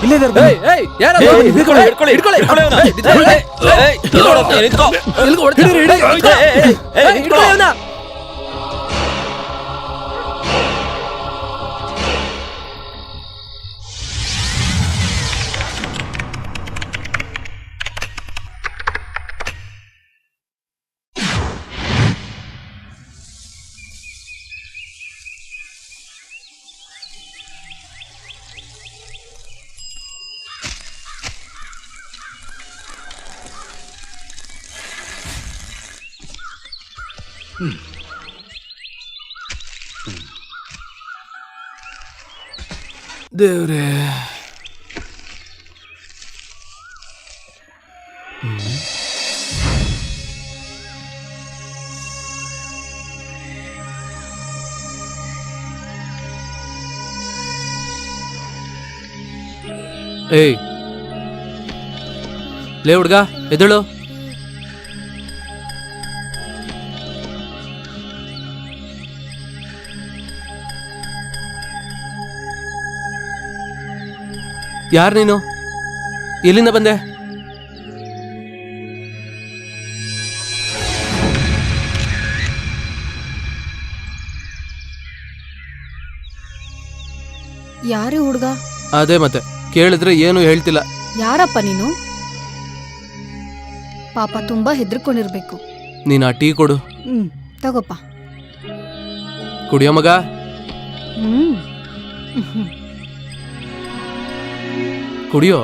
ಇಲ್ಲೇ ದೇವ್ರೆ. ಏಯ್ ಲೇ ಹುಡ್ಗ, ಎದ್ದೇಳು. ಯಾರು ನೀನು? ಎಲ್ಲಿಂದ ಬಂದೆ? ಯಾರೇ ಹುಡುಗ? ಅದೇ ಮತ್ತೆ ಕೇಳಿದ್ರೆ ಏನು ಹೇಳ್ತಿಲ್ಲ. ಯಾರಪ್ಪ ನೀನು? ಪಾಪ ತುಂಬಾ ಹೆದರ್ಕೊಂಡಿರ್ಬೇಕು. ನೀನು ಆ ಟೀ ಕೊಡು. ತಗೋಪ್ಪ. ಕುಡಿಯೋ ಮಗ. ಕುಡಿಯೋ.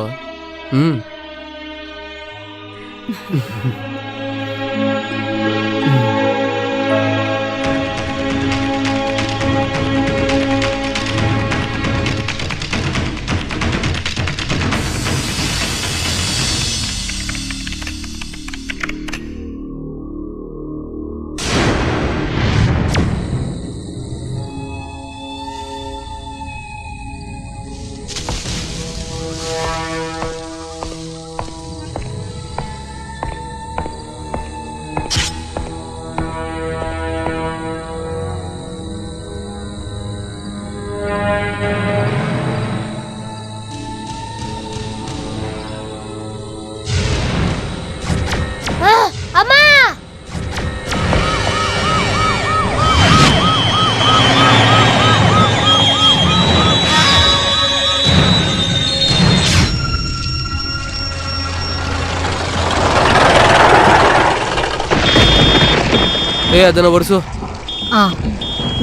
ಅದನ್ನ ಒರೆಸು.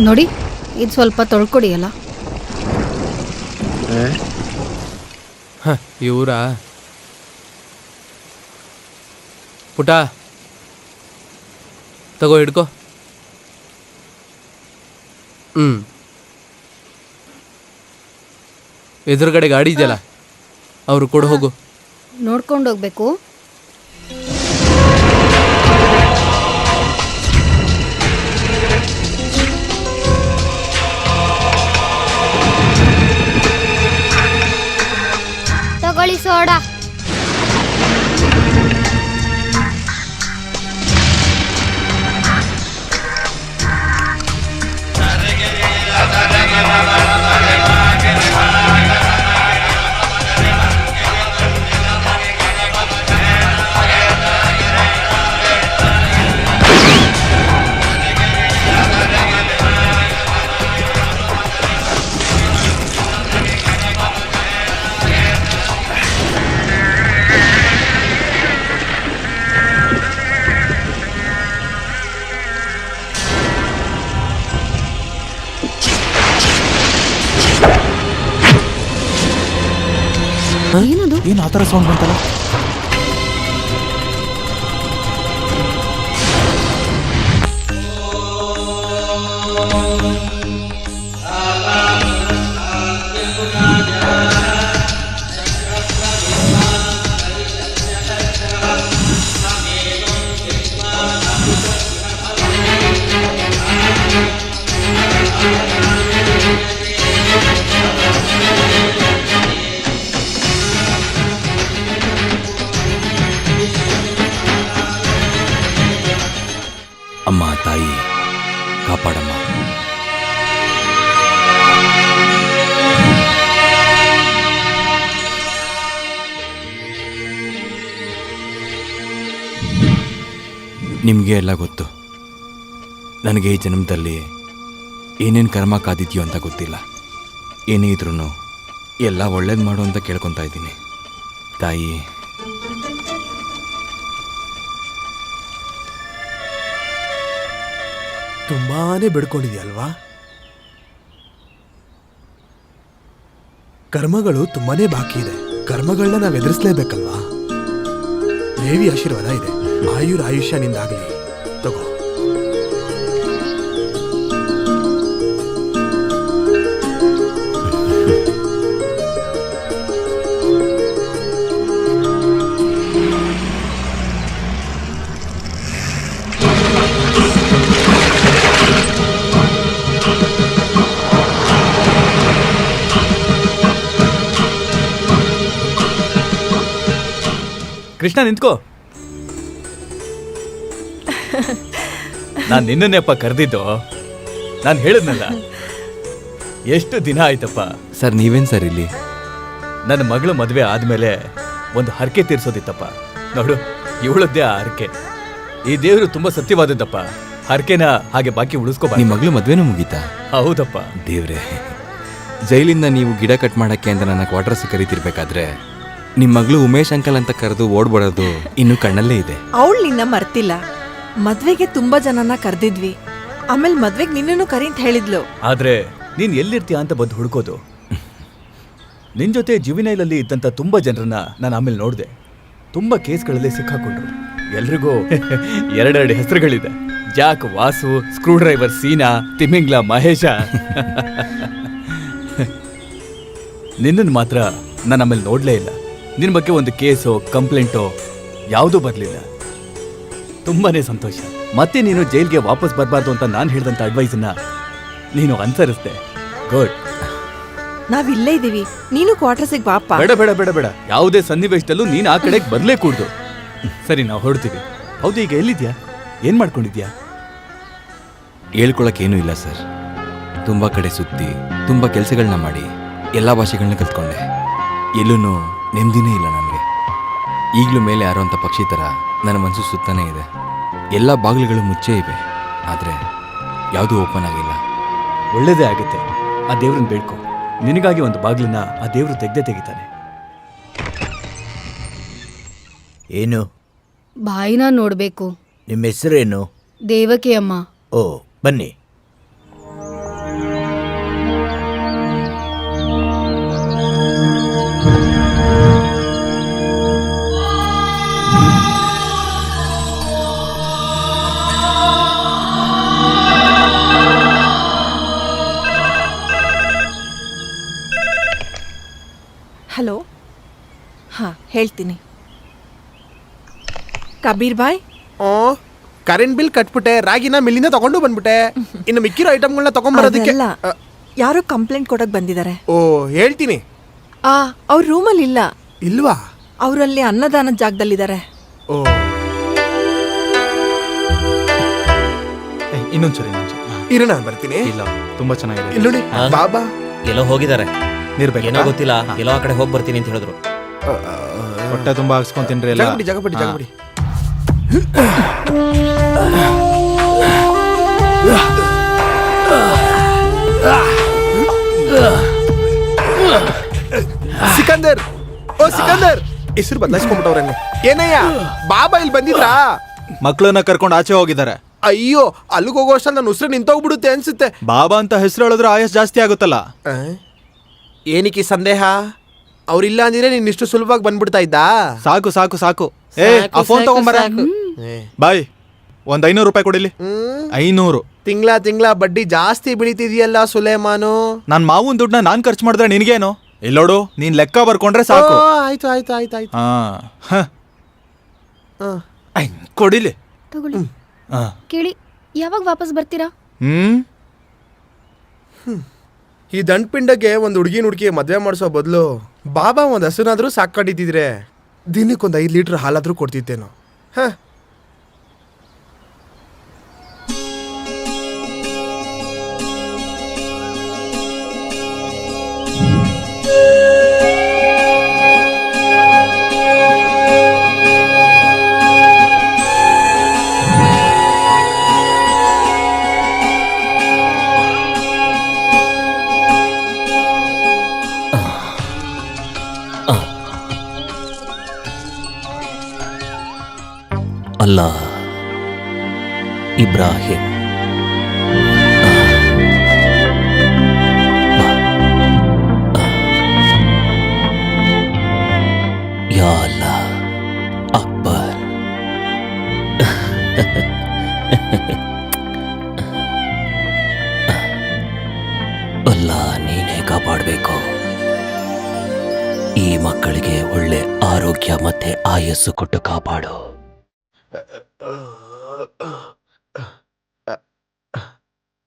ನೋಡಿ, ಇದು ಸ್ವಲ್ಪ ತೊಳ್ಕೊಡಿಯಲ್ಲ. ಇವರಾ? ಪುಟ ತಗೋ, ಹಿಡ್ಕೋ. ಎದುರುಗಡೆ ಗಾಡಿ ಇದೆಯಲ್ಲ, ಅವ್ರು ಕೊಡು ಹೋಗು. ನೋಡ್ಕೊಂಡೋಗ್ಬೇಕು. ತಗೊಳ್ಳಿ ಸೋಡಾ. ಏನದು? ಏನು ಆ ಥರ ಸೌಂಡ್ ಬಂತಲ್ಲ? ನಿಮಗೆ ಎಲ್ಲ ಗೊತ್ತು. ನನಗೆ ಈ ಜನ್ಮದಲ್ಲಿ ಏನೇನು ಕರ್ಮ ಕಾದಿದ್ಯೋ ಅಂತ ಗೊತ್ತಿಲ್ಲ. ಏನೇ ಇದ್ರೂ ಎಲ್ಲ ಒಳ್ಳೇದು ಮಾಡು ಅಂತ ಕೇಳ್ಕೊತಾ ಇದ್ದೀನಿ ತಾಯಿ. ತುಂಬಾನೇ ಬಿಡ್ಕೊಂಡಿದ್ಯಲ್ವಾ? ಕರ್ಮಗಳು ತುಂಬಾನೇ ಬಾಕಿ ಇದೆ. ಕರ್ಮಗಳನ್ನ ನಾವು ಎದುರಿಸಲೇಬೇಕಲ್ವಾ? ದೇವಿ ಆಶೀರ್ವಾದ ಇದೆ. ಆಯುಷ್ಯ ನಿಂದಾಗಲಿ. ತಗೋ. ಕೃಷ್ಣ ನಿಂತ್ಕೋ. ನಾನು ನಿನ್ನನ್ನೆಪ್ಪ ಕರೆದಿದ್ದು. ನಾನು ಹೇಳಿದ್ನಲ್ಲ, ಎಷ್ಟು ದಿನ ಆಯ್ತಪ್ಪ. ಸರ್ ನೀವೇನು ಸರ್ ಇಲ್ಲಿ? ನನ್ನ ಮಗಳು ಮದುವೆ ಆದ್ಮೇಲೆ ಒಂದು ಹರಕೆ ತೀರ್ಸೋದಿತ್ತಪ್ಪ. ನೋಡು, ಇವಳದ್ದೇ ಆ ಹರಕೆ. ಈ ದೇವರು ತುಂಬಾ ಸತ್ಯವಾದದ್ದಪ್ಪ. ಹರಕೆನ ಹಾಗೆ ಬಾಕಿ ಉಳಿಸ್ಕೋಬಾರ್ದು. ನಿಮ್ಮ ಮಗಳು ಮದುವೆನೂ ಮುಗೀತಾ? ಹೌದಪ್ಪ. ದೇವ್ರೆ, ಜೈಲಿಂದ ನೀವು ಗಿಡ ಕಟ್ ಮಾಡಕ್ಕೆ ಅಂತ ನನ್ನ ಕ್ವಾರ್ಟರ್ಸ್ ಕರೀತಿರ್ಬೇಕಾದ್ರೆ ನಿಮ್ಮ ಮಗಳು ಉಮೇಶ್ ಅಂಕಲ್ ಅಂತ ಕರೆದು ಓಡ್ಬಿಡೋದು ಇನ್ನೂ ಕಣ್ಣಲ್ಲೇ ಇದೆ. ಅವಳು ನಿನ್ನ ಮರ್ತಿಲ್ಲ. ಮದ್ವೆಗೆ ತುಂಬಾ ಜನನ ಕರೆದಿದ್ವಿ. ಆಮೇಲೆ ಮದ್ವೆಗೆ ನಿನ್ನನ್ನು ಕರಿ ಅಂತ ಹೇಳಿದ್ಲು. ಆದ್ರೆ ನೀನ್ ಎಲ್ಲಿರ್ತೀಯ ಅಂತ ಬಂದು ಹುಡ್ಕೋದು. ನಿನ್ ಜೊತೆ ಜುವಿನೈಲಲ್ಲಿ ಇದ್ದಂತ ತುಂಬಾ ಜನರನ್ನ ನಾನು ಆಮೇಲೆ ನೋಡಿದೆ. ತುಂಬಾ ಕೇಸ್ಗಳಲ್ಲಿ ಸಿಕ್ಕಾಕೊಂಡ್ರು. ಎಲ್ರಿಗೂ ಎರಡೆರಡು ಹೆಸರುಗಳಿದೆ. ಜಾಕ್ ವಾಸು, ಸ್ಕ್ರೂ ಡ್ರೈವರ್ ಸೀನಾ, ತಿಮಿಂಗ್ಲ ಮಹೇಶ. ನಿನ್ನನ್ನು ಮಾತ್ರ ನಾನು ಆಮೇಲೆ ನೋಡ್ಲೇ ಇಲ್ಲ. ನಿನ್ನ ಬಗ್ಗೆ ಒಂದು ಕೇಸೋ ಕಂಪ್ಲೇಂಟೋ ಯಾವುದೂ ಬರಲಿಲ್ಲ. ತುಂಬಾನೇ ಸಂತೋಷ. ಮತ್ತೆ ನೀನು ಜೈಲ್ಗೆ ವಾಪಸ್ ಬರಬಾರ್ದು ಅಂತ ನಾನು ಹೇಳಿದಂಥ ಅಡ್ವೈಸನ್ನ ನೀನು ಅನುಸರಿಸ್ದೆ. ಗುಡ್. ನಾವಿಲ್ಲೇ ಇದೀವಿ, ನೀನು ಕ್ವಾರ್ಟರ್ಸಿಗೆ ಬಾಪ. ಬೇಡ ಬೇಡ ಬೇಡ ಬೇಡ, ಯಾವುದೇ ಸನ್ನಿವೇಶದಲ್ಲೂ ನೀನು ಆ ಕಡೆಗೆ ಬರಲೇ ಕೂಡ್ದು. ಸರಿ, ನಾವು ಹೊರಡ್ತೀವಿ. ಹೌದು, ಈಗ ಎಲ್ಲಿದ್ಯಾ? ಏನ್ ಮಾಡ್ಕೊಂಡಿದ್ಯಾ? ಹೇಳ್ಕೊಳಕ್ಕೇನೂ ಇಲ್ಲ ಸರ್. ತುಂಬ ಕಡೆ ಸುತ್ತಿ ತುಂಬ ಕೆಲಸಗಳನ್ನ ಮಾಡಿ ಎಲ್ಲ ಭಾಷೆಗಳನ್ನ ಕಲ್ತ್ಕೊಂಡೆ. ಎಲ್ಲೂ ನೆಮ್ಮದಿನೇ ಇಲ್ಲ ನನಗೆ. ಈಗಲೂ ಮೇಲೆ ಯಾರೋ ಅಂತ ಪಕ್ಷಿ ಥರ ನನ್ನ ಮನಸ್ಸು ಸುತ್ತಾನೇ ಇದೆ. ಎಲ್ಲ ಬಾಗಿಲುಗಳು ಮುಚ್ಚೇ ಇವೆ, ಆದರೆ ಯಾವುದೂ ಓಪನ್ ಆಗಿಲ್ಲ. ಒಳ್ಳೇದೇ ಆಗುತ್ತೆ. ಆ ದೇವ್ರನ್ನ ಬೇಡ್ಕೊ. ನಿನಗಾಗಿ ಒಂದು ಬಾಗಿಲನ್ನ ಆ ದೇವ್ರು ತೆಗ್ದೇ ತೆಗಿತಾನೆ. ಏನು? ಬಾಯಿನ ನೋಡ್ಬೇಕು. ನಿಮ್ಮ ಹೆಸರೇನು? ದೇವಕಿ ಅಮ್ಮ. ಓ, ಬನ್ನಿ. ಹಲೋ. ಹಾ, ಹೇಳ್ತೀನಿ. ಕಬೀರ್ ಬಾಯ್, ಕರೆಂಟ್ ಬಿಲ್ ಕಟ್ಬಿಟ್ಟೆ, ರಾಗಿನ ಮಿಲ್ಲಿಂದ ತಗೊಂಡು ಬಂದ್ಬಿಟ್ಟೆ. ಇನ್ನು ಮಿಕ್ಕಿರೋ ಐಟಮ್ಗಳನ್ನ ತಗೊಂಡ್ಬರೋದಕ್ಕೆ ಅದೆಲ್ಲ ಯಾರೋ ಕಂಪ್ಲೇಂಟ್ ಕೊಡಕ್ ಬಂದಿದ್ದಾರೆ. ಓ, ಹೇಳ್ತೀನಿ. ಅವ್ರ ರೂಮಲ್ಲಿ ಇಲ್ಲ. ಇಲ್ವಾ? ಅವರಲ್ಲಿ ಅನ್ನದಾನದ ಜಾಗದಲ್ಲಿದ್ದಾರೆ. ಓ, ಇನ್ನೊಂದ್ಸರಿ ಇರು, ನಾನು ಬರ್ತೀನಿ. ಇಲ್ಲ, ತುಂಬಾ ಚೆನ್ನಾಗಿದೆ. ಇಲ್ಲಿ ನೋಡಿ, ಬಾಬಾ ಎಲ್ಲೋ ಹೋಗಿದ್ದಾರೆ. ನೀರ್ಬೇಕು. ಏನೋ ಗೊತ್ತಿಲ್ಲ, ಎಲ್ಲೋ ಆ ಕಡೆ ಹೋಗಿ ಬರ್ತೀನಿ ಅಂತ ಹೇಳಿದ್ರು. ಹೊಟ್ಟೆ ತುಂಬಾ ಹಾಕ್ಸ್ಕೊಂತೀನ್ರಿ ಎಲ್ಲ. ಜಾಗಬಿಡಿ. ಸಿಕಂದರ್, ಓ ಸಿಕಂದರ್, ಹೆಸರು ಬದಲಾಯಿಸ್ಕೊಂಡ್ಬಿಟ್ಟವ್ರೆ. ಏನಯ್ಯ, ಬಾಬಾ ಇಲ್ಲಿ ಬಂದಿದ್ರಾ? ಮಕ್ಕಳನ್ನ ಕರ್ಕೊಂಡು ಆಚೆ ಹೋಗಿದ್ದಾರೆ. ಅಯ್ಯೋ, ಅಲ್ಲಿಗೆ ಹೋಗೋ ಅಷ್ಟಲ್ಲಿ ನನ್ನ ಉಸಿರು ನಿಂತೋಗ್ಬಿಡುತ್ತೆ ಅನ್ಸುತ್ತೆ. ಬಾಬಾ ಅಂತ ಹೆಸರು ಹೇಳಿದ್ರೆ ಆಯಸ್ ಜಾಸ್ತಿ ಆಗುತ್ತಲ್ಲ. ಏನಕ್ಕೆ ಸಂದೇಹ? ಅವ್ರಿಲ್ಲ ಅಂದ್ರೆ ನೀನ್ ಇಷ್ಟು ಸುಲಭವಾಗಿ ಬಂದ್ಬಿಡ್ತಾ ಇದ್ದ? ಸಾಕು ಸಾಕು ಸಾಕು. ಆ ಫೋನ್ ತಗೊಂಬರ. ಬಾಯ್, ಒಂದ್ 500 ರೂಪಾಯಿ ಕೊಡಿಲಿ. 500. ತಿಂಗಳ ಬಡ್ಡಿ ಜಾಸ್ತಿ ಬೆಳಿತಿದ್ಯಲ್ಲ ಸುಲೇಮಾನು. ನನ್ ಮಾವನ್ ದುಡ್ಡನ್ನ ನಾನ್ ಖರ್ಚು ಮಾಡಿದ್ರೆ ನಿನ್ಗೇನು? ಇಲ್ಲೋಡು, ನೀನ್ ಲೆಕ್ಕ ಬರ್ಕೊಂಡ್ರೆ ಸಾಕು. ಆಯ್ತು. ಕೊಡಿಲಿ. ತಗೊಳ್ಳಿ. ಕೇಳಿ, ಯಾವಾಗ ವಾಪಸ್ ಬರ್ತೀರಾ? ಈ ದಂಡ್ಪಿಂಡಗೆ ಒಂದು ಹುಡುಗಿ ಮದ್ವೆ ಮಾಡಿಸೋ ಬದಲು ಬಾಬಾ ಒಂದು ಹಸುನಾದ್ರೂ ಸಾಕೊಂಡಿದ್ದಿದ್ರೆ ದಿನಕ್ಕೊಂದು 5 ಲೀಟರ್ ಹಾಲಾದ್ರೂ ಕೊಡ್ತಿದ್ದೇನೋ. ಅಲ್ಲ ಇಬ್ರಾಹಿಂ. ಯಾ ಅಲ್ಲ ಅಕ್ಬರ್. ಅಲ್ಲ ನೀನೇ ಕಾಪಾಡಬೇಕು. ಈ ಮಕ್ಕಳಿಗೆ ಒಳ್ಳೆ ಆರೋಗ್ಯ ಮತ್ತೆ ಆಯಸ್ಸು ಕೊಟ್ಟು ಕಾಪಾಡು.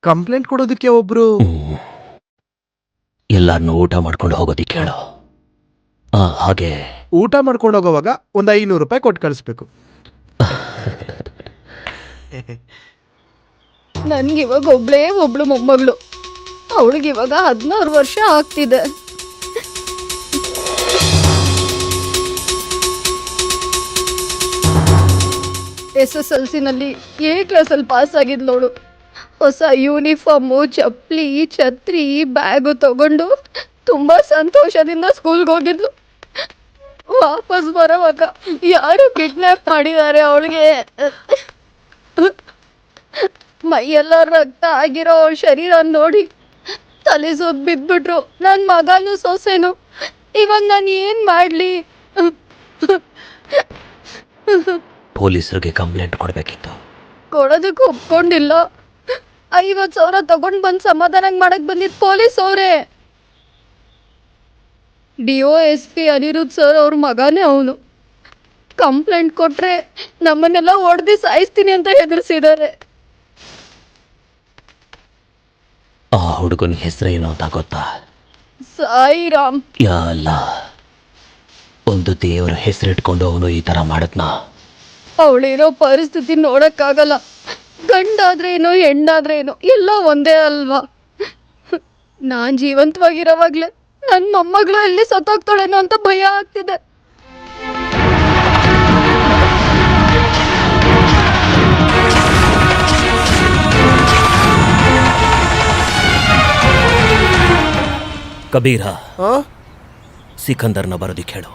ಕಂಪ್ಲೇಂಟ್ ಕೊಡೋದಕ್ಕೆ ಒಬ್ರು ಎಲ್ಲಾರನ್ನೂ ಊಟ ಮಾಡ್ಕೊಂಡು ಹೋಗೋದಿಕ್ಕೆ ಹೇಳು. ಹಾಗೆ ಊಟ ಮಾಡ್ಕೊಂಡು ಹೋಗೋವಾಗ ಒಂದು 500 ರೂಪಾಯಿ ಕೊಟ್ಟು ಕಳಿಸ್ಬೇಕು. ನನ್ಗಿವಾಗ ಒಬ್ಳು ಮೊಮ್ಮಗಳು. ಅವಳಿಗಿವಾಗ 16 ವರ್ಷ ಆಗ್ತಿದೆ. SSLCನಲ್ಲಿ A ಕ್ಲಾಸಲ್ಲಿ ಪಾಸ್ ಆಗಿದ್ಲವಳು. ಹೊಸ ಯೂನಿಫಾರ್ಮು, ಚಪ್ಪಲಿ, ಛತ್ರಿ, ಬ್ಯಾಗು ತಗೊಂಡು ತುಂಬಾ ಸಂತೋಷದಿಂದ ಸ್ಕೂಲ್ಗೆ ಹೋಗಿದ್ಲು. ವಾಪಸ್ ಬರೋವಾಗ ಯಾರು ಕಿಡ್ನಾಪ್ ಮಾಡಿದ್ದಾರೆ ಅವಳಿಗೆ. ಮೈಯೆಲ್ಲ ರಕ್ತ ಆಗಿರೋ ಅವಳ ಶರೀರ ನೋಡಿ ತಲೆ ಸುತ್ತ ಬಿದ್ಬಿಟ್ರು. ನನ್ನ ಮಗನೂ ಸೊಸೆನು. ಇವಾಗ ನಾನು ಏನು ಮಾಡಲಿ? ಪೊಲೀಸರಿಗೆ ಕಂಪ್ಲೇಂಟ್ ಕೊಡಬೇಕಿತ್ತು. ಕೊಡೋದಕ್ಕೆ ಒಪ್ಕೊಂಡಿಲ್ಲ. 50,000 ತಗೊಂಡು ಬಂದು ಸಮಾಧಾನ ಮಾಡಕ್ ಬಂದಿದ್ದು ಪೊಲೀಸ್ ಅವರೇ. DOSP ಅನಿರುದ್ಧ್ ಸರ್ ಅವ್ರ ಮಗನೇ ಅವನು. ಕಂಪ್ಲೇಂಟ್ ಕೊಟ್ರೆ ನಮ್ಮನ್ನೆಲ್ಲ ಹೊಡೆದು ಸಾಯಿಸ್ತೀನಿ ಅಂತ ಹೆದರ್ಸಿದ್ದಾರೆ. ಆ ಹುಡುಗನ ಹೆಸರೇನು ಅಂತ ಗೊತ್ತಾ? ಸಾಯಿರಾಮ್. ಯಾ ಅಲ್ಲ, ಒಂದು ದೇವರ ಹೆಸರಿಟ್ಕೊಂಡು ಅವನು ಈ ತರ ಮಾಡದ್ನ. ಅವಳಿರೋ ಪರಿಸ್ಥಿತಿ ನೋಡಕ್ಕಾಗಲ್ಲ. ಗಂಡಾದ್ರೇನು ಹೆಣ್ಣಾದ್ರೇನು ಎಲ್ಲ ಒಂದೇ ಅಲ್ವಾ? ನಾನ್ ಜೀವಂತವಾಗಿರೋವಾಗ್ಲೇ ನನ್ನ ಮೊಮ್ಮಗಳು ಎಲ್ಲಿ ಸತ್ತೋಗ್ತಾಳೇನೋ ಅಂತ ಭಯ ಆಗ್ತಿದೆ. ಕಬೀರ, ಸಿಕಂದರ್ನ ಬರೋದಿಕ್ಕೆ ಹೇಳು.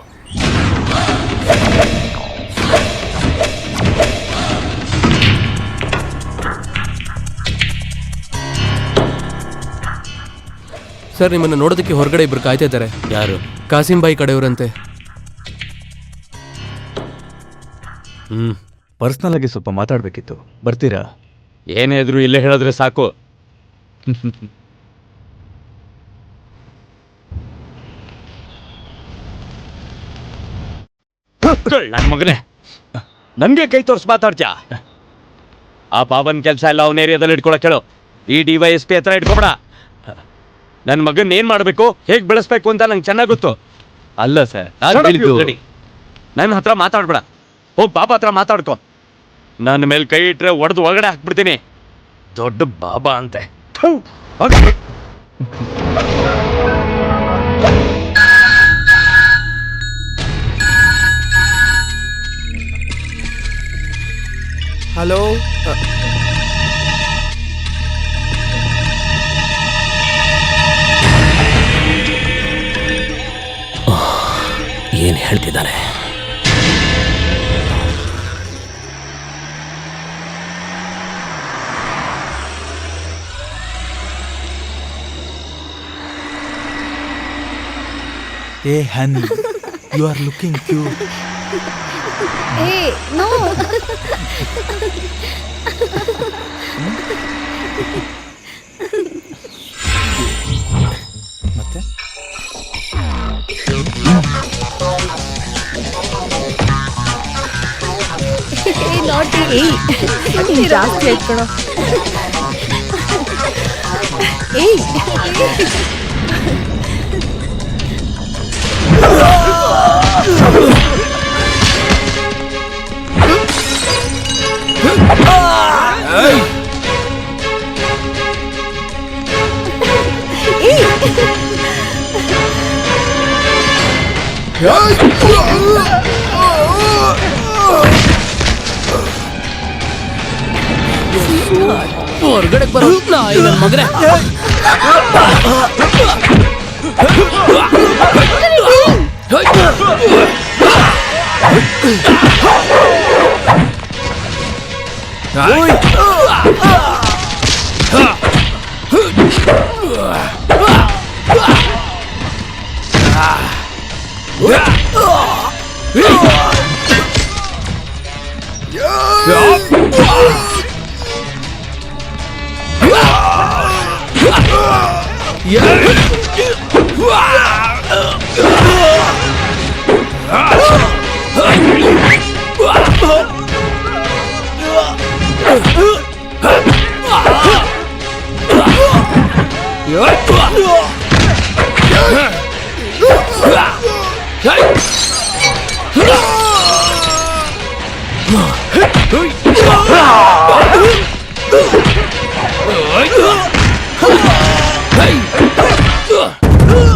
ಸರ್, ನಿಮ್ಮನ್ನು ನೋಡೋದಕ್ಕೆ ಹೊರಗಡೆ ಇಬ್ರು ಕಾಯ್ತಾ ಇದ್ದಾರೆ. ಯಾರು? ಕಾಸಿಂ ಬಾಯಿ ಕಡೆಯವರಂತೆ. ಪರ್ಸ್ನಲ್ ಆಗಿ ಸ್ವಲ್ಪ ಮಾತಾಡ್ಬೇಕಿತ್ತು, ಬರ್ತೀರಾ? ಏನೇ ಇದ್ರು ಇಲ್ಲೇ ಹೇಳಿದ್ರೆ ಸಾಕು. ನನ್ನ ಮಗನೇ, ನನ್ಗೆ ಕೈ ತೋರಿಸಿ ಮಾತಾಡ್ತೀಯ? ಆ ಪಾವನ್ ಕೆಲಸ ಎಲ್ಲ ಅವನ ಏರಿಯಾದಲ್ಲಿ ಇಟ್ಕೊಳಕ್ ಹೇಳು. ಈ DYSP ಹತ್ರ ಇಟ್ಕೊಬೇಡ. ನನ್ನ ಮಗನ್ ಏನ್ ಮಾಡ್ಬೇಕು, ಹೇಗ್ ಬೆಳೆಸ್ಬೇಕು ಅಂತ ನಂಗೆ ಚೆನ್ನಾಗ್ ಗೊತ್ತು. ಅಲ್ಲ ಸರ್, ನನ್ನ ಹತ್ರ ಮಾತಾಡ್ಬೇಡ. ಹೋಗ್ ಬಾಬಾ ಹತ್ರ ಮಾತಾಡ್ಕೊ. ನನ್ನ ಮೇಲೆ ಕೈ ಇಟ್ರೆ ಒಡೆದು ಒಳಗಡೆ ಹಾಕ್ಬಿಡ್ತೀನಿ. ದೊಡ್ಡ ಬಾಬಾ ಅಂತೆ. ಹಲೋ, ಏನ್ ಹೇಳ್ತಿದ್ದಾನೆ? ಏ honey, you are looking cute. No. ಮತ್ತೆ ಜಾಸ್ತಿ ಆಯ್ತು ಕಣೋ. ಏಯ್, ಹೊರಗಡೆ ಬರೋ ನಾಯಿ ನನ್ನ ಮಗನೇ.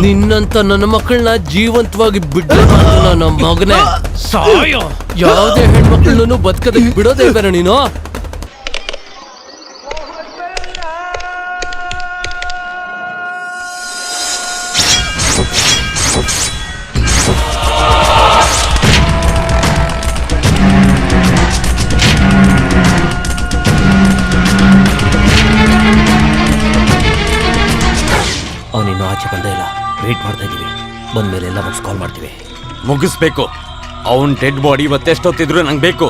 ನಿನ್ನಂತ ನನ್ನ ಮಕ್ಕಳನ್ನ ಜೀವಂತವಾಗಿ ಬಿಡ್ಡ ನನ್ನ ಮಗನೇ ಸಾಯೋ. ಯಾವುದೇ ಹೆಣ್ಮಕ್ಳನ್ನು ಬದುಕದೆ ಬಿಡೋದೇ ಬೇರೆ ನೀನು. ಅವನಿನ್ನೂ ಆಚೆ ಬಂದೇ ಇಲ್ಲ. ವೇಟ್ ಮಾಡ್ತಾ ಇದ್ದೀವಿ. ಬಂದ್ಮೇಲೆ ಎಲ್ಲ ಮುಗಿಸ್ ಕಾಲ್ ಮಾಡ್ತೀವಿ. ಮುಗಿಸ್ಬೇಕು. ಅವನ್ ಡೆಡ್ ಬಾಡಿ ಇವತ್ತೆಷ್ಟೊತ್ತಿದ್ರು ನಂಗೆ ಬೇಕು.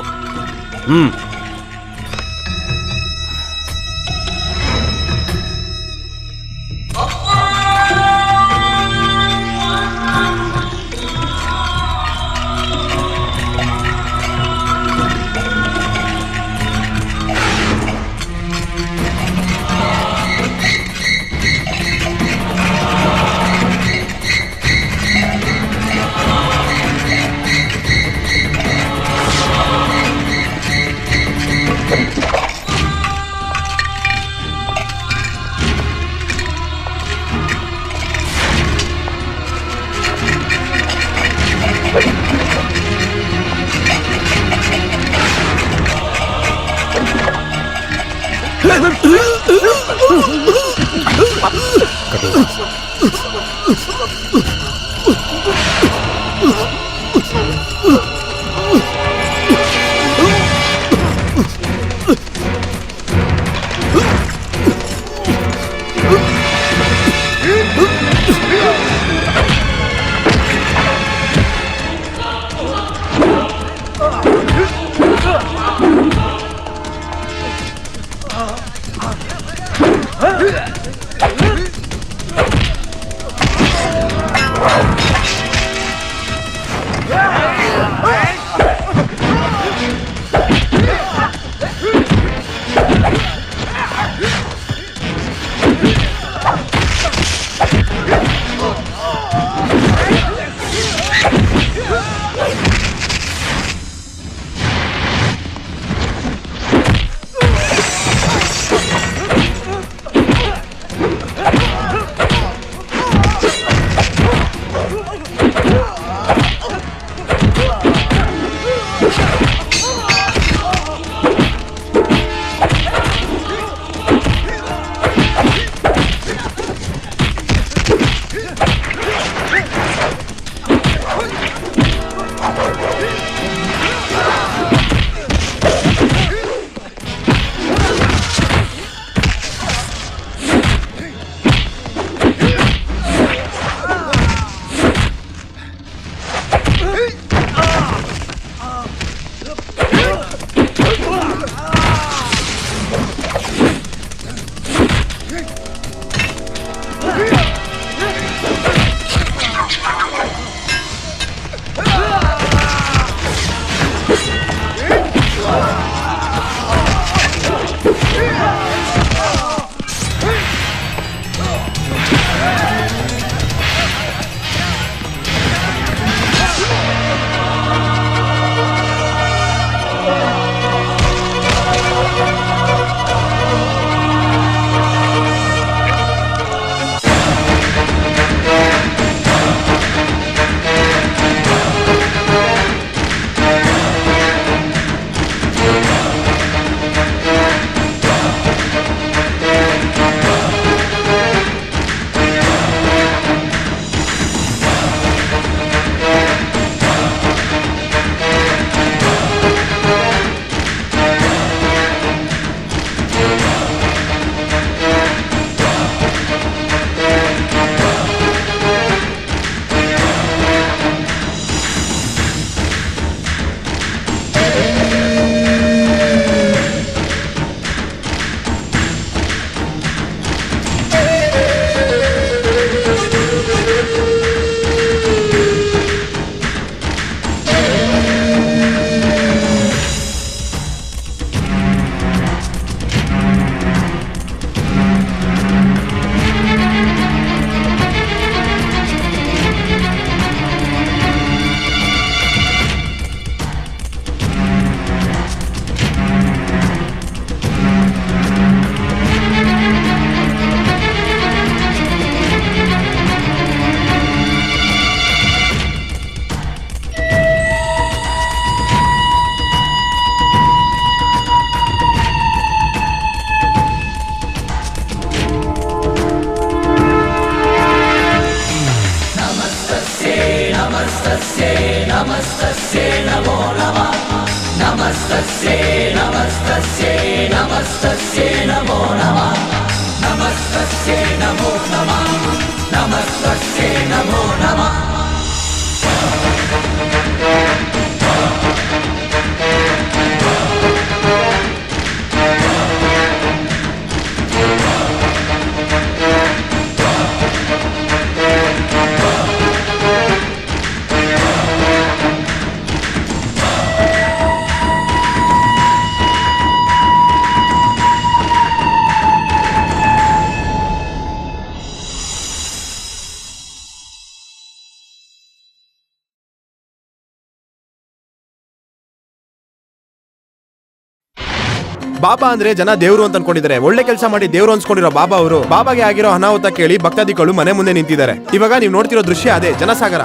ಬಾಬಾ ಅಂದ್ರೆ ಜನ ದೇವ್ರು ಅಂತ ಅನ್ಕೊಂಡಿದ್ದಾರೆ. ಒಳ್ಳೆ ಕೆಲಸ ಮಾಡಿ ದೇವ್ರು ಅನ್ಸ್ಕೊಂಡಿರೋ ಬಾಬಾ ಅವರು ಬಾಬಾಗೆ ಆಗಿರೋ ಅನಾಹುತ ಕೇಳಿ ಭಕ್ತಾದಿಗಳು ಮನೆ ಮುಂದೆ ನಿಂತಿದ್ದಾರೆ. ಇವಾಗ ನೀವು ನೋಡ್ತಿರೋ ದೃಶ್ಯ ಅದೇ ಜನಸಾಗರ.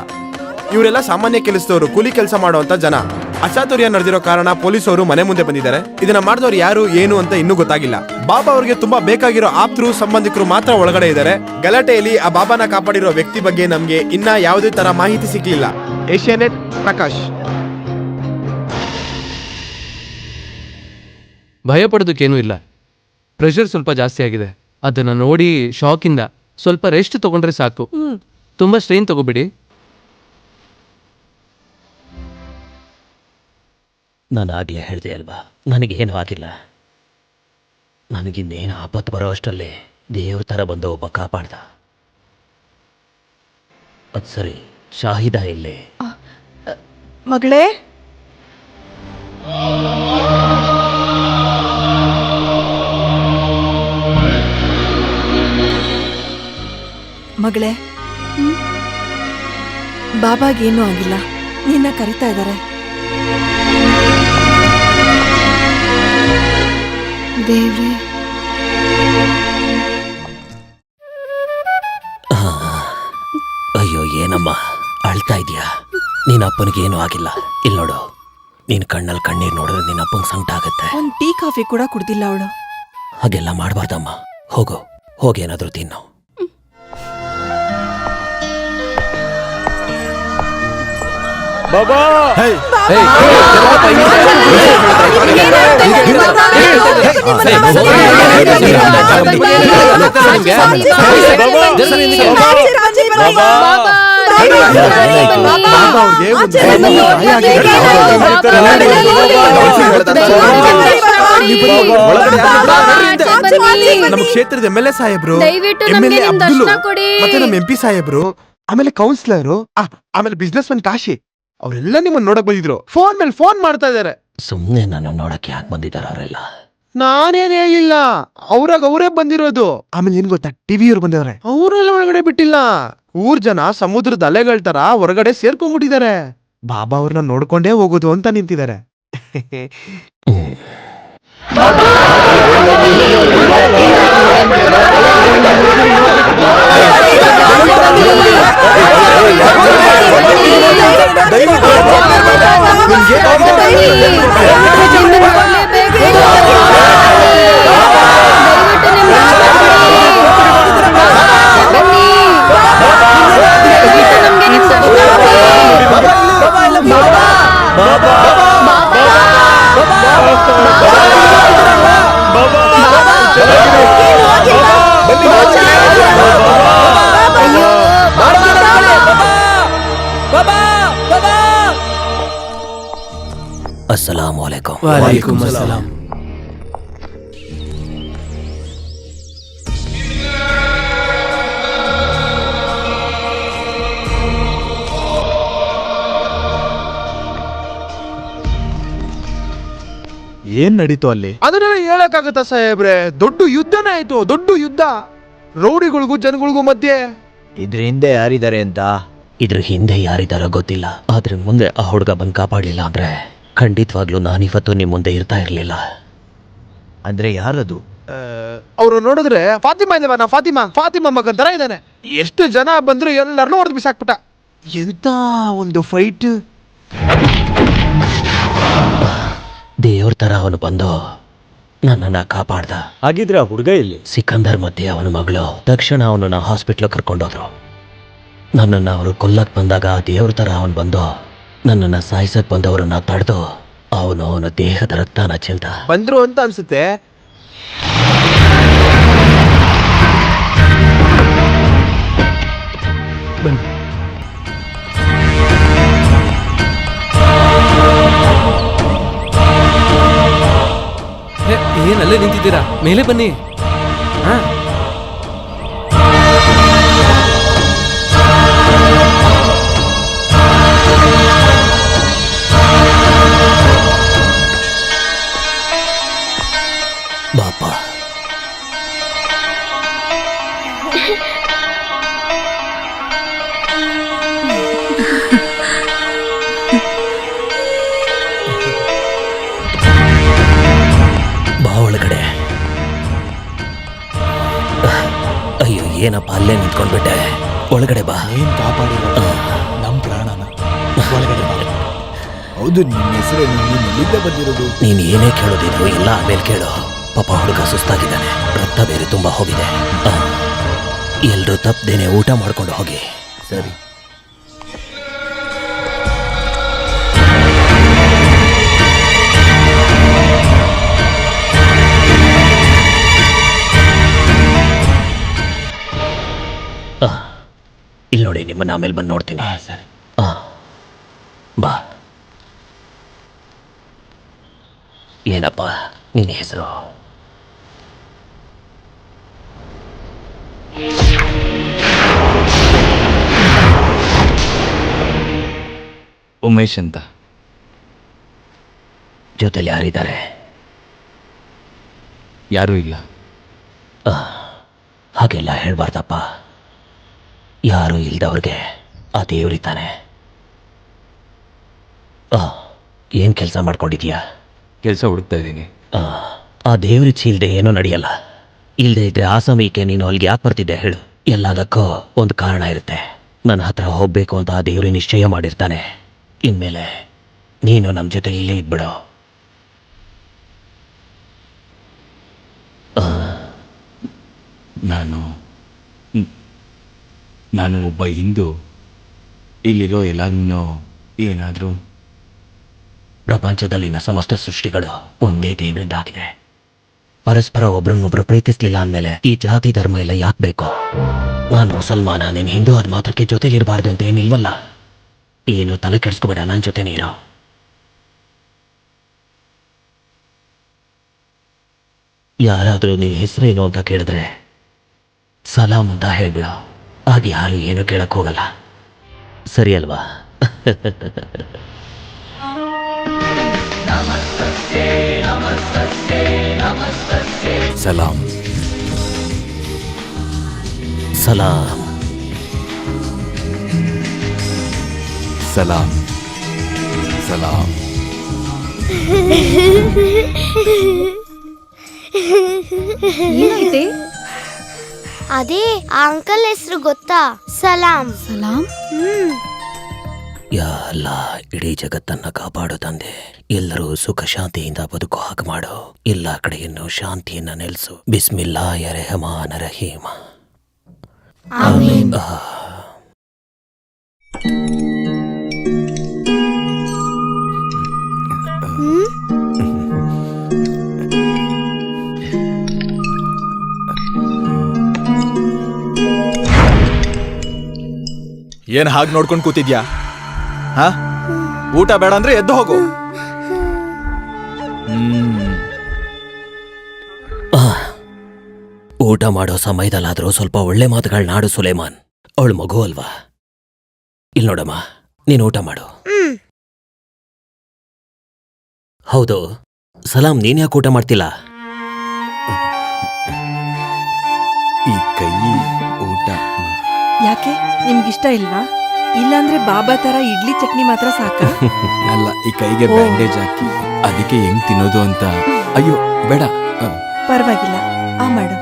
ಇವರೆಲ್ಲ ಸಾಮಾನ್ಯ ಕೆಲಸದವರು, ಕೂಲಿ ಕೆಲಸ ಮಾಡುವಂತ ಜನ. ಅಚಾತುರ್ಯ ನಡೆದಿರೋ ಕಾರಣ ಪೊಲೀಸರು ಮನೆ ಮುಂದೆ ಬಂದಿದ್ದಾರೆ. ಇದನ್ನ ಮಾಡಿದವರು ಯಾರು ಏನು ಅಂತ ಇನ್ನೂ ಗೊತ್ತಾಗಿಲ್ಲ. ಬಾಬಾ ಅವರಿಗೆ ತುಂಬಾ ಬೇಕಾಗಿರೋ ಆಪ್ತರು ಸಂಬಂಧಿಕರು ಮಾತ್ರ ಒಳಗಡೆ ಇದ್ದಾರೆ. ಗಲಾಟೆಯಲ್ಲಿ ಆ ಬಾಬಾನ ಕಾಪಾಡಿರೋ ವ್ಯಕ್ತಿ ಬಗ್ಗೆ ನಮ್ಗೆ ಇನ್ನ ಯಾವುದೇ ತರ ಮಾಹಿತಿ ಸಿಗ್ಲಿಲ್ಲ. ಏಷ್ಯಾನೆಟ್ ಪ್ರಕಾಶ್. ಭಯ ಪಡೋದಕ್ಕೇನೂ ಇಲ್ಲ. ಪ್ರೆಷರ್ ಸ್ವಲ್ಪ ಜಾಸ್ತಿ ಆಗಿದೆ. ಅದನ್ನು ನೋಡಿ ಶಾಕಿಂದ ಸ್ವಲ್ಪ ರೆಸ್ಟ್ ತಗೊಂಡ್ರೆ ಸಾಕು. ತುಂಬ ಸ್ಟ್ರೈನ್ ತಗೋಬಿಡಿ. ನಾನು ಆಗಲೇ ಹೇಳಿದೆ ಅಲ್ವಾ, ನನಗೇನು ಆಗಿಲ್ಲ. ನನಗಿನ್ನೇನು ಆಪತ್ತು ಬರೋ ಅಷ್ಟರಲ್ಲಿ ದೇವ್ರ ಥರ ಬಂದ ಒಬ್ಬ ಕಾಪಾಡ್ದ. ಅದು ಸರಿ, ಶಾಹಿದ ಇಲ್ಲೇ? ಮಗಳೇ, ಮಗಳೇ, ಬಾಬಾಗೇನೂ ಆಗಿಲ್ಲ. ನಿನ್ನ ಕರಿತಾ ಇದ್ದಾರೆ. ದೇವ್ರೆ, ಅಯ್ಯೋ ಏನಮ್ಮ ಅಳ್ತಾ ಇದೀಯಾ? ನಿನ್ನ ಅಪ್ಪನಿಗೇನು ಆಗಿಲ್ಲ. ಇಲ್ಲಿ ನೋಡು, ನಿನ್ನ ಕಣ್ಣಲ್ಲಿ ಕಣ್ಣೀರು ನೋಡಿದ್ರೆ ನಿನ್ನ ಅಪ್ಪಂಗೆ ಸಂಕಟ ಆಗುತ್ತೆ. ಒಂದು ಟೀ ಕಾಫಿ ಕೂಡ ಕುಡ್ದಿಲ್ಲ ಅವಳು. ಹಾಗೆಲ್ಲ ಮಾಡಬಾರ್ದಮ್ಮ. ಹೋಗು, ಹೋಗೇನಾದ್ರೂ ತಿನ್ನು. ನಮ್ಮ ಕ್ಷೇತ್ರದ MLA ಸಾಹೇಬ್ರು, ದಯವಿಟ್ಟು MLA ನಮ್ಗೆ ನಿಮ್ ಅಬ್ದುಲ್, ದರ್ಶನ ಕೊಡಿ. ಮತ್ತೆ ನಮ್ಮ MP ಸಾಹೇಬ್ರು, ಆಮೇಲೆ ಕೌನ್ಸಿಲರು, ಆಮೇಲೆ ಬಿಸ್ನೆಸ್ ಮನ್ ಕಾಶಿ, ಅವರೆಲ್ಲ ನಿಮ್ಮನ್ನ ನೋಡಕ್ ಬಂದಿದ್ರು. ಫೋನ್ ಮೇಲೆ ಫೋನ್ ಮಾಡ್ತಾ ಇದಾರೆ. ಸುಮ್ಮನೆ ನಾನು ನೋಡಕ್ಕೆ ಯಾಕೆ ಬಂದಿದ್ದಾರೆ ಅವರೆಲ್ಲ? ನಾನೇನ್ ಹೇಳಿಲ್ಲ, ಅವ್ರಾಗ ಅವರೇ ಬಂದಿರೋದು. ಆಮೇಲೆ ಏನ್ ಗೊತ್ತಾ, ಟಿವಿಯವ್ರು ಬಂದಿದ್ದಾರೆ. ಅವರೆಲ್ಲ ಒಳಗಡೆ ಬಿಟ್ಟಿಲ್ಲ. ಊರ್ ಜನ ಸಮುದ್ರದ ಅಲೆಗಳ ತರ ಹೊರಗಡೆ ಸೇರ್ಕೊಂಡ್ಬಿಟ್ಟಿದ್ದಾರೆ. ಬಾಬಾ ಅವ್ರನ್ನ ನೋಡ್ಕೊಂಡೇ ಹೋಗೋದು ಅಂತ ನಿಂತಿದ್ದಾರೆ. अस्सलामु अलैकुम। वालेकुम अस्सलाम। ಏನ್ ನಡೀತು ಅಲ್ಲಿ? ಅದನ್ನ ಹೇಳಕ್ಕಾಗತ್ತ ಸಾಹೇಬ್ರೆ? ದೊಡ್ಡ ಯುದ್ಧನೇ ಆಯ್ತು, ದೊಡ್ಡ ಯುದ್ಧ. ರೌಡಿಗಳಿಗೂ ಜನಗಳಿಗೂ ಮಧ್ಯೆ. ಇದ್ರ ಹಿಂದೆ ಯಾರಿದ್ದಾರೆ ಅಂತ? ಇದ್ರ ಹಿಂದೆ ಯಾರಿದಾರೋ ಗೊತ್ತಿಲ್ಲ, ಆದ್ರೆ ಮುಂದೆ ಆ ಹುಡುಗ ಬಂದು ಕಾಪಾಡಲಿಲ್ಲ ಅಂದ್ರೆ ಖಂಡಿತವಾಗ್ಲೂ ನಾನಿವತ್ತು ನಿಮ್ ಮುಂದೆ ಇರ್ತಾ ಇರ್ಲಿಲ್ಲ. ಅಂದ್ರೆ ಯಾರದು? ಅವ್ರು ನೋಡಿದ್ರೆ ಫಾತಿಮಾ ಇದ್ದಾವ, ನಾ ಫಾತಿಮಾ ಮಗನ್ ತರ ಇದ್ದಾನೆ. ಎಷ್ಟು ಜನ ಬಂದ್ರು ಎಲ್ಲರನ್ನೂ ಹೊಡೆದು ಬಿಸಾಕ್ಬಿಟ್ಟ. ಎಂತ ಒಂದು ಫೈಟ್! ದೇವ್ರ ತರ ಅವನು ಬಂದು ನನ್ನನ್ನ ಕಾಪಾಡ್ದ. ಹಾಗಿದ್ರೆ ಆ ಹುಡುಗ ಇಲ್ಲಿ? ಸಿಕಂದರ್ ಮತ್ತೆ ಅವನ ಮಗಳು ತಕ್ಷಣ ಅವನನ್ನ ಹಾಸ್ಪಿಟ್ಲ್ ಕರ್ಕೊಂಡೋದ್ರು. ನನ್ನನ್ನು ಅವರು ಕೊಲ್ಲಕ್ಕೆ ಬಂದಾಗ ದೇವ್ರ ಥರ ಅವನು ಬಂದು ನನ್ನನ್ನು ಸಾಯಿಸಕ್ಕೆ ಬಂದವರನ್ನ ತಡೆದು ಅವನ ದೇಹದ ರಕ್ತನ ಚೆಲ್ದ. ಬಂದ್ರು ಅಂತ ಅನ್ಸುತ್ತೆ. ಏನಲ್ಲೇ ನಿಂತಿದ್ದೀರಾ? ಮೇಲೆ ಬನ್ನಿ. ಹಾ, ಬಾಪ, ಬಾ ಒಳಗಡೆ. ಅಯ್ಯೋ ಏನಪ್ಪ ಅಲ್ಲೇ ನಿಂತ್ಕೊಂಡ್ಬಿಟ್ಟೆ, ಒಳಗಡೆ ಬಾ. ಏನ್ ಕಾಪಾಡಿರೋ ನಮ್ ಪ್ರಾಣನ ಒಳಗಡೆ ಬಾ. ಹೌದು, ನಿನ್ನ ಹೆಸರು ಎಲ್ಲಿಂದ ಬಂದಿರೋದು? ನೀನು ಏನೇ ಕೇಳೋದಿದ್ರು ಎಲ್ಲ ಆಮೇಲೆ ಕೇಳು. ಪಾಪ ಹುಡುಗ ಸುಸ್ತಾಗಿದ್ದಾನೆ, ರಕ್ತ ಬೇರೆ ತುಂಬಾ ಹೋಗಿದೆ. ಎಲ್ರೂ ತಪ್ಪದೇನೆ ಊಟ ಮಾಡ್ಕೊಂಡು ಹೋಗಿ. ಸರಿ. ಇಲ್ಲಿ ನೋಡಿ, ನಿಮ್ಮನ್ನ ಆಮೇಲೆ ಬಂದು ನೋಡ್ತೀನಿ. ಸರಿ. ಬಾ. ಏನಪ್ಪ ನಿನ್ನ ಹೆಸರು? ಉಮೇಶ್ ಅಂತ. ಜೊತೆಲಿ ಯಾರಿದ್ದಾರೆ? ಯಾರೂ ಇಲ್ಲ. ಹಾಗೆಲ್ಲ ಹೇಳ್ಬಾರ್ದಪ್ಪ. ಯಾರು ಇಲ್ದವ್ರಿಗೆ ಆ ದೇವ್ರಿತಾನೆ. ಏನ್ ಕೆಲಸ ಮಾಡ್ಕೊಂಡಿದ್ಯಾ? ಕೆಲಸ ಹುಡುಕ್ತಾ ಇದ್ದೀನಿ. ಆ ದೇವ್ರಿಚ್ಛೆ ಇಲ್ದೆ ಏನೋ ನಡೆಯಲ್ಲ. ಇಲ್ದೇ ಇದ್ರೆ ಆ ಸಮಯಕ್ಕೆ ನೀನು ಅಲ್ಲಿಗೆ ಯಾಕೆ ಬರ್ತಿದ್ದೆ ಹೇಳು? ಎಲ್ಲದಕ್ಕೂ ಒಂದು ಕಾರಣ ಇರುತ್ತೆ. ನನ್ನ ಹತ್ರ ಹೋಗ್ಬೇಕು ಅಂತ ಆ ದೇವ್ರಿ ನಿಶ್ಚಯ ಮಾಡಿರ್ತಾನೆ. ಇನ್ಮೇಲೆ ನೀನು ನಮ್ಮ ಜೊತೆ ಇಲ್ಲೇ ಇದ್ಬಿಡು. ನಾನು ಒಬ್ಬ ಹಿಂದೂ. ಇಲ್ಲಿರೋ ಎಲ್ಲಾನು ಏನಾದರೂ ಪ್ರಪಂಚದಲ್ಲಿನ ಸಮಸ್ತ ಸೃಷ್ಟಿಗಳು ಒಂದೇ ದೇವರಿಂದಾಗಿದೆ. ಪರಸ್ಪರ ಒಬ್ರನ್ನೊಬ್ರು ಪ್ರೀತಿಸ್ಲಿಲ್ಲ ಅಂದಮೇಲೆ ಈ ಜಾತಿ ಧರ್ಮ ಎಲ್ಲ ಯಾಕೆ ಬೇಕು? ನಾನು ಮುಸಲ್ಮಾನ, ನೀನು ಹಿಂದೂ, ಅದು ಮಾತ್ರಕ್ಕೆ ಜೊತೆಲಿರಬಾರ್ದು ಅಂತ ಏನಿಲ್ವಲ್ಲ. ಏನು ತಲೆ ಕೆಡಿಸ್ಕೋಬೇಡ, ನನ್ನ ಜೊತೆ ನೀರು. ಯಾರಾದರೂ ನೀನು ಹೆಸರೇನು ಅಂತ ಕೇಳಿದ್ರೆ ಸಲಾಮ್ ಅಂತ ಹೇಳ್ಬಿಡ. ಆಗ ಯಾರು ಏನು ಕೇಳಕ್ ಹೋಗಲ್ಲ. ಸರಿ ಅಲ್ವಾ? ಸಲಾಂ. ಸಲಾಂ. ಸಲಾಂ. ಸಲಾಂ. ಏನಾಯ್ತೆ? ಅದೇ ಆ ಅಂಕಲ್ ಹೆಸರು ಗೊತ್ತಾ? ಸಲಾಂ. ಸಲಾಂ. ಯಾ ಅಲ್ಲಾ, ಇಡೀ ಜಗತ್ತನ್ನ ಕಾಪಾಡು ತಂದೆ. ಎಲ್ಲರೂ ಸುಖ ಶಾಂತಿಯಿಂದ ಬದುಕು ಹಾಗೆ ಮಾಡು. ಎಲ್ಲ ಕಡೆಯನ್ನು ಶಾಂತಿಯನ್ನ ನೆಲೆಸು. ಬಿಸ್ಮಿಲ್ಲಾಹಿರ್ ರೆಹಮಾನಿರ್ ರಹೀಮ್. ಆಮೀನ್. ಏನ್ ಹಾಗೆ ನೋಡ್ಕೊಂಡು ಕೂತಿದ್ಯಾ? ಹಾ, ಊಟ ಬೇಡ ಅಂದ್ರೆ ಎದ್ದು ಹೋಗು. ಊಟ ಮಾಡೋ ಸಮಯದಲ್ಲಾದ್ರೂ ಸ್ವಲ್ಪ ಒಳ್ಳೆ ಮಾತುಗಳನ್ನಾಡು ಸುಲೇಮಾನ್. ಅವಳು ಮಗು ಅಲ್ವಾ? ಇಲ್ಲಿ ನೋಡಮ್ಮ, ನೀನು ಊಟ ಮಾಡು. ಹೌದು ಸಲಾಂ, ನೀನ್ ಯಾಕೆ ಊಟ ಮಾಡ್ತಿಲ್ಲ? ಈ ಕೈ ಊಟ ಯಾಕೆ ನಿಮ್ಗಿಷ್ಟ ಇಲ್ವಾ? ಇಲ್ಲಾಂದ್ರೆ ಬಾಬಾ ತರ ಇಡ್ಲಿ ಚಟ್ನಿ ಮಾತ್ರ ಸಾಕಾ? ಅಲ್ಲ, ಈ ಕೈಗೆ ಬ್ಯಾಂಡೇಜ್ ಹಾಕಿ ಅದಕ್ಕೆ ಹೆಂಗ್ ತಿನ್ನೋದು ಅಂತ. ಅಯ್ಯೋ ಬೇಡ. ಪರವಾಗಿಲ್ಲ, ಆ ಮಾಡು.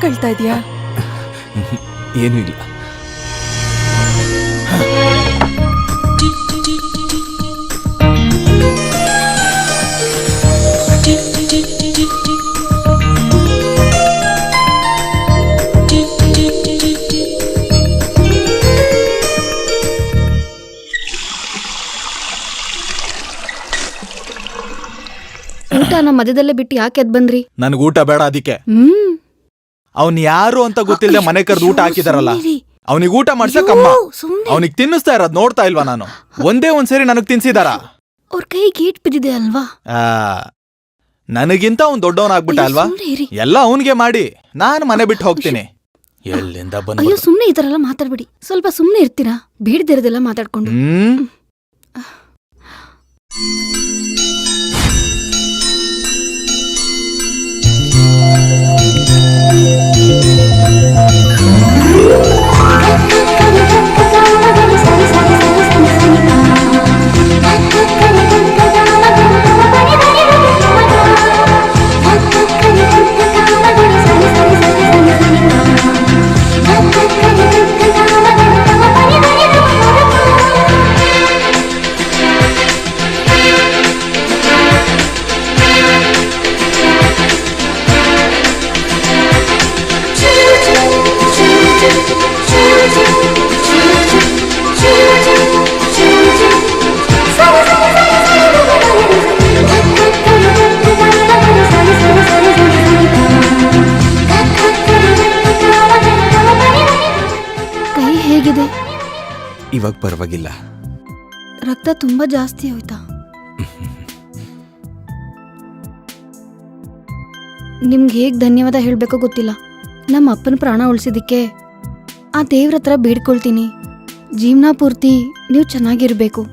ಯಾಕೆ ಅಳ್ತಾ ಇದೀಯಾ? ಏನೂ ಇಲ್ಲ. ಊಟನ ಮಧ್ಯದಲ್ಲೇ ಬಿಟ್ಟು ಯಾಕೆ ಎದ್ ಬಂದ್ರಿ? ನನ್ಗೆ ಊಟ ಬೇಡ ಅದಕ್ಕೆ. ಹ್ಮ್ ಅವ್ನ್ ಯಾರು ಅಂತ ಗೊತ್ತಿಲ್ಲದೆ ಮನೆ ಕರೆದು ಊಟ ಹಾಕಿದಾರಲ್ಲ, ಸುಮ್ನಿರಿ. ಅವನಿಗೆ ಊಟ ಮಾಡ್ಸಕ್ಕಮ್ಮ, ಸುಮ್ನೆ ಅವನಿಗೆ ತಿನ್ನಿಸ್ತಾ ಇರೋದ್ ನೋಡ್ತಾ ಇಲ್ವಾ ನಾನು? ಒಂದೇ ಒಂದ್ಸರಿ ನನಗ್ ತಿನ್ಸಿದಾರ? ಅವ್ರ ಕೈಗೆ ಏಟ್ ಬಿದ್ದಿದೆ ಅಲ್ವಾ? ನನಗಿಂತ ಅವ್ನ್ ದೊಡ್ಡವನಾಗ್ಬಿಟ್ಟ ಅಲ್ವಾ? ಸುಮ್ನೆ ಇರಿ. ಎಲ್ಲ ಅವನ್ಗೆ ಮಾಡಿ ನಾನು ಮನೆ ಬಿಟ್ಟು ಹೋಗ್ತೀನಿ. ಎಲ್ಲಿಂದ ಅಯ್ಯೋ ಬಂದ? ಸುಮ್ನೆ ಈ ತರ ಎಲ್ಲ ಮಾತಾಡ್ಬೇಡಿ. ಸ್ವಲ್ಪ ಸುಮ್ನೆ ಇರ್ತೀರಾ? ಬೇಡದಿರೋದೆಲ್ಲ ಮಾತಾಡ್ಕೊಂಡು. ಕೈ ಹೇಗಿದೆ? ಇವಾಗ ಪರವಾಗಿಲ್ಲ. ರಕ್ತ ತುಂಬಾ ಜಾಸ್ತಿ ಹೋಯ್ತಾ? ನಿಮ್ಗೆ ಹೇಗ್ ಧನ್ಯವಾದ ಹೇಳ್ಬೇಕೋ ಗೊತ್ತಿಲ್ಲ. ನಮ್ಮ ಅಪ್ಪನ ಪ್ರಾಣ ಉಳಿಸಿದಕ್ಕೆ ಆ ದೇವ್ರ ಹತ್ರ ಬೇಡ್ಕೊಳ್ತೀನಿ. ಜೀವನ ಪೂರ್ತಿ ನೀವು ಚೆನ್ನಾಗಿರ್ಬೇಕು.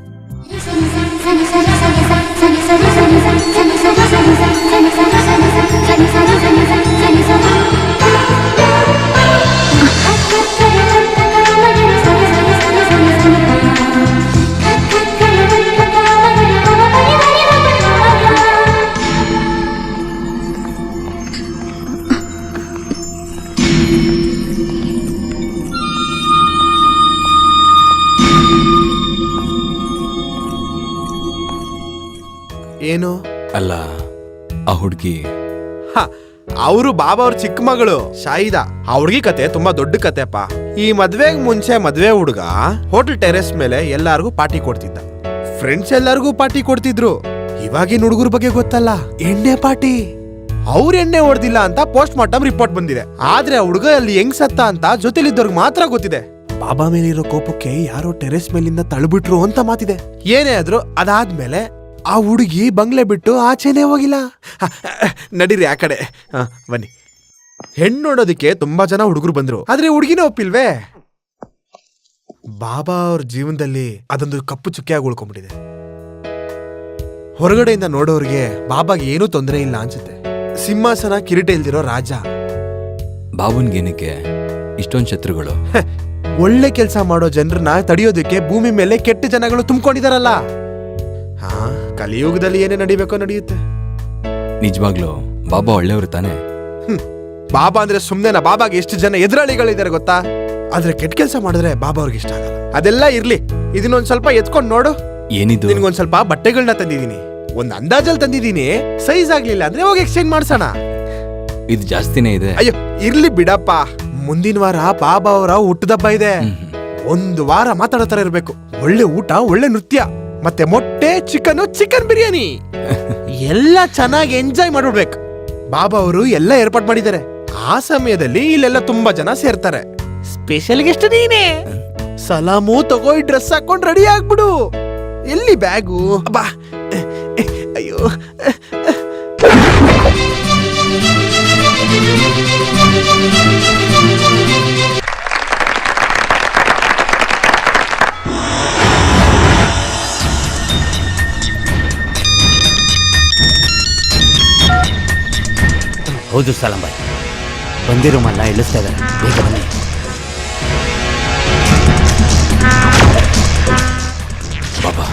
ಏನು? ಅಲ್ಲ, ಆ ಹುಡುಗಿ ಅವರು ಬಾಬಾ ಅವ್ರ ಚಿಕ್ಕ ಮಗಳು ಶಾಯಿದಾ. ಆ ಹುಡುಗಿ ಕತೆ ತುಂಬಾ ದೊಡ್ಡ ಕತೆಪ್ಪ. ಈ ಮದ್ವೆಗ್ ಮುಂಚೆ ಮದ್ವೆ ಹುಡುಗ ಹೋಟೆಲ್ ಟೆರೆಸ್ ಮೇಲೆ ಎಲ್ಲಾರ್ಗೂ ಪಾರ್ಟಿ ಕೊಡ್ತಿದ್ದ. ಫ್ರೆಂಡ್ಸ್ ಎಲ್ಲಾರ್ಗೂ ಪಾರ್ಟಿ ಕೊಡ್ತಿದ್ರು. ಇವಾಗಿನ ಹುಡುಗರ ಬಗ್ಗೆ ಗೊತ್ತಲ್ಲ, ಎಣ್ಣೆ ಪಾರ್ಟಿ. ಅವ್ರ ಎಣ್ಣೆ ಹೊಡೆದಿಲ್ಲ ಅಂತ ಪೋಸ್ಟ್ ಮಾರ್ಟಮ್ ರಿಪೋರ್ಟ್ ಬಂದಿದೆ. ಆದ್ರೆ ಆ ಹುಡುಗ ಅಲ್ಲಿ ಹೆಂಗ್ ಸತ್ತ ಅಂತ ಜೊತೆಲಿದ್ದವ್ರಿಗೆ ಮಾತ್ರ ಗೊತ್ತಿದೆ. ಬಾಬಾ ಮೇಲಿರೋ ಕೋಪಕ್ಕೆ ಯಾರೋ ಟೆರೆಸ್ ಮೇಲಿಂದ ತಳ್ಬಿಟ್ರು ಅಂತ ಮಾತಿದೆ. ಏನೇ ಆದ್ರೂ ಅದಾದ್ಮೇಲೆ ಆ ಹುಡುಗಿ ಬಂಗ್ಲೆ ಬಿಟ್ಟು ಆಚೆನೆ ಹೋಗಿಲ್ಲ. ನಡೀರಿ ಆ ಕಡೆ, ಬನ್ನಿ. ಹೆಣ್ಣು ನೋಡೋದಕ್ಕೆ ತುಂಬಾ ಜನ ಹುಡುಗರು ಬಂದ್ರು, ಆದ್ರೆ ಹುಡುಗಿನ ಒಪ್ಪಿಲ್ವೇ. ಬಾಬಾ ಅವ್ರ ಜೀವನದಲ್ಲಿ ಅದೊಂದು ಕಪ್ಪು ಚುಕ್ಕಿಯಾಗಿ ಉಳ್ಕೊಂಡ್ಬಿಟ್ಟಿದೆ. ಹೊರಗಡೆಯಿಂದ ನೋಡೋರಿಗೆ ಬಾಬಾಗೆ ಏನೂ ತೊಂದರೆ ಇಲ್ಲ ಅನ್ಸುತ್ತೆ. ಸಿಂಹಾಸನ ಕಿರೀಟ ಇಲ್ದಿರೋ ರಾಜ. ಬಾಬುನ್ಗೇನಕ್ಕೆ ಇಷ್ಟೊಂದು ಶತ್ರುಗಳು? ಒಳ್ಳೆ ಕೆಲಸ ಮಾಡೋ ಜನರನ್ನ ತಡೆಯೋದಕ್ಕೆ ಭೂಮಿ ಮೇಲೆ ಕೆಟ್ಟ ಜನಗಳು ತುಂಬಿಕೊಂಡಿದಾರಲ್ಲ. ಹಾ, ಕಲಿಯುಗದಲ್ಲಿ ಏನೇ ನಡಿಬೇಕೋ ನಡೆಯುತ್ತೆ. ನಿಜವಾಗ್ಲೂ ಬಾಬಾ ಒಳ್ಳೆಯವರು ತಾನೆ? ಬಾಬಾ ಅಂದ್ರೆ ಸುಮ್ನೆನಾ? ಬಾಬಾಗೆ ಎಷ್ಟು ಜನ ಎದುರಾಳಿಗಳಿದ್ದಾರೆ ಗೊತ್ತಾ? ಆದ್ರೆ ಕೆಟ್ಟ ಕೆಲಸ ಮಾಡಿದ್ರೆ ಬಾಬಾ ಅವ್ರಿಗೆ ಇಷ್ಟ ಆಗಲ್ಲ. ಅದೆಲ್ಲ ಇರ್ಲಿ, ಇದನ್ನೊಂದ್ ಸ್ವಲ್ಪ ಎತ್ಕೊಂಡ್ ನೋಡು. ಏನಿದು? ನಿನ್ಗೊಂದ್ ಸ್ವಲ್ಪ ಬಟ್ಟೆಗಳನ್ನ ತಂದಿದೀನಿ. ಒಂದ್ ಅಂದಾಜಲ್ಲಿ ತಂದಿದೀನಿ. ಸೈಜ್ ಆಗ್ಲಿಲ್ಲ ಅಂದ್ರೆ ಹೋಗಿ ಎಕ್ಸ್ಚೇಂಜ್ ಮಾಡ್ಸೋಣ. ಇದು ಜಾಸ್ತಿನೇ ಇದೆ. ಅಯ್ಯೋ ಇರ್ಲಿ ಬಿಡಪ್ಪ. ಮುಂದಿನ ವಾರ ಬಾಬಾ ಅವರ ಹುಟ್ಟದಬ್ಬ ಇದೆ. ಒಂದು ವಾರ ಮಾತಾಡೋ ತರ ಇರ್ಬೇಕು. ಒಳ್ಳೆ ಊಟ, ಒಳ್ಳೆ ನೃತ್ಯ, ಮತ್ತೆ ಮೊಟ್ಟೆ, ಚಿಕನ್ ಬಿರಿಯಾನಿ ಎಲ್ಲ ಚೆನ್ನಾಗಿ ಎಂಜಾಯ್ ಮಾಡ್ಬಿಡ್ಬೇಕು. ಬಾಬಾ ಅವರು ಎಲ್ಲ ಏರ್ಪಾಟ್ ಮಾಡಿದ್ದಾರೆ. ಆ ಸಮಯದಲ್ಲಿ ಇಲ್ಲೆಲ್ಲ ತುಂಬಾ ಜನ ಸೇರ್ತಾರೆ. ಸ್ಪೆಷಲ್ ಗೆಸ್ಟ್ ನೀನೇ. ಸಲಾಮು ತಗೋ, ಡ್ರೆಸ್ ಹಾಕೊಂಡ್ ರೆಡಿ ಆಗ್ಬಿಡು. ಎಲ್ಲಿ ಬ್ಯಾಗು? ಬಾ. ಅಯ್ಯೋ, ಹೌದು ಸಲಾಂ ಬಾಯ್, ಬಂದಿರೋ ಮಲ್ಲ ಇಳಿಸ್ತಾ ಇದ್ದಾರೆ, ಬೇಗ ಬನ್ನಿ. ಬಾಬಾ,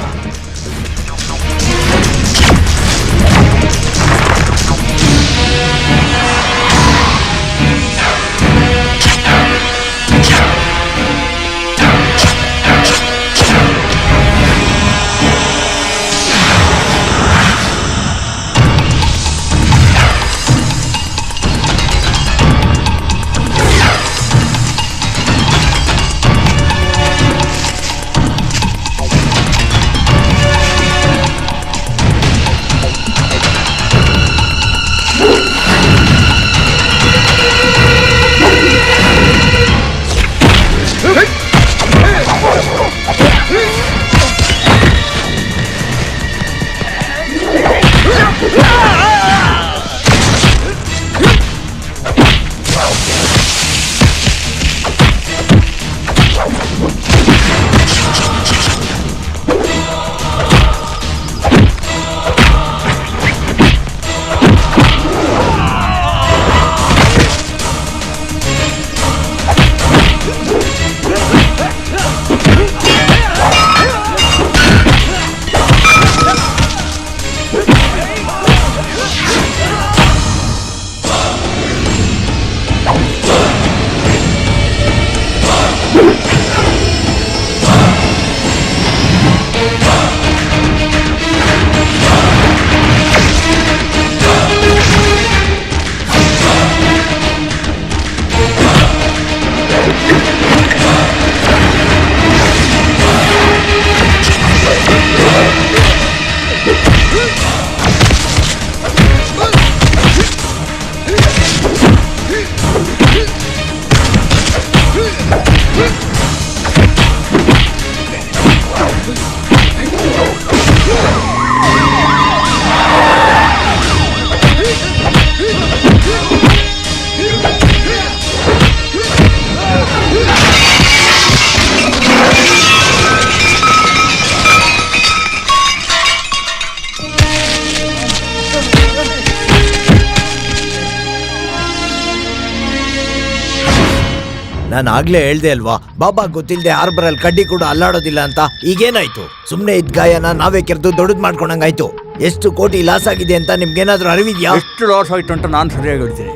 ನಾನು ಆಗ್ಲೇ ಹೇಳ್ದೆ ಅಲ್ವಾ, ಬಾಬಾ ಗೊತ್ತಿಲ್ಲದೆ ಹಾರ್ಬರಲ್ಲಿ ಕಡ್ಡಿ ಕೂಡ ಅಲ್ಲಾಡೋದಿಲ್ಲ ಅಂತ. ಈಗೇನಾಯ್ತು? ಸುಮ್ನೆ ಇದ್ ಗಾಯನ ನಾವೇ ಕೆರೆದು ದೊಡ್ಡದ್ ಮಾಡ್ಕೊಂಡಂಗಾಯ್ತು. ಎಷ್ಟು ಕೋಟಿ ಲಾಸ್ ಆಗಿದೆ ಅಂತ ನಿಮ್ಗೇನಾದ್ರೂ ಅರಿವಿದ್ಯಾ? ಎಷ್ಟು ಲಾಸ್ ಆಯ್ತು ಅಂತ ನಾನು ಸರಿಯಾಗಿ ಹೇಳ್ತೀನಿ.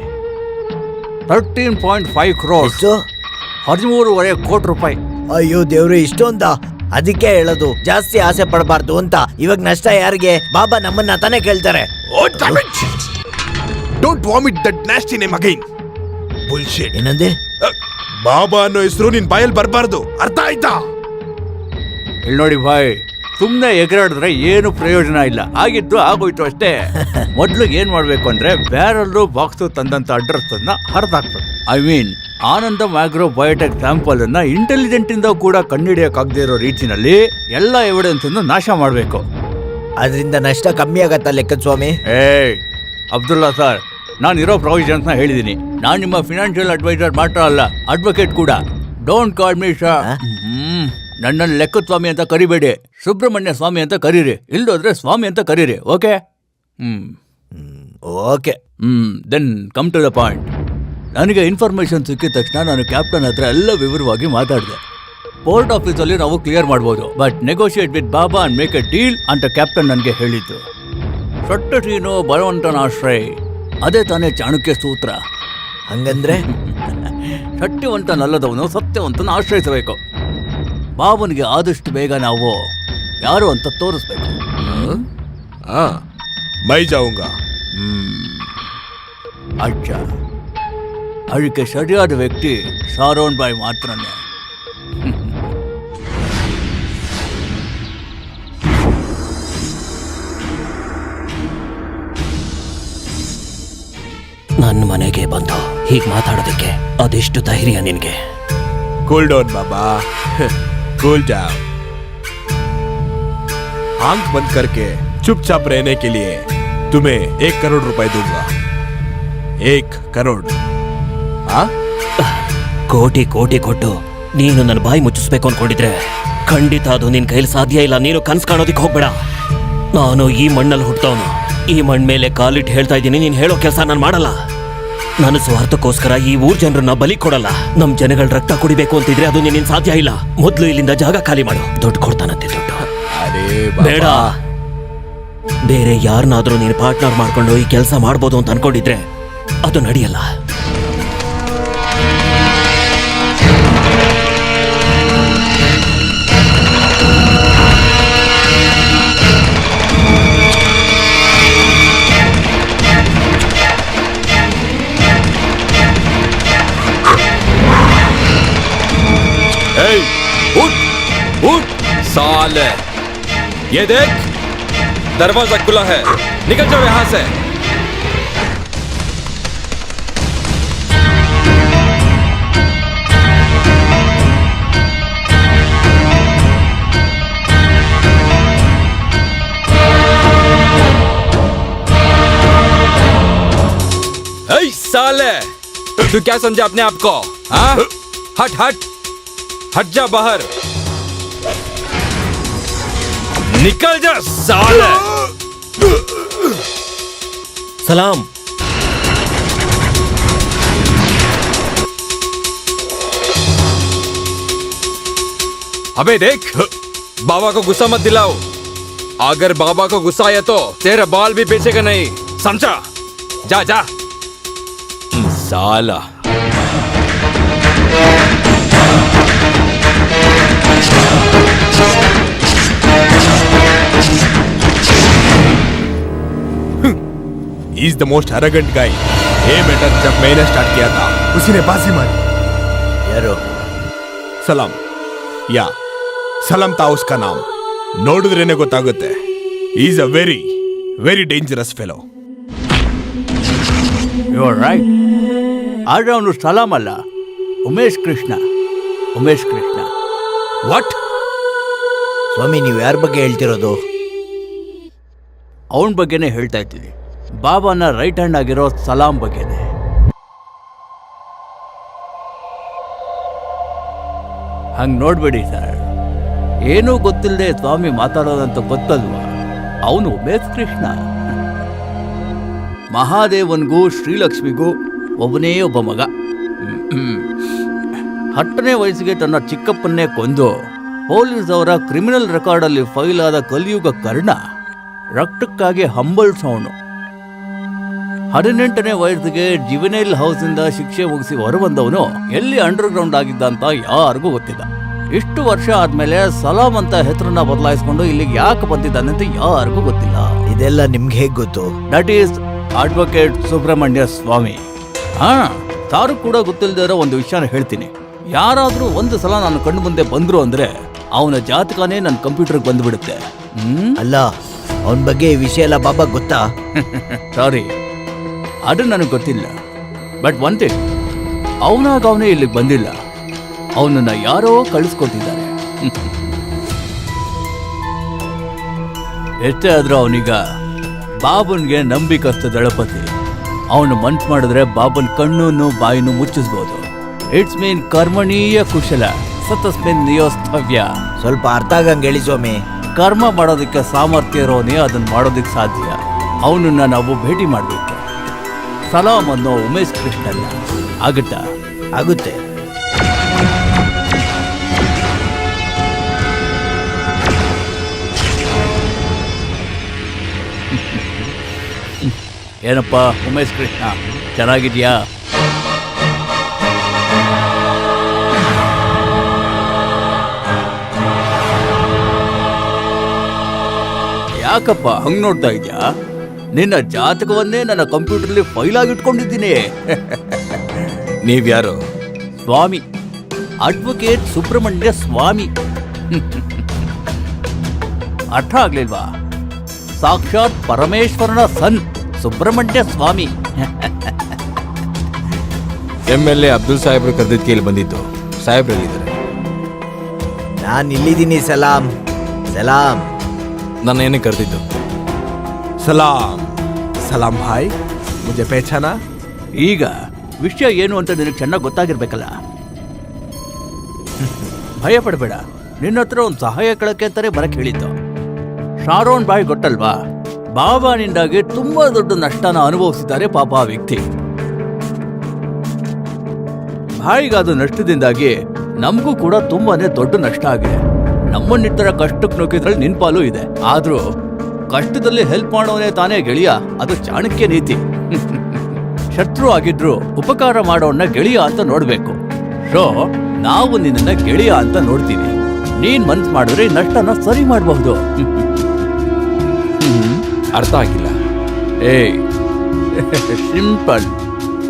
13.5 crores, ಎಷ್ಟು? 13.5 ಕೋಟಿ ರೂಪಾಯಿ. ಅಯ್ಯೋ ದೇವ್ರೆ, ಇಷ್ಟೊಂದ? ಅದಕ್ಕೆ ಹೇಳೋದು ಜಾಸ್ತಿ ಆಸೆ ಪಡಬಾರ್ದು ಅಂತ. ಇವಾಗ ನಷ್ಟ ಯಾರಿಗೆ? ಬಾಬಾ ನಮ್ಮನ್ನ ತಾನೇ ಕೇಳ್ತಾರೆ. Don't vomit that nasty name again. Bullshit. ಏನಂದೆ? ಬಾಬಾ ಅನ್ನೋ ಹೆಸರು ನಿನ್ ಬಾಯಲ್ಲಿ ಬರಬಾರ್ದು, ಅರ್ಥ ಆಯ್ತಾ? ಇಲ್ಲಿ ನೋಡಿ ಭಾಯ್, ಸುಮ್ಮನೆ ಎಗರಾಡಿದ್ರೆ ಏನು ಪ್ರಯೋಜನ ಇಲ್ಲ. ಆಗಿದ್ದು ಆಗೋಯ್ತು ಅಷ್ಟೇ. ಮೊದ್ಲು ಏನ್ ಮಾಡ್ಬೇಕು ಅಂದ್ರೆ ಬ್ಯಾರಲ್ಲು ಬಾಕ್ಸು ತಂದಂತ ಅಡ್ರೆಸ್ ಅನ್ನ ಹರಿದಾಕ್ಬೇಕು. ಐ ಮೀನ್ ಆನಂದ ಮ್ಯಾಗ್ರೋ ಬಯೋಟೆಕ್ ಸ್ಯಾಂಪಲ್ ಅನ್ನ ಇಂಟೆಲಿಜೆಂಟ್ ಇಂದ ಕೂಡ ಕಂಡುಹಿಡಿಯಕ್ಕಾಗದೇ ಇರೋ ರೀತಿನಲ್ಲಿ ಎಲ್ಲ ಎವಿಡೆನ್ಸ್ ಅನ್ನು ನಾಶ ಮಾಡ್ಬೇಕು. ಅದರಿಂದ ನಷ್ಟ ಕಮ್ಮಿ ಆಗತ್ತಾ ಲೆಕ್ಕದ ಸ್ವಾಮಿ? ಅಬ್ದುಲ್ಲಾ ಸರ್, ನಾನು ಇರೋ ಪ್ರಾವಿಷನ್ಸ್ ನ ಹೇಳಿದೀನಿ. ನಾನು ನಿಮ್ಮ ಫಿನಾನ್ಷಿಯಲ್ ಅಡ್ವೈಸರ್ ಮಾತ್ರ ಅಲ್ಲ, ಅಡ್ವೊಕೇಟ್ ಕೂಡ. Don't call me Shah. ನನ್ನನ್ನು ಲೆಕ್ಕದ ಸ್ವಾಮಿ ಅಂತ ಕರಿಬೇಡಿ, ಸುಬ್ರಹ್ಮಣ್ಯ ಸ್ವಾಮಿ ಅಂತ ಕರೀರಿ. ಇಲ್ದೋದ್ರೆ ಸ್ವಾಮಿ ಅಂತ ಕರೀರಿ. Okay? Okay. Then come to the point. ನನಗೆ ಇನ್ಫಾರ್ಮೇಶನ್ ಸಿಕ್ಕಿದ ತಕ್ಷಣ ನಾನು ಕ್ಯಾಪ್ಟನ್ ಹತ್ರ ಎಲ್ಲ ವಿವರವಾಗಿ ಮಾತಾಡಿದೆ. ಪೋರ್ಟ್ ಆಫೀಸಲ್ಲಿ ನಾವು ಕ್ಲಿಯರ್ ಮಾಡ್ಬೋದು, but negotiate with Baba and make A deal ಅಂತ ಕ್ಯಾಪ್ಟನ್ ನನಗೆ ಹೇಳಿದ್ದು. ಸೊಟ್ಟಟೀನು ಬಲವಂತನ ಆಶ್ರಯ, ಅದೇ ತಾನೇ ಚಾಣಕ್ಯ ಸೂತ್ರ. ಹಂಗಂದ್ರೆ ಸತ್ಯವಂತನಲ್ಲದವನು ಸತ್ಯವಂತನ ಆಶ್ರಯಿಸಬೇಕು. ಬಾಬನಿಗೆ ಆದಷ್ಟು ಬೇಗ ನಾವು ಯಾರು ಅಂತ ತೋರಿಸ್ಬೇಕು. ಮೈ ಜಾऊंगा. ಅಚ್ಚ, ಅದಕ್ಕೆ ಸರಿಯಾದ ವ್ಯಕ್ತಿ ಶಾರೋನ್ ಬಾಯ್ ಮಾತ್ರನೇ. ನನ್ನ ಮನೆಗೆ ಬಂದು ಹೀಗೆ ಮಾತಾಡೋದಕ್ಕೆ ಅದೆಷ್ಟು ಧೈರ್ಯ ನಿನಗೆ? कूल डाउन बाबा, कूल डाउन. आंख बंद करके चुपचाप रहने के लिए तुम्हें 1 करोड़ रुपए दूंगा. 1 करोड़. ಕೋಟಿ ಕೋಟಿ ಕೊಟ್ಟು ನೀನು ನನ್ನ ಬಾಯಿ ಮುಚ್ಚಿಸ್ಬೇಕು ಅನ್ಕೊಂಡಿದ್ರೆ ಖಂಡಿತ ಅದು ನಿನ್ ಕೈಲಿ ಸಾಧ್ಯ ಇಲ್ಲ. ನೀನು ಕನ್ಸ್ ಕಾಣೋದಿಕ್ ಹೋಗ್ಬೇಡ. ನಾನು ಈ ಮಣ್ಣಲ್ಲಿ ಹುಟ್ಟವನು, ಈ ಮಣ್ಣ ಮೇಲೆ ಕಾಲಿಟ್ಟು ಹೇಳ್ತಾ ಇದ್ದೀನಿ, ನೀನು ಹೇಳೋ ಕೆಲಸ ನಾನು ಮಾಡಲ್ಲ. ನನ್ನ ಸ್ವಾರ್ಥಕ್ಕೋಸ್ಕರ ಈ ಊರ್ ಜನರನ್ನ ಬಲಿ ಕೊಡಲ್ಲ. ನಮ್ ಜನಗಳ ರಕ್ತ ಕುಡಿಬೇಕು ಅಂತಿದ್ರೆ ಅದು ನಿನ್ನ ಸಾಧ್ಯ ಇಲ್ಲ. ಮೊದ್ಲು ಇಲ್ಲಿಂದ ಜಾಗ ಖಾಲಿ ಮಾಡು. ದುಡ್ಡು ಕೊಡ್ತಾನಂತೆ, ದುಡ್ಡು ಬೇಡ. ಬೇರೆ ಯಾರನ್ನಾದ್ರೂ ನೀನು ಪಾರ್ಟ್ನರ್ ಮಾಡ್ಕೊಂಡು ಈ ಕೆಲಸ ಮಾಡ್ಬೋದು ಅಂತ ಅನ್ಕೊಂಡಿದ್ರೆ ಅದು ನಡೆಯಲ್ಲ. उठ उठ साले, ये देख दरवाजा खुला है, निकल जाओ यहां से. ऐ साले, तू क्या समझा अपने आप को? हाँ, हट हट हट जा बाहर, निकल जा साले. ಸಲಾಂ. अबे देख, बाबा को गुस्सा मत दिलाओ. अगर बाबा को गुस्सा आया तो तेरा बाल भी बेचेगा नहीं, समझा? जा जा साला. He is the most arrogant guy. ये बेटा, जब मैंने स्टार्ट किया था उसी ने बाजी मारी. ಯಾರು? ಸಲಾಂ. ಯಾ ಸಲಾಂ ತಾ ಉಸ್ಕಾ ನಾಮ್. ನೋಡಿದ್ರೇನೆ ಗೊತ್ತಾಗುತ್ತೆ. Is a very very dangerous fellow. You are right. ಆದ್ರೆ ಅವನು ಸಲಾಂ ಅಲ್ಲ, ಉಮೇಶ್ ಕೃಷ್ಣ. ಉಮೇಶ್ ಕೃಷ್ಣ. ವಾಟ್? ಸ್ವಾಮಿ, ನೀವು ಯಾರ ಬಗ್ಗೆ ಹೇಳ್ತಿರೋದು? ಅವನ ಬಗ್ಗೆನೇ ಹೇಳ್ತಾ ಇದ್ದೀನಿ. ಬಾಬಾನ ರೈಟ್ ಹ್ಯಾಂಡ್ ಆಗಿರೋ ಸಲಾಂ ಬಗ್ಗೆನೆ. ಹಂಗೆ ನೋಡ್ಬೇಡಿ ಸರ್, ಏನೂ ಗೊತ್ತಿಲ್ಲದೆ ಸ್ವಾಮಿ ಮಾತಾಡೋದಂತ ಗೊತ್ತಲ್ವಾ? ಅವನು ಉಮೇಶ್ ಕೃಷ್ಣ. ಮಹಾದೇವನ್ಗೂ ಶ್ರೀಲಕ್ಷ್ಮಿಗೂ ಒಬ್ಬನೇ ಒಬ್ಬ ಮಗ. 10ನೇ ವಯಸ್ಸಿಗೆ ತನ್ನ ಚಿಕ್ಕಪ್ಪನ್ನೇ ಕೊಂದು ಪೊಲೀಸ್ ಅವರ ಕ್ರಿಮಿನಲ್ ರೆಕಾರ್ಡಲ್ಲಿ ಫೈಲ್ ಆದ ಕಲಿಯುಗ ಕರ್ಣ ರಕ್ತಕ್ಕಾಗಿ ಹಂಬಲ್ಸೋನು. 18ನೇ ವಯಸ್ಸಿಗೆ ಜುವೆನೈಲ್ ಹೌಸಿಂದ ಶಿಕ್ಷೆ ಮುಗಿಸಿ ಹೊರಬಂದವನು ಎಲ್ಲಿ ಅಂಡರ್ಗ್ರೌಂಡ್ ಆಗಿದ್ದ ಅಂತ ಯಾರಿಗೂ ಗೊತ್ತಿಲ್ಲ. ಇಷ್ಟು ವರ್ಷ ಆದ್ಮೇಲೆ ಸಲಾಂ ಅಂತ ಹೆಸರನ್ನ ಬದಲಾಯಿಸ್ಕೊಂಡು ಇಲ್ಲಿಗೆ ಯಾಕೆ ಬಂದಿದ್ದಾನಂತ ಯಾರಿಗೂ ಗೊತ್ತಿಲ್ಲ. ಇದೆಲ್ಲ ನಿಮ್ಗೆ ಹೇಗ್ ಗೊತ್ತು? ದಟ್ ಈಸ್ ಅಡ್ವೊಕೇಟ್ ಸುಬ್ರಹ್ಮಣ್ಯ ಸ್ವಾಮಿ. ತಾರು ಕೂಡ ಗೊತ್ತಿಲ್ಲದೆ ಇರೋ ಒಂದು ವಿಷಯನ ಹೇಳ್ತೀನಿ. ಯಾರಾದ್ರೂ ಒಂದು ಸಲ ನಾನು ಕಣ್ಣು ಮುಂದೆ ಬಂದ್ರು ಅಂದ್ರೆ ಅವನ ಜಾತಕನೇ ನನ್ನ ಕಂಪ್ಯೂಟರ್ಗೆ ಬಂದ್ಬಿಡುತ್ತೆ. ಅಲ್ಲ, ಅವನ ಬಗ್ಗೆ ಈ ವಿಷಯ ಎಲ್ಲ ಬಾಬಾ ಗೊತ್ತಾ? ಸಾರಿ, ಅದು ನನಗೆ ಗೊತ್ತಿಲ್ಲ. ಬಟ್ ಒನ್ ಥಿಂಗ್, ಅವನೇ ಇಲ್ಲಿಗೆ ಬಂದಿಲ್ಲ, ಅವನನ್ನ ಯಾರೋ ಕಳಿಸ್ಕೊಟ್ಟಿದ್ದಾರೆ. ಎಷ್ಟೇ ಆದ್ರೂ ಅವನೀಗ ಬಾಬನ್ಗೆ ನಂಬಿಕಸ್ತ ದಳಪತಿ. ಅವನು ಮನ್ಸು ಮಾಡಿದ್ರೆ ಬಾಬನ್ ಕಣ್ಣನ್ನು ಬಾಯಿನೂ ಮುಚ್ಚಿಸ್ಬೋದು. ಇಟ್ಸ್ ಮೀನ್ ಕರ್ಮಣೀಯ ಕುಶಲ ಸತಸ್ಮಿನ್ ನಿಯೋಸ್ತವ್ಯ. ಸ್ವಲ್ಪ ಅರ್ಥ ಆಗಂಗೆ ಹೇಳಿ ಸ್ವಾಮಿ. ಕರ್ಮ ಮಾಡೋದಕ್ಕೆ ಸಾಮರ್ಥ್ಯ ಇರೋನೇ ಅದನ್ನ ಮಾಡೋದಕ್ಕೆ ಸಾಧ್ಯ. ಅವನನ್ನ ನಾವು ಭೇಟಿ ಮಾಡಬೇಕು. ಸಲಾಂ ಅನ್ನೋ ಉಮೇಶ್ ಕೃಷ್ಣಲ್ಲ. ಆಗುತ್ತಾ? ಆಗುತ್ತೆ. ಏನಪ್ಪ ಉಮೇಶ್ ಕೃಷ್ಣ, ಚೆನ್ನಾಗಿದ್ಯಾ? ಯಾಕಪ್ಪ ಹಂಗ್ ನೋಡ್ತಾ ಇದ್ಯಾ? ನಿನ್ನ ಜಾತಕವನ್ನೇ ನನ್ನ ಕಂಪ್ಯೂಟರ್ಲಿ ಫೈಲ್ ಆಗಿ ಇಟ್ಕೊಂಡಿದ್ದೀನಿ. ನೀವ್ಯಾರು? ಸ್ವಾಮಿ, ಅಡ್ವೊಕೇಟ್ ಸುಬ್ರಹ್ಮಣ್ಯ ಸ್ವಾಮಿ. ಅರ್ಥ ಆಗ್ಲಿಲ್ವಾ? ಸಾಕ್ಷಾತ್ ಪರಮೇಶ್ವರನ ಸನ್ ಸುಬ್ರಹ್ಮಣ್ಯ ಸ್ವಾಮಿ. MLA ಅಬ್ದುಲ್ ಸಾಹೇಬ್ರು ಕರೆದಿದ್ದಕ್ಕೆ ಇಲ್ಲಿ ಬಂದಿದ್ದು. ಸಾಹೇಬ್ರಲ್ಲಿದ್ದಾರೆ. ನಾನು ಇಲ್ಲಿದ್ದೀನಿ. ಸಲಾಂ ಸಲಾಂ. ನನ್ನ ಏನಕ್ಕೆ ಕರೆದಿದ್ದು? ಸಲಾಂ ಸಲಾಂ ಭಾಯ್, ಮುಜೆ ಪೇಚಾನ? ಈಗ ವಿಷಯ ಏನು ಅಂತ ನಿನಗೆ ಚೆನ್ನಾಗಿ ಗೊತ್ತಾಗಿರ್ಬೇಕಲ್ಲ. ಭಯ ಪಡಬೇಡ, ನಿನ್ನ ಹತ್ರ ಒಂದು ಸಹಾಯ ಕೇಳಕ್ಕೆ ಅಂತಾನೆ ಬರಕ್ ಹೇಳಿದ್ದು. ಶಾರೋನ್ ಬಾಯ್ ಗೊತ್ತಲ್ವಾ? ಬಾಬಾನಿಂದಾಗಿ ತುಂಬಾ ದೊಡ್ಡ ನಷ್ಟನ ಅನುಭವಿಸಿದ್ದಾರೆ ಪಾಪ ಆ ವ್ಯಕ್ತಿ. ಬಾಯಿಗಾದ ನಷ್ಟದಿಂದಾಗಿ ನಮಗೂ ಕೂಡ ತುಂಬಾನೇ ದೊಡ್ಡ ನಷ್ಟ ಆಗಿದೆ. ನಮ್ಮನ್ನಿತರ ಕಷ್ಟಕ್ಕೆ ನುಗ್ಗಿದ್ರಲ್ಲಿ ನಿನ್ ಪಾಲು ಇದೆ. ಆದ್ರೂ ಕಷ್ಟದಲ್ಲಿ ಹೆಲ್ಪ್ ಮಾಡೋನೇ ತಾನೇ ಗೆಳೆಯ. ಅದು ಚಾಣಕ್ಯ ನೀತಿ. ಶತ್ರು ಆಗಿದ್ರು ಉಪಕಾರ ಮಾಡೋನ್ನ ಗೆಳೆಯ ಅಂತ ನೋಡ್ಬೇಕು. ಸೊ ನಾವು ನಿನ್ನ ಗೆಳೆಯ ಅಂತ ನೋಡ್ತೀವಿ. ನೀನ್ ಮನ್ಸ್ ಮಾಡಿದ್ರೆ ನಷ್ಟನ ಸರಿ ಮಾಡಬಹುದು. ಅರ್ಥ ಆಗಿಲ್ಲ. ಸಿಂಪಲ್.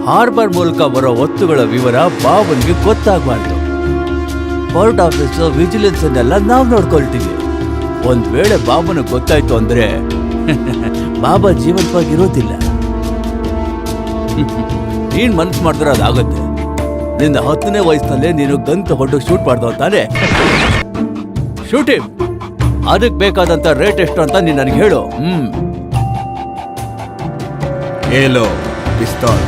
ಹಾರ್ಬರ್ ಮೂಲಕ ಬರೋ ವಸ್ತುಗಳ ವಿವರ ಬಾಬನ್ಗೆ ಗೊತ್ತಾಗಬಾರ್ದು. ಕೋರ್ಟ್ ಆಫೀಸ್ ವಿಜಿಲೆನ್ಸ್ ಅನ್ನೆಲ್ಲ ನಾವು ನೋಡ್ಕೊಳ್ತೀವಿ. ಒಂದ್ ವೇಳೆ ಬಾಬನ ಗೊತ್ತಾಯ್ತು ಅಂದ್ರೆ ಬಾಬಾ ಜೀವಂತವಾಗಿರೋದಿಲ್ಲ. ನೀನ್ ಮನ್ಸು ಮಾಡಿದ್ರೆ ಅದಾಗುತ್ತೆ. ನಿನ್ನ 10ನೇ ವಯಸ್ಸಿನಲ್ಲೇ ನೀನು ಗನ್ ತಗೊಂಡು ಶೂಟ್ ಮಾಡ್ದವ್ ತಾನೆ? ಶೂಟಿಂಗ್. ಅದಕ್ಕೆ ಬೇಕಾದಂತ ರೇಟ್ ಎಷ್ಟು ಅಂತ ನೀನ್ ನನಗೆ ಹೇಳು. ಏಲೋ ಪಿಸ್ತೂಲ್.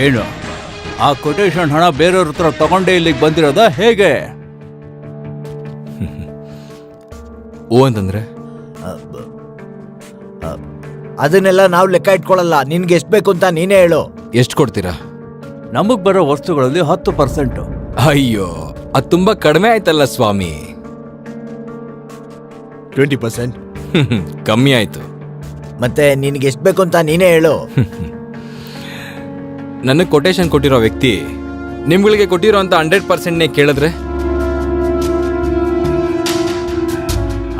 ಏನು ಆ ಕೊಟೇಶನ್ ಹಣ ಬೇರೆಯವ್ರ ಹತ್ರ ತಗೊಂಡೇ ಇಲ್ಲಿಗೆ ಬಂದಿರೋದಾ ಹೇಗೆ? ಓ ಅಂತಂದ್ರೆ ಅದನ್ನೆಲ್ಲ ನಾವು ಲೆಕ್ಕ ಇಟ್ಕೊಳ್ಳಲ್ಲ. ನಿನ್ಗೆ ಎಷ್ಟು ಬೇಕು ಅಂತ ನೀನೇ ಹೇಳು. ಎಷ್ಟು ಕೊಡ್ತೀರಾ? ನಮಗ್ ಬರೋ ವಸ್ತುಗಳಲ್ಲಿ 10%. ಅಯ್ಯೋ, ಅದು ತುಂಬಾ ಕಡಿಮೆ ಆಯ್ತಲ್ಲ ಸ್ವಾಮಿ. 20%. ಕಮ್ಮಿ ಆಯ್ತು. ಮತ್ತೆ ನಿನ್ಗೆ ಎಷ್ಟು ಬೇಕು ಅಂತ ನೀನೇ ಹೇಳು. ನನಗೆ ಕೊಟೇಶನ್ ಕೊಟ್ಟಿರೋ ವ್ಯಕ್ತಿ ನಿಮ್ಗಳಿಗೆ ಕೊಟ್ಟಿರೋ ಅಂತ 100%ನೇ ಕೇಳಿದ್ರೆ?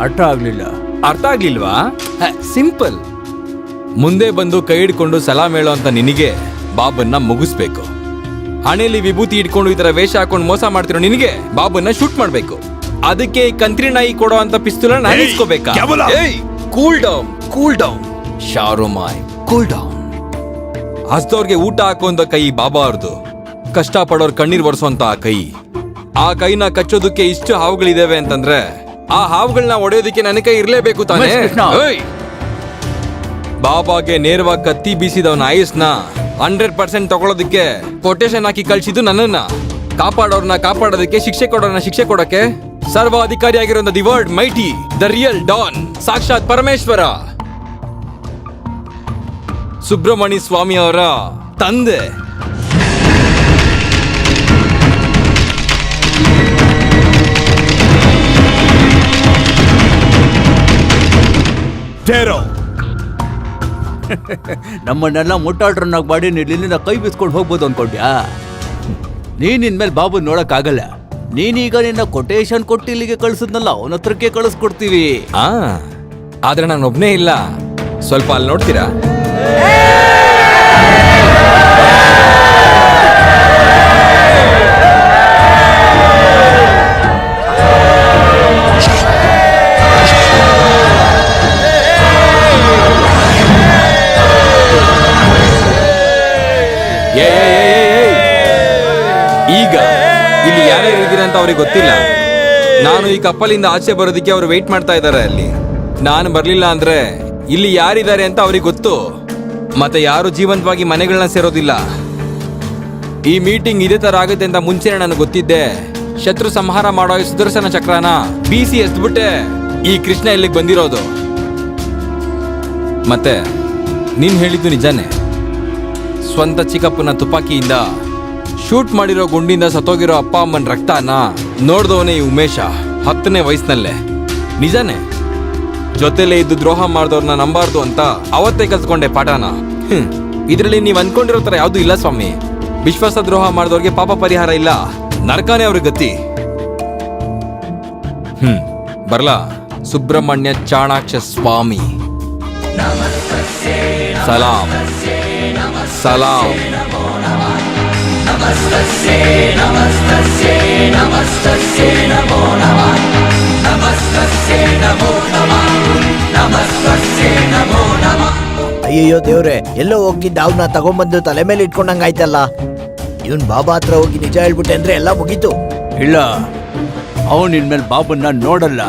ಅರ್ಥ ಆಗ್ಲಿಲ್ಲ. ಅರ್ಥ ಆಗ್ಲಿಲ್ವಾ? ಸಿಂಪಲ್. ಮುಂದೆ ಬಂದು ಕೈ ಹಿಡ್ಕೊಂಡು ಸಲಾಂ ಹೇಳೋ ಅಂತ ನಿನಗೆ ಬಾಬನ್ನ ಮುಗಿಸ್ಬೇಕು. ಹಣೆಯಲ್ಲಿ ವಿಭೂತಿ ಇಟ್ಕೊಂಡು ಈ ತರ ವೇಷ ಹಾಕೊಂಡು ಮೋಸ ಮಾಡ್ತಿರೋ ನಿನಗೆ ಬಾಬನ್ನ ಶೂಟ್ ಮಾಡ್ಬೇಕು. ಅದಕ್ಕೆ ಈ ಕಂತ್ರಿ ನಾಯಿ ಕೊಡೋ ಅಂತ ಪಿಸ್ತೂಲ ನಾನು ಇಸ್ಕೋಬೇಕಾ? ಕೂಲ್ ಡೌನ್, ಕೂಲ್ ಡೌನ್ ಶಾರುಮಾಯ್, ಕೂಲ್ ಡೌನ್. ಹಸ್ದವ್ರಿಗೆ ಊಟ ಹಾಕುವಂತ ಕೈ ಬಾಬಾ ಅವ್ರದ್ದು, ಕಷ್ಟ ಪಡೋರ್ ಕಣ್ಣೀರ್ ಒರೆಸೋಂತ ಕೈ. ಆ ಕೈನ ಕಚ್ಚೋದಕ್ಕೆ ಇಷ್ಟು ಹಾವುಗಳಿದಾವೆ ಅಂತಂದ್ರೆ ಆ ಹಾವುಗಳನ್ನ ಒಡೆಯೋದಕ್ಕೆ ನನ್ನ ಕೈ ಇರ್ಲೇಬೇಕು ತಾನೇ? ಬಾಬಾಗೆ ನೇರವಾಗಿ ಕತ್ತಿ ಬೀಸಿದವನ ಆಯುಸ್ನ 100% ತಗೊಳೋದಕ್ಕೆ ಕೊಟೇಶನ್ ಹಾಕಿ ಕಳ್ಸಿದ್ದು ನನ್ನನ್ನ. ಕಾಪಾಡೋರ್ನ ಕಾಪಾಡೋದಕ್ಕೆ, ಶಿಕ್ಷೆ ಕೊಡೋರ್ನ ಶಿಕ್ಷೆ ಕೊಡೋಕೆ ಸರ್ವಾಧಿಕಾರಿಯಾಗಿರೋ the word mighty, the real don, ಸಾಕ್ಷಾತ್ ಪರಮೇಶ್ವರ ಸುಬ್ರಹ್ಮಣ್ಯ ಸ್ವಾಮಿ ಅವರ ತಂದೆ. ನಮ್ಮನ್ನೆಲ್ಲ ಮುಟ್ಟಾಡ್ರನ್ನಾಗಿ ಮಾಡಿ ಇಲ್ಲಿಂದ ಕೈ ಬೀಸ್ಕೊಂಡು ಹೋಗ್ಬೋದು ಅನ್ಕೊಂಡ್ಯಾ? ನೀನ್ ಇನ್ಮೇಲೆ ಬಾಬು ನೋಡಕ್ಕಾಗಲ್ಲ. ನೀನೀಗ ನಿನ್ನ ಕೊಟೇಶನ್ ಕೊಟ್ಟು ಇಲ್ಲಿಗೆ ಕಳ್ಸಿದ್ನಲ್ಲ, ಅವನ ಹತ್ರಕ್ಕೆ ಕಳಿಸ್ಕೊಡ್ತೀವಿ. ಆದ್ರೆ ನಾನು ಒಬ್ನೇ ಇಲ್ಲ, ಸ್ವಲ್ಪ ಅಲ್ಲಿ ನೋಡ್ತೀರಾ? ಈಗ ಇಲ್ಲಿ ಯಾರ್ಯಾರು ಇದ್ದೀರಾ ಅಂತ ಅವ್ರಿಗೆ ಗೊತ್ತಿಲ್ಲ. ನಾನು ಈ ಕಪ್ಪಲಿಂದ ಆಚೆ ಬರೋದಕ್ಕೆ ಅವ್ರು ವೆಯ್ಟ್ ಮಾಡ್ತಾ ಇದ್ದಾರೆ ಅಲ್ಲಿ. ನಾನು ಬರ್ಲಿಲ್ಲ ಅಂದ್ರೆ ಇಲ್ಲಿ ಯಾರಿದ್ದಾರೆ ಅಂತ ಅವ್ರಿಗೆ ಗೊತ್ತು. ಮತ್ತೆ ಯಾರು ಜೀವಂತವಾಗಿ ಮನೆಗಳನ್ನ ಸೇರೋದಿಲ್ಲ. ಈ ಮೀಟಿಂಗ್ ಇದೇ ತರ ಆಗುತ್ತೆ ಅಂತ ಮುಂಚೆನೆ ನನಗೆ ಗೊತ್ತಿದ್ದೆ. ಶತ್ರು ಸಂಹಾರ ಮಾಡೋ ಈ ಸುದರ್ಶನ ಚಕ್ರನ ಬೀಸಿ ಎಸ್ಬಿಟ್ಟೆ ಈ ಕೃಷ್ಣ ಇಲ್ಲಿಗೆ ಬಂದಿರೋದು. ಮತ್ತೆ ನೀನ್ ಹೇಳಿದ್ದು ನಿಜಾನೇ. ಸ್ವಂತ ಚಿಕ್ಕಪ್ಪನ ತುಪಾಕಿಯಿಂದ ಶೂಟ್ ಮಾಡಿರೋ ಗುಂಡಿಂದ ಸತ್ತೋಗಿರೋ ಅಪ್ಪ ಅಮ್ಮನ ರಕ್ತನ ನೋಡ್ದವನೇ ಈ ಉಮೇಶ 10ನೇ ವಯಸ್ಸಿನಲ್ಲೇ. ನಿಜಾನೇ, ಜೊತೆಲೇ ಇದ್ದು ದ್ರೋಹ ಮಾಡಿದವ್ರನ್ನ ನಂಬಾರ್ದು ಅಂತ ಅವತ್ತೇ ಕಲ್ತ್ಕೊಂಡೆ ಪಾಠನ. ಇದರಲ್ಲಿ ನೀವು ಅನ್ಕೊಂಡಿರೋ ತರ ಯಾವ್ದು ಇಲ್ಲ ಸ್ವಾಮಿ. ವಿಶ್ವಾಸ ದ್ರೋಹ ಮಾಡಿದವ್ರಿಗೆ ಪಾಪ ಪರಿಹಾರ ಇಲ್ಲ, ನರಕನೇ ಅವ್ರಿಗೆ ಗತಿ. ಬರ್ಲಾ ಸುಬ್ರಹ್ಮಣ್ಯ ಚಾಣಾಕ್ಷ ಸ್ವಾಮಿ. ಸಲಾಂ ಸಲಾಂ. ಅಯ್ಯಯ್ಯೋ ದೇವ್ರೆ, ಎಲ್ಲೋ ಹೋಗಿದ್ದ ಅವನ್ನ ತಗೊಂಡ್ಬಂದು ತಲೆ ಮೇಲೆ ಇಟ್ಕೊಂಡಂಗಾಯ್ತಲ್ಲ. ಇವನ್ ಬಾಬಾ ಹತ್ರ ಹೋಗಿ ನಿಜ ಹೇಳ್ಬಿಟ್ಟೆ ಅಂದ್ರೆ ಎಲ್ಲ ಮುಗೀತು. ಇಲ್ಲ, ಅವನ್ ಇನ್ಮೇಲೆ ಬಾಬನ್ನ ನೋಡಲ್ಲ.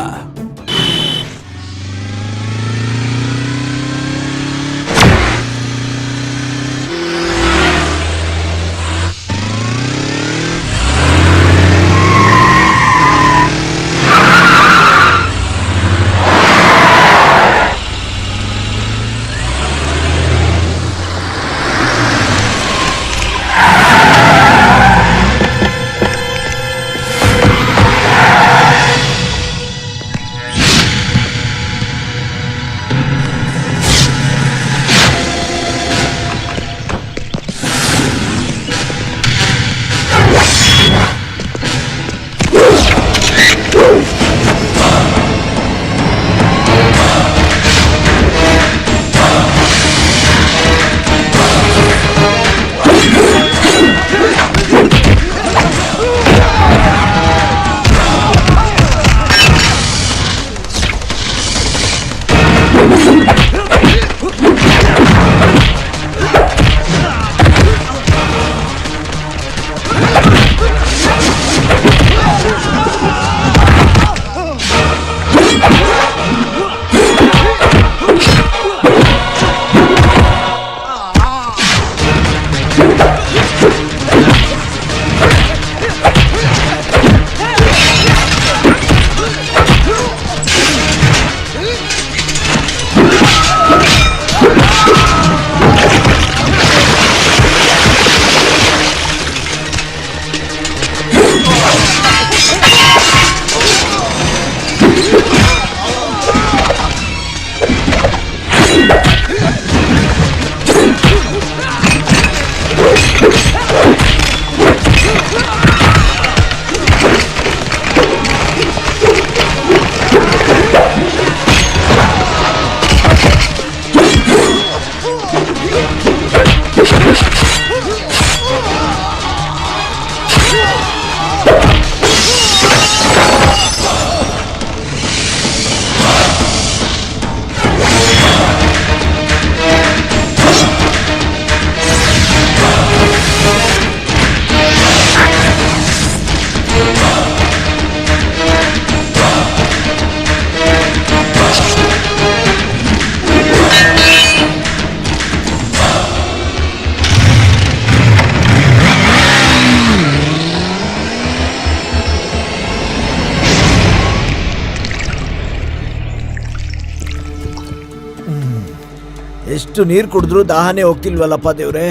ಎಷ್ಟು ನೀರು ಕುಡಿದ್ರು ದಾಹನೇ ಹೋಗ್ತಿಲ್ವಲ್ಲಪ್ಪ ದೇವ್ರೆ.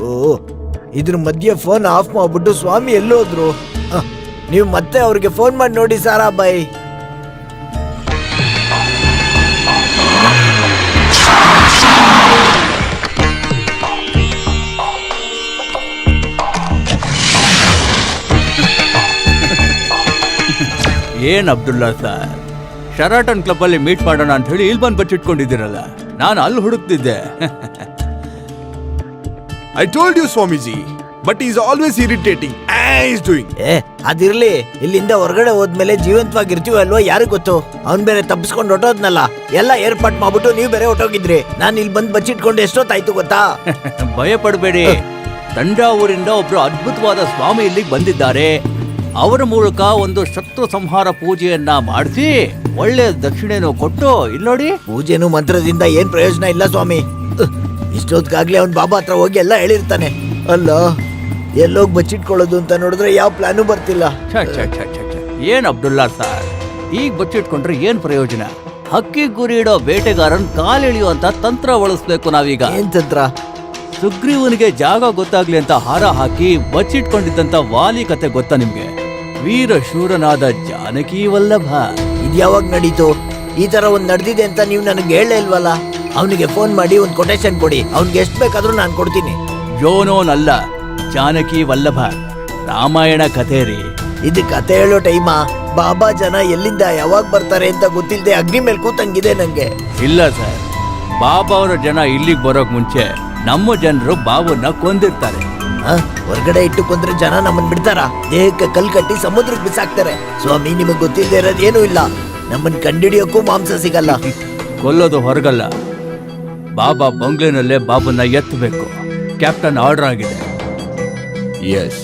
ಓ, ಇದ್ರ ಮಧ್ಯೆ ಫೋನ್ ಆಫ್ ಮಾಡ್ಬಿಟ್ಟು ಸ್ವಾಮಿ ಎಲ್ಲೋದ್ರು? ನೀವು ಮತ್ತೆ ಅವ್ರಿಗೆ ಫೋನ್ ಮಾಡಿ ನೋಡಿ ಸಾರಾಬಾಯಿ. ಏನ್ ಅಬ್ದುಲ್ಲಾ ಸರ್, ಶರಾಟನ್ ಕ್ಲಬ್ ಅಲ್ಲಿ ಮೀಟ್ ಮಾಡೋಣ ಅಂತ ಹೇಳಿ ಇಲ್ಲಿ ಬಂದು ಬಚ್ಚಿಟ್ಕೊಂಡಿದ್ದೀರಲ್ಲ, ನಾನು ಅಲ್ಲಿ ಹುಡುಕ್ತಿದ್ದೆ. I told you Swamiji, but is always irritating. ಅದಿರ್ಲಿ, ಇಲ್ಲಿಂದ ಹೊರಗಡೆ ಹೋದ್ಮೇಲೆ ಜೀವಂತವಾಗಿರ್ತೀವಿ ಅಲ್ವಾ ಯಾರಿಗ್ ಗೊತ್ತು. ಅವ್ನ್ ಬೇರೆ ತಪ್ಪಿಸ್ಕೊಂಡು ಹೊಟ್ಟೋದ್ನಲ್ಲ, ಎಲ್ಲ ಏರ್ಪಾಟ್ ಮಾಡ್ಬಿಟ್ಟು ನೀವು ಬೇರೆ ಹೊಟ್ಟೋಗಿದ್ರಿ. ನಾನು ಇಲ್ಲಿ ಬಂದು ಬಚ್ಚಿಟ್ಕೊಂಡು ಎಷ್ಟೊತ್ತಾಯ್ತು ಗೊತ್ತಾ? ಭಯ ಪಡಬೇಡಿ, ತಂಜಾವೂರಿಂದ ಒಬ್ರು ಅದ್ಭುತವಾದ ಸ್ವಾಮಿ ಇಲ್ಲಿಗೆ ಬಂದಿದ್ದಾರೆ. ಅವರ ಮೂಲಕ ಒಂದು ಶತ್ರು ಸಂಹಾರ ಪೂಜೆಯನ್ನ ಮಾಡಿಸಿ ಒಳ್ಳೆ ದಕ್ಷಿಣೆನೂ ಕೊಟ್ಟು, ಇಲ್ಲಿ ನೋಡಿ. ಪೂಜೆನು ಮಂತ್ರದಿಂದ ಏನ್ ಪ್ರಯೋಜನ ಇಲ್ಲ ಸ್ವಾಮಿ. ಇಷ್ಟೊತ್ತಿಗಾಗ್ಲೇ ಅವ್ನ್ ಬಾಬಾ ಹತ್ರ ಹೋಗಿ ಎಲ್ಲ ಹೇಳಿರ್ತಾನೆ. ಅಲ್ಲ, ಎಲ್ಲೋಗಿ ಬಚ್ಚಿಟ್ಕೊಳ್ಳೋದು ಅಂತ ನೋಡಿದ್ರೆ ಯಾವ ಪ್ಲಾನು ಬರ್ತಿಲ್ಲ. ಏನ್ ಅಬ್ದುಲ್ಲಾ ಸರ್, ಈಗ ಬಚ್ಚಿಟ್ಕೊಂಡ್ರೆ ಏನ್ ಪ್ರಯೋಜನ? ಹಕ್ಕಿ ಗುರಿ ಇಡೋ ಬೇಟೆಗಾರನ್ ಕಾಲೆಳೆಯುವಂತ ತಂತ್ರ ಬಳಸ್ಬೇಕು ನಾವೀಗ. ಏನ್ ತಂತ್ರ? ಸುಗ್ರೀವನಿಗೆ ಜಾಗ ಗೊತ್ತಾಗ್ಲಿ ಅಂತ ಹಾರ ಹಾಕಿ ಬಚ್ಚಿಟ್ಕೊಂಡಿದ್ದಂತ ವಾಲಿ ಕತೆ ಗೊತ್ತಾ ನಿಮ್ಗೆ? ವೀರ ಶೂರನಾದ ಜಾನಕಿ ವಲ್ಲಭ. ಇದ್ಯಾವಾಗ ನಡೀತು? ಈ ತರ ಒಂದ್ ನಡೆದಿದೆ ಅಂತ ನೀವು ನನಗೆ ಹೇಳೇ ಇಲ್ವಲ್ಲ. ಅವನಿಗೆ ಫೋನ್ ಮಾಡಿ ಒಂದು ಕೊಟೇಶನ್ ಕೊಡಿ, ಅವ್ನಿಗೆ ಎಷ್ಟು ಬೇಕಾದ್ರೂ ನಾನು ಕೊಡ್ತೀನಿ. ಜೋನೋನಲ್ಲ, ಜಾನಕಿ ವಲ್ಲಭ, ರಾಮಾಯಣ ಕಥೆ ರೀ. ಇದು ಕತೆ ಹೇಳೋ ಟೈಮಾ? ಬಾಬಾ ಜನ ಎಲ್ಲಿಂದ ಯಾವಾಗ ಬರ್ತಾರೆ ಅಂತ ಗೊತ್ತಿಲ್ಲದೆ ಅಗ್ನಿ ಮೇಲೆ ಕೂತಂಗಿದೆ ನಂಗೆ. ಇಲ್ಲ ಸರ್, ಬಾಬಾ ಅವರ ಜನ ಇಲ್ಲಿಗೆ ಬರೋಕ್ ಮುಂಚೆ ನಮ್ಮ ಜನರು ಬಾಬುನ ಕೊಂದಿರ್ತಾರೆ. ಹೊರಗಡೆ ಇಟ್ಟು ಕೊಂದ್ರೆ ಜನ ನಮ್ಮನ್ ಬಿಡ್ತಾರ? ದೇಹಕ್ಕೆ ಕಲ್ ಕಟ್ಟಿ ಸಮುದ್ರಕ್ಕೆ ಬಿಸಾಕ್ತಾರೆ. ಸ್ವಾಮಿ, ನಿಮಗ್ ಗೊತ್ತಿಲ್ಲದೆ ಇರೋದೇನೂ ಇಲ್ಲ. ನಮ್ಮನ್ ಕಂಡಿಡಿಯೋಕ್ಕೂ ಮಾಂಸ ಸಿಗಲ್ಲ. ಕೊಲ್ಲೋದು ಹೊರಗಲ್ಲ, ಬಾಬಾ ಬಂಗ್ಲೆನಲ್ಲೇ ಬಾಬುನ ಎತ್ತಬೇಕು. ಕ್ಯಾಪ್ಟನ್ ಆರ್ಡರ್ ಆಗಿದೆ. ಎಸ್,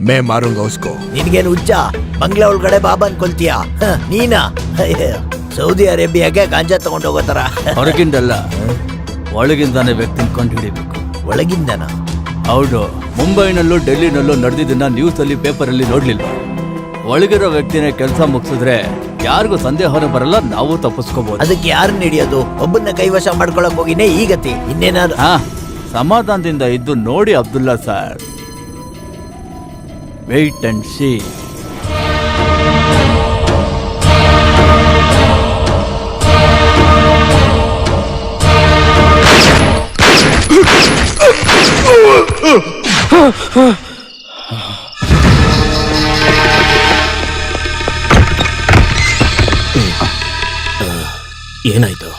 ಮೇ ಮಾರುಂಗ ಉಸ್ಕೋ. ನಿನ್ಗೇನು ಹುಚ್ಚ? ಬಂಗ್ಲಾ ಒಳಗಡೆ ಬಾಬಾನ್ ಕೊಲ್ತೀಯಾ? ನೀನಾ? ಸೌದಿ ಅರೇಬಿಯಾಗೆ ಗಾಂಜಾ ತಗೊಂಡು ಹೋಗೋತರ. ಹೊರಗಿಂದಲ್ಲ, ಒಳಗಿಂದಾನೆ ವ್ಯಕ್ತಿನ ಕಂಡು ಹಿಡಿಬೇಕು. ಒಳಗಿಂದನ? ಹೌದು. ಮುಂಬೈನಲ್ಲೂ ಡೆಲ್ಲಿನಲ್ಲೂ ನಡೆದಿದ್ದನ್ನ ನ್ಯೂಸ್ ಅಲ್ಲಿ ಪೇಪರ್ ಅಲ್ಲಿ ನೋಡ್ಲಿಲ್ವಾ? ಒಳಗಿರೋ ವ್ಯಕ್ತಿನೇ ಕೆಲಸ ಮುಗಿಸಿದ್ರೆ ಯಾರಿಗೂ ಸಂದೇಹನೂ ಬರಲ್ಲ, ನಾವು ತಪ್ಪಿಸ್ಕೋಬಹುದು. ಅದಕ್ಕೆ ಯಾರನ್ನ ಹಿಡಿಯೋದು? ಒಬ್ಬನ್ನ ಕೈವಶ ಮಾಡ್ಕೊಳಕ್ ಹೋಗಿನೇ ಈ ಗತಿ. ಇನ್ನೇನಾದ್ರು? ಸಮಾಧಾನದಿಂದ ಇದ್ದು ನೋಡಿ Abdullah sir. Wait and see. ಏನಾಯ್ತು?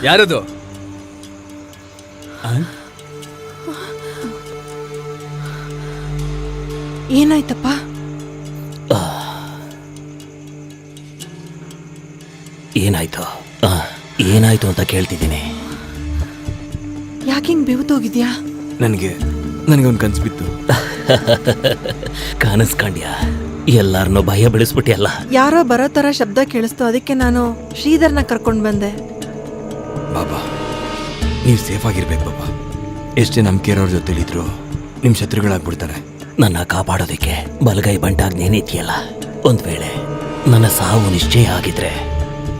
ಯಾರದು? ಏನಾಯ್ತಪ್ಪ? ಏನಾಯ್ತು? ಏನಾಯ್ತು ಅಂತ ಕೇಳ್ತಿದ್ದೀನಿ. ಯಾಕೆ ಹಿಂಗ್ ಬೆವ್ತೋಗಿದ್ಯಾ? ನನಗೆ ಒಂದು ಕನ್ಸು ಬಿತ್ತು. ಕಾಣಿಸ್ಕೊಂಡ್ಯಾ? ಎಲ್ಲಾರನ್ನೂ ಭಯ ಬಿಡಿಸ್ಬಿಟ್ಟಿಯಲ್ಲ. ಯಾರೋ ಬರೋ ತರ ಶಬ್ದ ಕೇಳಿಸ್ತು, ಅದಕ್ಕೆ ನಾನು ಶ್ರೀಧರ್ನ ಕರ್ಕೊಂಡ್ ಬಂದೆ. ಬಾಬಾ, ನೀವು ಸೇಫ್ ಆಗಿರ್ಬೇಕು ಬಾಬಾ. ಎಷ್ಟೇ ನಂಬಿಕೆ ಇರೋರ ಜೊತೆಲಿದ್ರು ನಿಮ್ಮ ಶತ್ರುಗಳಾಗ್ಬಿಡ್ತಾರೆ. ನನ್ನ ಕಾಪಾಡೋದಕ್ಕೆ ಬಲಗೈ ಬಂಟಾಗ್ ನೇನಿದ್ಯಲ್ಲ, ಒಂದ್ ವೇಳೆ ನನ್ನ ಸಾವು ನಿಶ್ಚಯ ಆಗಿದ್ರೆ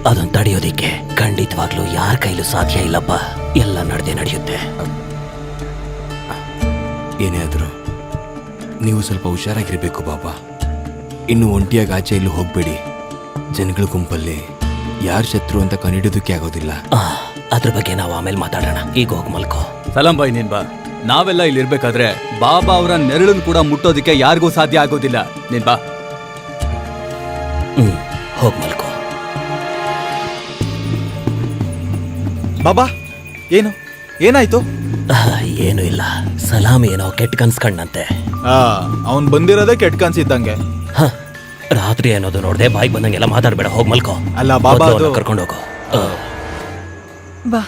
ಅದನ್ನ ತಡೆಯೋದಿಕ್ಕೆ ಖಂಡಿತವಾಗ್ಲೂ ಯಾರ ಕೈಲೂ ಸಾಧ್ಯ ಇಲ್ಲಪ್ಪ. ಎಲ್ಲ ನಡೆಯುತ್ತೆ. ಏನೇ ಆದರೂ ನೀವು ಸ್ವಲ್ಪ ಹುಷಾರಾಗಿರ್ಬೇಕು ಬಾಬಾ. ಇನ್ನು ಒಂಟಿಯಾಗಿ ಆಚೆ ಎಲ್ಲೂ ಹೋಗ್ಬೇಡಿ. ಜನಗಳ ಗುಂಪಲ್ಲಿ ಯಾರು ಶತ್ರು ಅಂತ ಕಂಡಿಡೋದಕ್ಕೆ ಆಗೋದಿಲ್ಲ. ಅದ್ರ ಬಗ್ಗೆ ನಾವು ಆಮೇಲೆ ಮಾತಾಡೋಣ. ಈಗ ಹೋಗ್ ಮಲ್ಕೋ. ಸಲಾಂ ಬಾಯ್, ನೀನ್ ಬಾ. ನಾವೆಲ್ಲ ಇಲ್ಲಿ ಇರ್ಬೇಕಾದ್ರೆ ಬಾಬಾ ಅವರ ನೆರಳನ್ನು ಕೂಡ ಮುಟ್ಟೋದಿಕ್ಕೆ ಯಾರಿಗೂ ಸಾಧ್ಯ ಆಗೋದಿಲ್ಲ. ನೀನ್ ಬಾ. ಹೋಗ್ ಮಲ್ಕೋ. ಬಾಬಾ, ಏನಾಯ್ತು? ಏನು ಇಲ್ಲ, ಸಲಾಂ ಏನೋ ಕೆಟ್ಟ ಕನ್ಸ್ಕಂಡಂತೆ. ಅವನ್ ಬಂದಿರೋದೇ ಕೆಟ್ಟ ಕನ್ಸಿದ್ದಂಗೆ. ರಾತ್ರಿ ಅನ್ನೋದು ನೋಡ್ದೆ ಬಾಯಿಗೆ ಬಂದಂಗೆಲ್ಲ ಮಾತಾಡ್ಬೇಡ. ಹೋಗ್ ಮಲ್ಕೋ. ಅಲ್ಲ ಬಾಬಾ, ಕರ್ಕೊಂಡು ಹೋಗೋ. ಬಾ.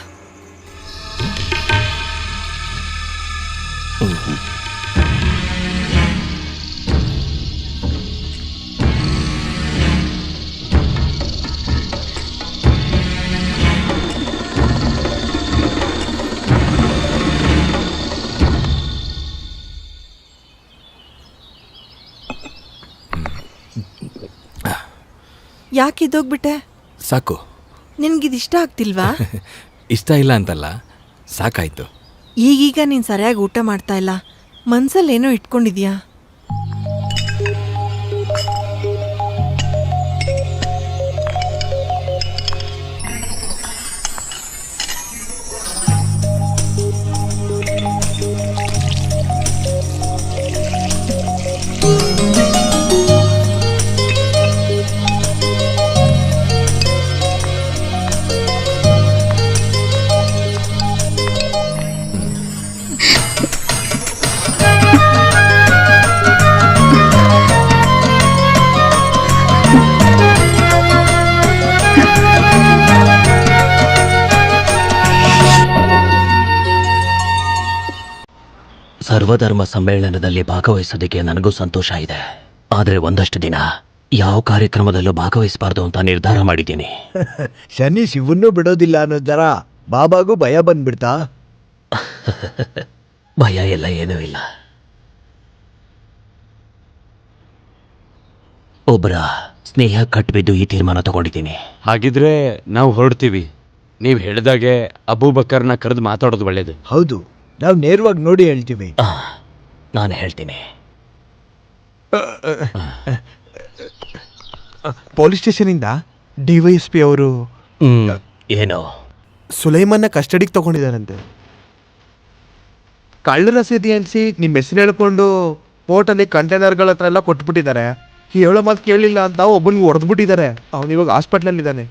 ಯಾಕೆ ಇದ್ದೋಗ್ಬಿಟ್ಟೆ? ಸಾಕು. ನಿನ್ಗಿದಿಷ್ಟ ಆಗ್ತಿಲ್ವಾ? ಇಷ್ಟ ಇಲ್ಲ ಅಂತಲ್ಲ, ಸಾಕಾಯ್ತು. ಈಗೀಗ ನೀನ್ ಸರಿಯಾಗಿ ಊಟ ಮಾಡ್ತಾ ಇಲ್ಲ, ಮನ್ಸಲ್ಲೇನೋ ಇಟ್ಕೊಂಡಿದ್ಯಾ? ಸರ್ವಧರ್ಮ ಸಮ್ಮೇಳನದಲ್ಲಿ ಭಾಗವಹಿಸೋದಕ್ಕೆ ನನಗೂ ಸಂತೋಷ ಇದೆ. ಆದರೆ ಒಂದಷ್ಟು ದಿನ ಯಾವ ಕಾರ್ಯಕ್ರಮದಲ್ಲೂ ಭಾಗವಹಿಸಬಾರ್ದು ಅಂತ ನಿರ್ಧಾರ ಮಾಡಿದ್ದೀನಿ. ಶನಿ ಶಿವನ್ನೂ ಬಿಡೋದಿಲ್ಲ ಅನ್ನೋದರ ಬಾಬಾಗೂ ಭಯ ಬಂದ್ಬಿಡ್ತಾ? ಭಯ ಎಲ್ಲ ಏನೂ ಇಲ್ಲ. ಒಬ್ಬರ ಸ್ನೇಹ ಕಟ್ಬಿದ್ದು ಈ ತೀರ್ಮಾನ ತಗೊಂಡಿದ್ದೀನಿ. ಹಾಗಿದ್ರೆ ನಾವು ಹೊರಡ್ತೀವಿ. ನೀವು ಹೇಳಿದಾಗೆ ಅಬೂಬಕರ್ನ ಕರೆದು ಮಾತಾಡೋದು ಒಳ್ಳೇದು. ಹೌದು, ನಾವು ನೇರವಾಗಿ ನೋಡಿ ಹೇಳ್ತೀವಿ. ನಾನು ಹೇಳ್ತೀನಿ. ಪೊಲೀಸ್ ಸ್ಟೇಷನ್ ಇಂದ DYSP ಅವರು ಏನೋ ಸುಲೈಮನ್ನ ಕಸ್ಟಡಿಗೆ ತಗೊಂಡಿದ್ದಾರಂತೆ. ಕಳ್ಳ ರಸೀದಿ ಅನ್ಸಿ ನಿಮ್ಮ ಹೆಸರು ಹೇಳ್ಕೊಂಡು ಪೋರ್ಟಲ್ಲಿ ಕಂಟೈನರ್ಗಳ ಹತ್ರ ಎಲ್ಲ ಕೊಟ್ಬಿಟ್ಟಿದ್ದಾರೆ. ಹೇಳೋ ಮಾತು ಕೇಳಿಲ್ಲ ಅಂತ ಒಬ್ಬನಿಗೆ ಹೊಡೆದ್ಬಿಟ್ಟಿದ್ದಾರೆ. ಅವನು ಇವಾಗ ಹಾಸ್ಪಿಟ್ಲಲ್ಲಿದ್ದಾನೆ.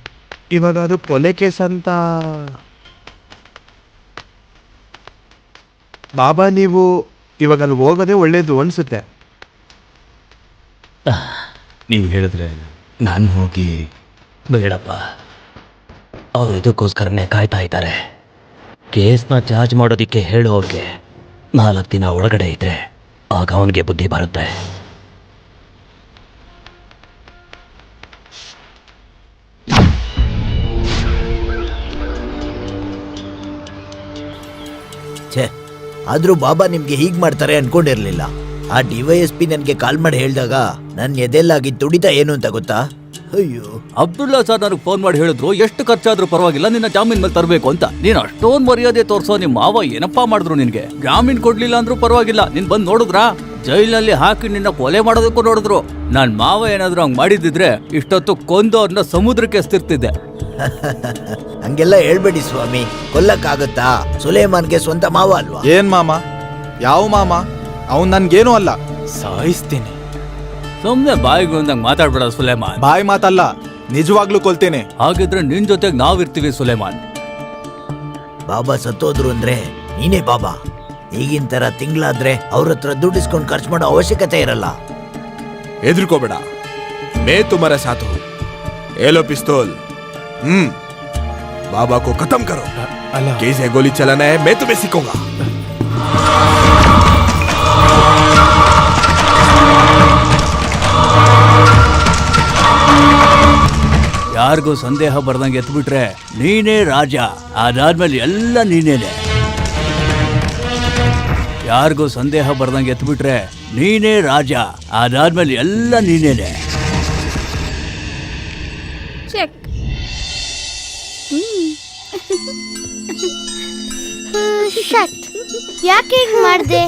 ಇವಾಗ ಅದು ಕೊಲೆ ಕೇಸ್ ಅಂತ. ಬಾಬಾ, ನೀವು ಇವಾಗ ಅಲ್ಲಿ ಹೋಗೋದೇ ಒಳ್ಳೇದು ಅನ್ಸುತ್ತೆ. ನೀವು ಹೇಳಿದ್ರೆ ನಾನು ಹೋಗಿ. ಬೇಡಪ್ಪ, ಅವ್ರು ಇದಕ್ಕೋಸ್ಕರನೇ ಕಾಯ್ತಾ ಇದ್ದಾರೆ. ಕೇಸ್ನ ಚಾರ್ಜ್ ಮಾಡೋದಿಕ್ಕೆ ಹೇಳೋಕೆ 4 ದಿನ ಒಳಗಡೆ ಇದ್ರೆ ಆಗ ಅವನಿಗೆ ಬುದ್ಧಿ ಬರುತ್ತೆ. ಛೇ, ಆದ್ರೂ ಬಾಬಾ ನಿಮ್ಗೆ ಹೀಗ್ ಮಾಡ್ತಾರೆ ಅನ್ಕೊಂಡಿರ್ಲಿಲ್ಲ. ಆ DYSP ನನ್ಗೆ ಕಾಲ್ ಮಾಡಿ ಹೇಳಿದಾಗ ನನ್ನ ಎದೆಲ್ಲಾಗಿ ತುಡಿತ ಏನು ಅಂತ ಗೊತ್ತಾ? ಅಯ್ಯೋ, ಅಬ್ದುಲ್ಲಾ ಸರ್ ನನಗೆ ಫೋನ್ ಮಾಡಿ ಹೇಳಿದ್ರು, ಎಷ್ಟು ಖರ್ಚಾದ್ರೂ ಪರವಾಗಿಲ್ಲ ನಿನ್ನ ಜಾಮೀನ್ ಮೇಲೆ ತರಬೇಕು ಅಂತ. ನೀನ್ ಅಷ್ಟೊಂದು ಮರ್ಯಾದೆ ತೋರ್ಸೋ ನಿಮ್ಮ ಮಾವ ಏನಪ್ಪಾ ಮಾಡಿದ್ರು ನಿನ್ಗೆ? ಜಾಮೀನ್ ಕೊಡ್ಲಿಲ್ಲ ಅಂದ್ರೂ ಪರವಾಗಿಲ್ಲ, ನೀನ್ ಬಂದ್ ನೋಡಿದ್ರಾ? ಜೈಲಿನಲ್ಲಿ ಹಾಕಿ ನಿನ್ನ ಕೊಲೆ ಮಾಡೋದಕ್ಕೂ ನೋಡಿದ್ರು. ನನ್ ಮಾವ ಏನಾದ್ರು ಹಂಗ್ ಮಾಡಿದಿದ್ರೆ ಇಷ್ಟೊತ್ತು ಕೊಂದು ಅವ್ರನ್ನ ಸಮುದ್ರಕ್ಕೆ ಎಸ್ತಿರ್ತಿದ್ದೆ. ಹಂಗೆಲ್ಲ ಹೇಳ್ಬೇಡಿ ಸ್ವಾಮಿ, ಕೊಲ್ಲಕ್ಕಾಗತ್ತಾ? ಸುಲೇಮಾನ್ಗೆ ಸ್ವಂತ ಮಾವ ಅಲ್ವಾ? ಏನ್ ಮಾಮ? ಯಾವ ಮಾಮ? ಅವನ್ ನನ್ಗೇನು ಅಲ್ಲ. ಸಾಯಿಸ್ತೀನಿ. ಸುಮ್ನೆ ಬಾಯಿಗೆ ಬಂದಂಗ್ ಮಾತಾಡ್ಬೇಡ ಸುಲೇಮಾನ್. ಬಾಯಿ ಮಾತಲ್ಲ, ನಿಜವಾಗ್ಲೂ ಕೊಲ್ತೇನೆ. ಹಾಗಿದ್ರೆ ನಿನ್ ಜೊತೆಗೆ ನಾವಿರ್ತೀವಿ ಸುಲೇಮಾನ್. ಬಾಬಾ ಸತ್ತೋದ್ರು ಅಂದ್ರೆ ನೀನೇ ಬಾಬಾ. ಈಗಿನ ತರ ತಿಂಗಳಾದ್ರೆ ಅವ್ರ ಹತ್ರ ದುಡ್ಡಿಸ್ಕೊಂಡು ಖರ್ಚು ಮಾಡೋ ಅವಶ್ಯಕತೆ ಇರಲ್ಲ. ಹೆದರ್ಕೋಬೇಡ. ಮೇ ತುಮಾರ ಸಾಥ್ ಹೂಂ. ಏಲೋ ಪಿಸ್ತೂಲ್. बाबा को खत्म करो. कैसे गोली चलाना है मैं तुम्हें सिखाऊंगा. ಯಾರಿಗೂ ಸಂದೇಹ ಬರ್ದಂಗೆ ಎತ್ಬಿಟ್ರೆ ನೀನೇ ರಾಜ, ಅದಾದ್ಮೇಲೆ ಎಲ್ಲ ನೀನೇನೆ. ಯಾರಿಗೂ ಸಂದೇಹ ಬರ್ದಂಗೆ ಎತ್ಬಿಟ್ರೆ ನೀನೇ ರಾಜ, ಅದಾದ್ಮೇಲೆ ಎಲ್ಲ ನೀನೇನೆ. ಚೆಕ್. ಶಟ್. ಯಾಕೆ ಹೀಗ್ ಮಾಡ್ದೆ?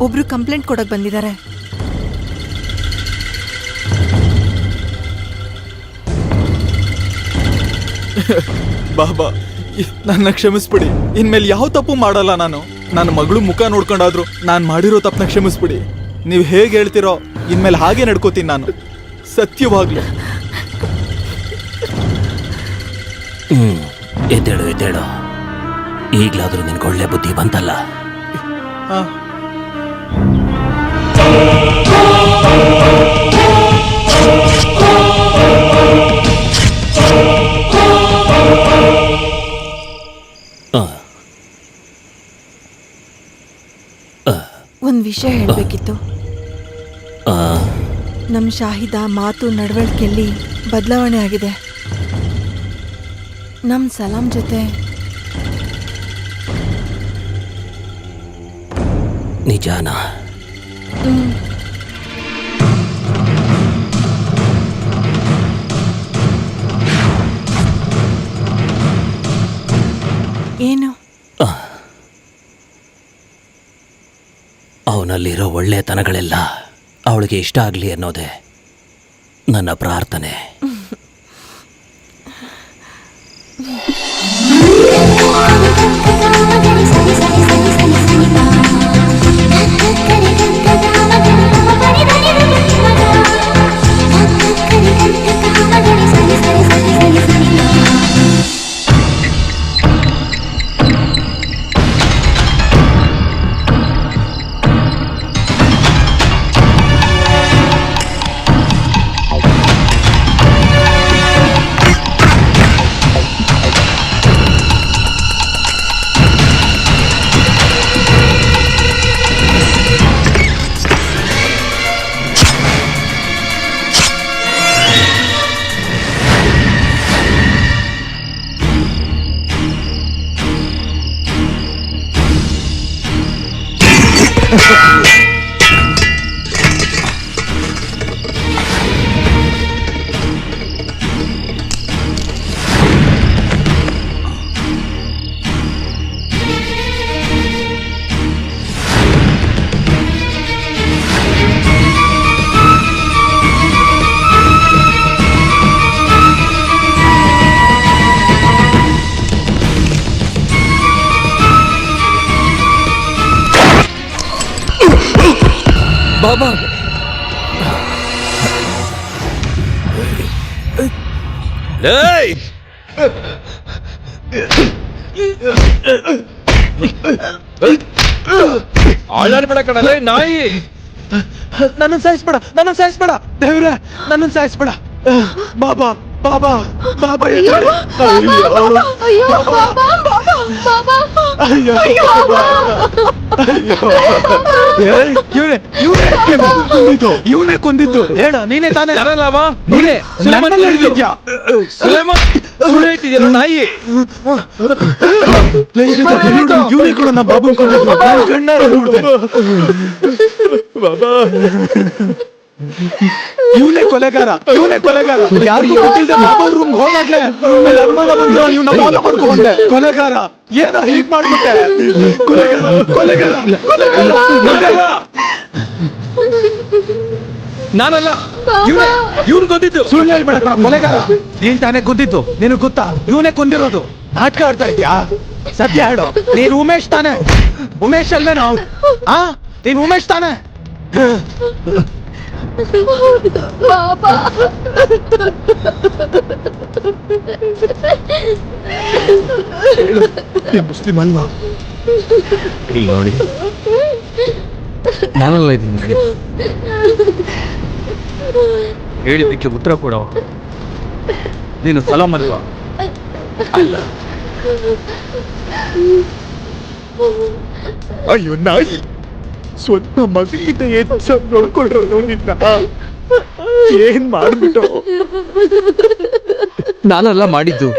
ಒಬ್ರು ಕಂಪ್ಲೇಂಟ್ ಕೊಡಕ್ ಬಂದಿದ್ದಾರೆ. ಬಾಬಾ ನನ್ನ ಕ್ಷಮಿಸ್ಬಿಡಿ. ಇನ್ಮೇಲೆ ಯಾವ ತಪ್ಪು ಮಾಡಲ್ಲ ನಾನು. ನನ್ನ ಮಗಳು ಮುಖ ನೋಡ್ಕೊಂಡಾದ್ರು ನಾನು ಮಾಡಿರೋ ತಪ್ಪನ್ನ ಕ್ಷಮಿಸ್ಬಿಡಿ. ನೀವು ಹೇಗೆ ಹೇಳ್ತಿರೋ ಇನ್ಮೇಲೆ ಹಾಗೆ ನಡ್ಕೋತೀನಿ ನಾನು, ಸತ್ಯವಾಗ್ಲು. ಎದ್ದೇಳು. ಈಗ್ಲಾದ್ರೂ ನಿನ್ಗೆ ಒಳ್ಳೆ ಬುದ್ಧಿ ಬಂತಲ್ಲ. ಹಾ. ಒಂದ್ ವಿಷಯ ಹೇಳ್ಬೇಕಿತ್ತು. ನಮ್ ಶಾಹಿದ ಮಾತು ನಡವಳಿಕೆಯಲ್ಲಿ ಬದಲಾವಣೆ ಆಗಿದೆ. ನಮ್ ಸಲಾಂ ಜೊತೆ ನಿಜಾನ? ಏನು? ಅವನಲ್ಲಿರೋ ಒಳ್ಳೆತನಗಳೆಲ್ಲ ಅವಳಿಗೆ ಇಷ್ಟ ಆಗಲಿ ಅನ್ನೋದೇ ನನ್ನ ಪ್ರಾರ್ಥನೆ. ಬಾಬಾ, ನಾಯಿ ನನ್ನ ಸಾಯಿಸ್ಬೇಡ ದೇವ್ರೆ, ನನ್ನ ಸಾಯಿಸ್ಬೇಡ. ಬಾಬಾ ಬಾಬಾ ಬಾಬಾ ಇವನೇ ಕೊಂದಿದ್ದು. ಹೇಳ, ನೀನೇ ತಾನೇ? ನಾಯಿ ಇವನೇ ಕೂಡ ನಾ ಬಾಬು ಬಾಬಾ. ಇವನೇ ಕೊಲೆಗಾರ. ಯಾರಿಗೂ ಗೊತ್ತಿಲ್ಲದೆ ಬಾಬಾ ರೂಮ್ ಹೋಗಾಗ್ಲೆ ಇವ್ನ ಫಾಲೋ ಮಾಡ್ಕೊಂಡೆ. ಕೊಲೆಗಾರ, ಏನೋ ಹೀಗ್ ಮಾಡ್ಬಿಟ್ಟೆ. ಕೊಲೆಗಾರ ನಾನಲ್ಲ, ಇವ್ನು ಕೊಂದಿದ್ದು. ಸುಳ್ಳು ಹೇಳ್ಬೇಡ, ಕೊಲೆಗಾರ ನೀನ್ ತಾನೇ ಕೊಂದಿದ್ದು. ನಿನಗ್ ಗೊತ್ತಾ ಇವನೇ ಕೊಂದಿರೋದು? ನಾಟಕ ಆಡ್ತಾ ಇದ್ಯಾ? ಸತ್ಯ ಹೇಳು, ನೀನ್ ಉಮೇಶ್ ತಾನೆ? ಉಮೇಶ್ ಅಲ್ವೇನೋ? ನೀನ್ ಉಮೇಶ್ ತಾನೆ? ಮುಸ್ಲಿಂ ಅಲ್ವಾ? ಇಲ್ಲಿ ನೋಡಿ, ನಾನಲ್ಲ ಇದ್ದೀನಿ. ಹೇಳಿದ್ದಕ್ಕೆ ಉತ್ತರ ಕೊಡೋ. ನೀನು ಸಲಾಂ ಅಲ್ವಾ? ಅಲ್ಲ. ಅಯ್ಯೋ ನಾಯಿ, ಸ್ವಂತ ಮಗಲಿಂದ ನೋಡ್ಕೊಳ್ರು ನಿನ್ನ. ಏನ್ ಮಾಡ್ಬಿಟ್ಟು? ನಾನಲ್ಲ ಮಾಡಿದ್ದು.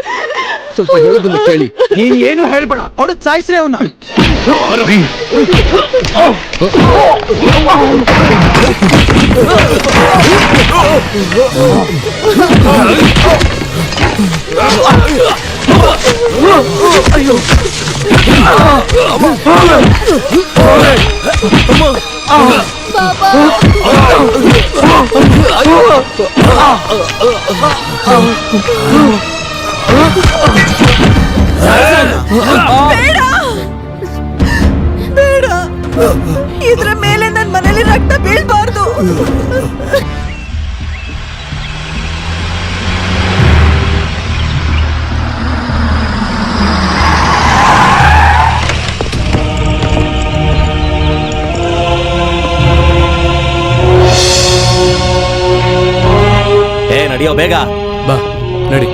ಸ್ವಲ್ಪ ಹೇಳೋದನ್ನ ಕೇಳಿ. ನೀನ್ ಏನು ಹೇಳ್ಬೇಡ, ಹೊಡೆದ್ ಸಾಯಿಸ್ರೆ ಅವನ್ನ. ಅಯ್ಯೋ ಬೇಡ ಬೇಡ, ಇದ್ರ ಮೇಲೆ ನನ್ನ ಮನೇಲಿ ರಕ್ತ ಬೀಳ್ಬಾರ್ದು. ನಡಿಯೋ ಬೇಗ. ಬಾ ನಡಿ.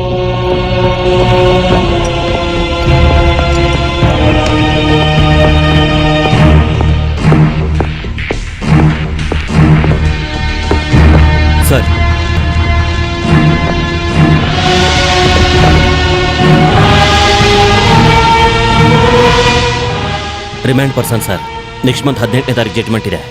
Sir, remand person sir. Next month 18ನೇ ತಾರೀಕು ಜಡ್ಜ್ಮೆಂಟ್ ಇದೆ.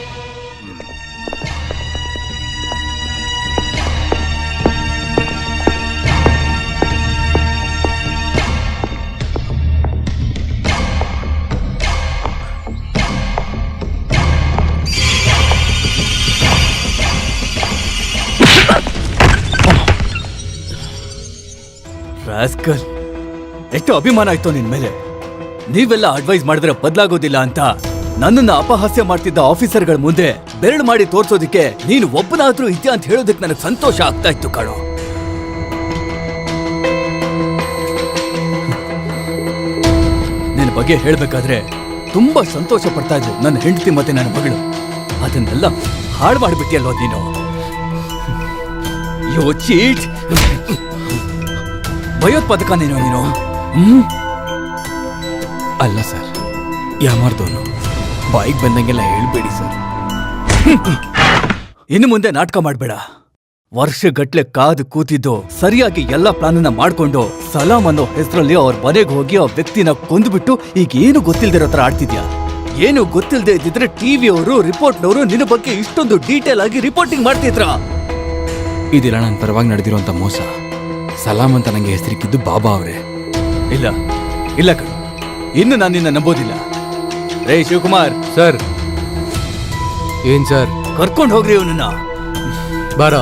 ರಾಸ್ಕಲ್, ಎಷ್ಟು ಅಭಿಮಾನ ಆಯ್ತು ನಿನ್ ಮೇಲೆ. ನೀವೆಲ್ಲ ಅಡ್ವೈಸ್ ಮಾಡಿದ್ರೆ ಬದಲಾಗೋದಿಲ್ಲ ಅಂತ ನನ್ನನ್ನ ಅಪಹಾಸ್ಯ ಮಾಡ್ತಿದ್ದ ಆಫೀಸರ್ಗಳ ಮುಂದೆ ಬೆರಳು ಮಾಡಿ ತೋರ್ಸೋದಿಕ್ಕೆ ನೀನು ಒಬ್ಬನಾದ್ರೂ ಇದ್ಯಾ ಅಂತ ಹೇಳೋದಕ್ಕೆ ನನಗೆ ಸಂತೋಷ ಆಗ್ತಾ ಇತ್ತು ಕಣೋ. ನಿನ್ನ ಬಗ್ಗೆ ಹೇಳ್ಬೇಕಾದ್ರೆ ತುಂಬಾ ಸಂತೋಷ ಪಡ್ತಾ ಇದ್ರು ನನ್ನ ಹೆಂಡತಿ ಮತ್ತೆ ನನ್ನ ಮಗಳು. ಅದನ್ನೆಲ್ಲ ಹಾಳು ಮಾಡಿಬಿಟ್ಟಿಯಲ್ವ ನೀನು. ಯೋ ಚೀಟ್, ಭಯೋತ್ಪಾದಕ ನೀನು. ಅಲ್ಲ ಸರ್, ಯಾಮಾರ್ದವನು. ಬಾಯಿಗೆ ಬಂದಂಗೆಲ್ಲ ಹೇಳ್ಬೇಡಿ ಸರ್. ಇನ್ನು ಮುಂದೆ ನಾಟಕ ಮಾಡ್ಬೇಡ. ವರ್ಷಗಟ್ಲೆ ಕಾದು ಕೂತಿದ್ದು ಸರಿಯಾಗಿ ಎಲ್ಲ ಪ್ಲಾನನ್ನ ಮಾಡ್ಕೊಂಡು ಸಲಾಂ ಅನ್ನೋ ಹೆಸರಲ್ಲಿ ಅವ್ರ ಮನೆಗೆ ಹೋಗಿ ಆ ವ್ಯಕ್ತಿನ ಕೊಂದ್ಬಿಟ್ಟು ಈಗ ಏನು ಗೊತ್ತಿಲ್ದಿರೋ ತರ ಆಡ್ತಿದ್ಯಾ. ಏನು ಗೊತ್ತಿಲ್ಲದೆ ಇದ್ದಿದ್ರೆ ಟಿವಿಯವರು, ರಿಪೋರ್ಟ್ನವರು ನಿನ್ನ ಬಗ್ಗೆ ಇಷ್ಟೊಂದು ಡೀಟೇಲ್ ಆಗಿ ರಿಪೋರ್ಟಿಂಗ್ ಮಾಡ್ತಿದ್ರ. ಇದಿಲ್ಲ ನನ್ನ ಪರವಾಗಿ ನಡೆದಿರುವಂತ ಮೋಸ. ಸಲಾಂ ಅಂತ ನಂಗೆ ಹೆಸರಿಕ್ಕಿದ್ದು ಬಾಬಾ ಅವರೇ. ಇಲ್ಲ ಇಲ್ಲ ಕಣ, ಇನ್ನು ನಾನು ನಿನ್ನ ನಂಬೋದಿಲ್ಲ. ರೇ ಶಿವಕುಮಾರ್ ಸರ್. ಏನ್ ಸರ್? ಕರ್ಕೊಂಡು ಹೋಗ್ರಿ ಇವನನ್ನ. ಬಾರ.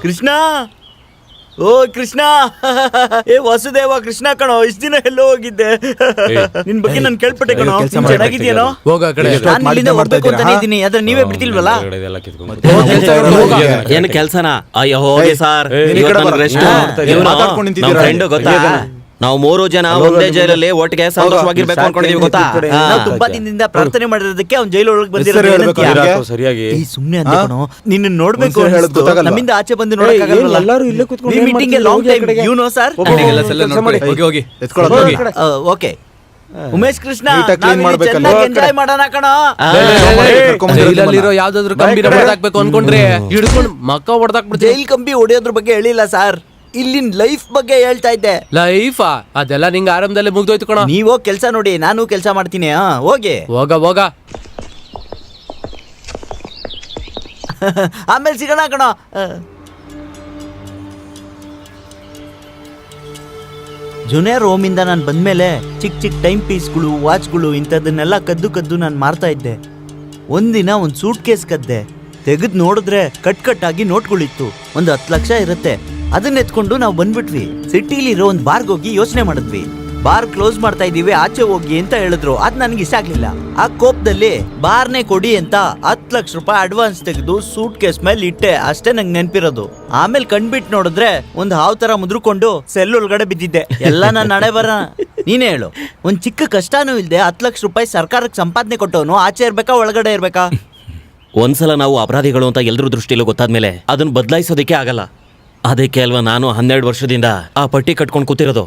ಕೃಷ್ಣ, ಓ ಕೃಷ್ಣ, ಏ ವಸುದೇವ, ಕೃಷ್ಣ ಕಣೋ. ಇಷ್ಟ ದಿನ ಎಲ್ಲೋ ಹೋಗಿದ್ದೆ. ನಿನ್ ಬಗ್ಗೆ ನಾನು ಕೇಳ್ಪಟ್ಟೆ ಕಣೋ. ನೀನ್ ಚೆನ್ನಾಗಿದ್ಯೇನೋ? ಹೋಗ ಆ ಕಡೆ. ನಾನು ಇಲ್ಲಿಂದ ಹೋಗ್ಬೇಕು ಅಂತಾನೆ ಇದ್ದೀನಿ, ಆದ್ರೆ ನೀವೇ ಬಿಡ್ತಿಲ್ವಲ್ಲ. ಏನು ಕೆಲ್ಸನಾ? ಅಯ್ಯೋ ಹೋಗಿ ಸಾರ್, ಫ್ರೆಂಡ್ ಗೊತ್ತಾ? ನಾವು 3 ಜನ ಒಂದೇ ಜೈಲಲ್ಲಿ ಒಟ್ಟಿಗೆ ಸಂತೋಷವಾಗಿರ್ಬೇಕು ಅನ್ಕೊಂಡಿದೀವಿ ಗೊತ್ತಾ? ನಾವು ತುಂಬಾ ದಿನದಿಂದ ಪ್ರಾರ್ಥನೆ ಮಾಡಿರೋದಕ್ಕೆ ಅವ್ನು ಜೈಲೊಳಗೆ ಬಂದಿರೋದು. ಸರಿಯಾಗಿ ಸುಮ್ನೆ ಅಂತ ಕಣೋ, ನಿನ್ನ ನೋಡ್ಬೇಕು ನಮ್ಮಿಂದ ಆಚೆ ಬಂದು ನೋಡಕ್ಕಾಗಲ್ಲ. Meeting long time, you know sir. ಹೋಗಿ ಓಕೆ ಉಮೇಶ್ ಕೃಷ್ಣ, ಎಂಜಾಯ್ ಮಾಡೋಣ ಕಣೋ. ಜೈಲಲ್ಲಿರೋ ಯಾವ್ದಾದ್ರು ಕಂಬಿನ ಹೊಡೆದಾಕ್ಬೇಕು ಅನ್ಕೊಂಡ್ರೆ ಹಿಡ್ಕೊಂಡು ಮಕ್ಕ ಹೊಡೆದಾಕ್ಬಿಡ್ತೀವಿ. ಜೈಲ್ ಕಂಬಿ ಹೊಡೆಯೋದ್ರ ಬಗ್ಗೆ ಹೇಳಿಲ್ಲ ಸರ್, ಇಲ್ಲಿನ ಲೈಫ್ ಬಗ್ಗೆ ಹೇಳ್ತಾ ಇದ್ದೆ. ಲೈಫಾ? ಅದೆಲ್ಲ ನಿಂಗೆ ಆರಂಭದಲ್ಲೇ ಮುಗ್ದೋಯ್ತು ಕಣ. ನೀವೋ ಕೆಲ್ಸ ನೋಡಿ, ನಾನು ಕೆಲ್ಸ ಮಾಡ್ತೀನಿ. ಹೋಗಿ ಹೋಗ. ಆಮೇಲೆ ಸಿಗೋಣ ಕಣ. ಜುನಿಯರ್ ಹೋಮಿಂದ ನಾನು ಬಂದ್ಮೇಲೆ ಚಿಕ್ಕ ಟೈಮ್ ಪೀಸ್ಗಳು, ವಾಚ್ಗಳು ಇಂಥದನ್ನೆಲ್ಲ ಕದ್ದು ನಾನು ಮಾರ್ತಾ ಇದ್ದೆ. ಒಂದಿನ ಒಂದು ಸೂಟ್ ಕೇಸ್ ಕದ್ದೆ. ತೆಗೆದು ನೋಡಿದ್ರೆ ಕಟ್ಟಾಗಿ ನೋಟ್ಗಳಿತ್ತು. ಒಂದು 10 ಲಕ್ಷ ಇರುತ್ತೆ. ಅದನ್ನ ಎತ್ಕೊಂಡು ನಾವು ಬಂದ್ಬಿಟ್ವಿ. ಸಿಟಿಲಿರೋ ಒಂದು ಬಾರ್ಗೆ ಹೋಗಿ ಯೋಚನೆ ಮಾಡಿದ್ವಿ. ಬಾರ್ ಕ್ಲೋಸ್ ಮಾಡ್ತಾ ಇದೀವಿ, ಆಚೆ ಹೋಗಿ ಅಂತ ಹೇಳಿದ್ರು. ಅದ್ ನನ್ಗೆ ಇಷ್ಟ ಆಗ್ಲಿಲ್ಲ. ಆ ಕೋಪದಲ್ಲಿ ಬಾರ್ನೇ ಕೊಡಿ ಅಂತ 10 ಲಕ್ಷ ರೂಪಾಯಿ ಅಡ್ವಾನ್ಸ್ ತೆಗೆದು ಸೂಟ್ ಕೇಸ್ ಮೇಲೆ ಇಟ್ಟೆ. ಅಷ್ಟೇ ನಂಗೆ ನೆನ್ಪಿರೋದು. ಆಮೇಲೆ ಕಣ್ಬಿಟ್ಟು ನೋಡಿದ್ರೆ ಒಂದು ಹಾವ್ ತರ ಮುದ್ರಕೊಂಡು ಸೆಲ್ ಒಳಗಡೆ ಬಿದ್ದಿದ್ದೆ. ಎಲ್ಲ ನನ್ನ ನಡೆ ಬರ. ನೀನೇ ಹೇಳು, ಒಂದ್ ಚಿಕ್ಕ ಕಷ್ಟನೂ ಇಲ್ದೆ 10 ಲಕ್ಷ ರೂಪಾಯಿ ಸರ್ಕಾರಕ್ಕೆ ಸಂಪಾದನೆ ಕೊಟ್ಟವನು ಆಚೆ ಇರ್ಬೇಕಾ ಒಳಗಡೆ ಇರ್ಬೇಕಾ? ಒಂದ್ಸಲ ನಾವು ಅಪರಾಧಿಗಳು ಅಂತ ಎಲ್ರ ದೃಷ್ಟಿಲೂ ಗೊತ್ತಾದ್ಮೇಲೆ ಅದನ್ನ ಬದಲಾಯಿಸೋದಕ್ಕೆ ಆಗಲ್ಲ. ಅದಕ್ಕೆ ಅಲ್ವಾ ನಾನು 12 ವರ್ಷದಿಂದ ಆ ಪಟ್ಟಿ ಕಟ್ಕೊಂಡು ಕೂತಿರೋದು.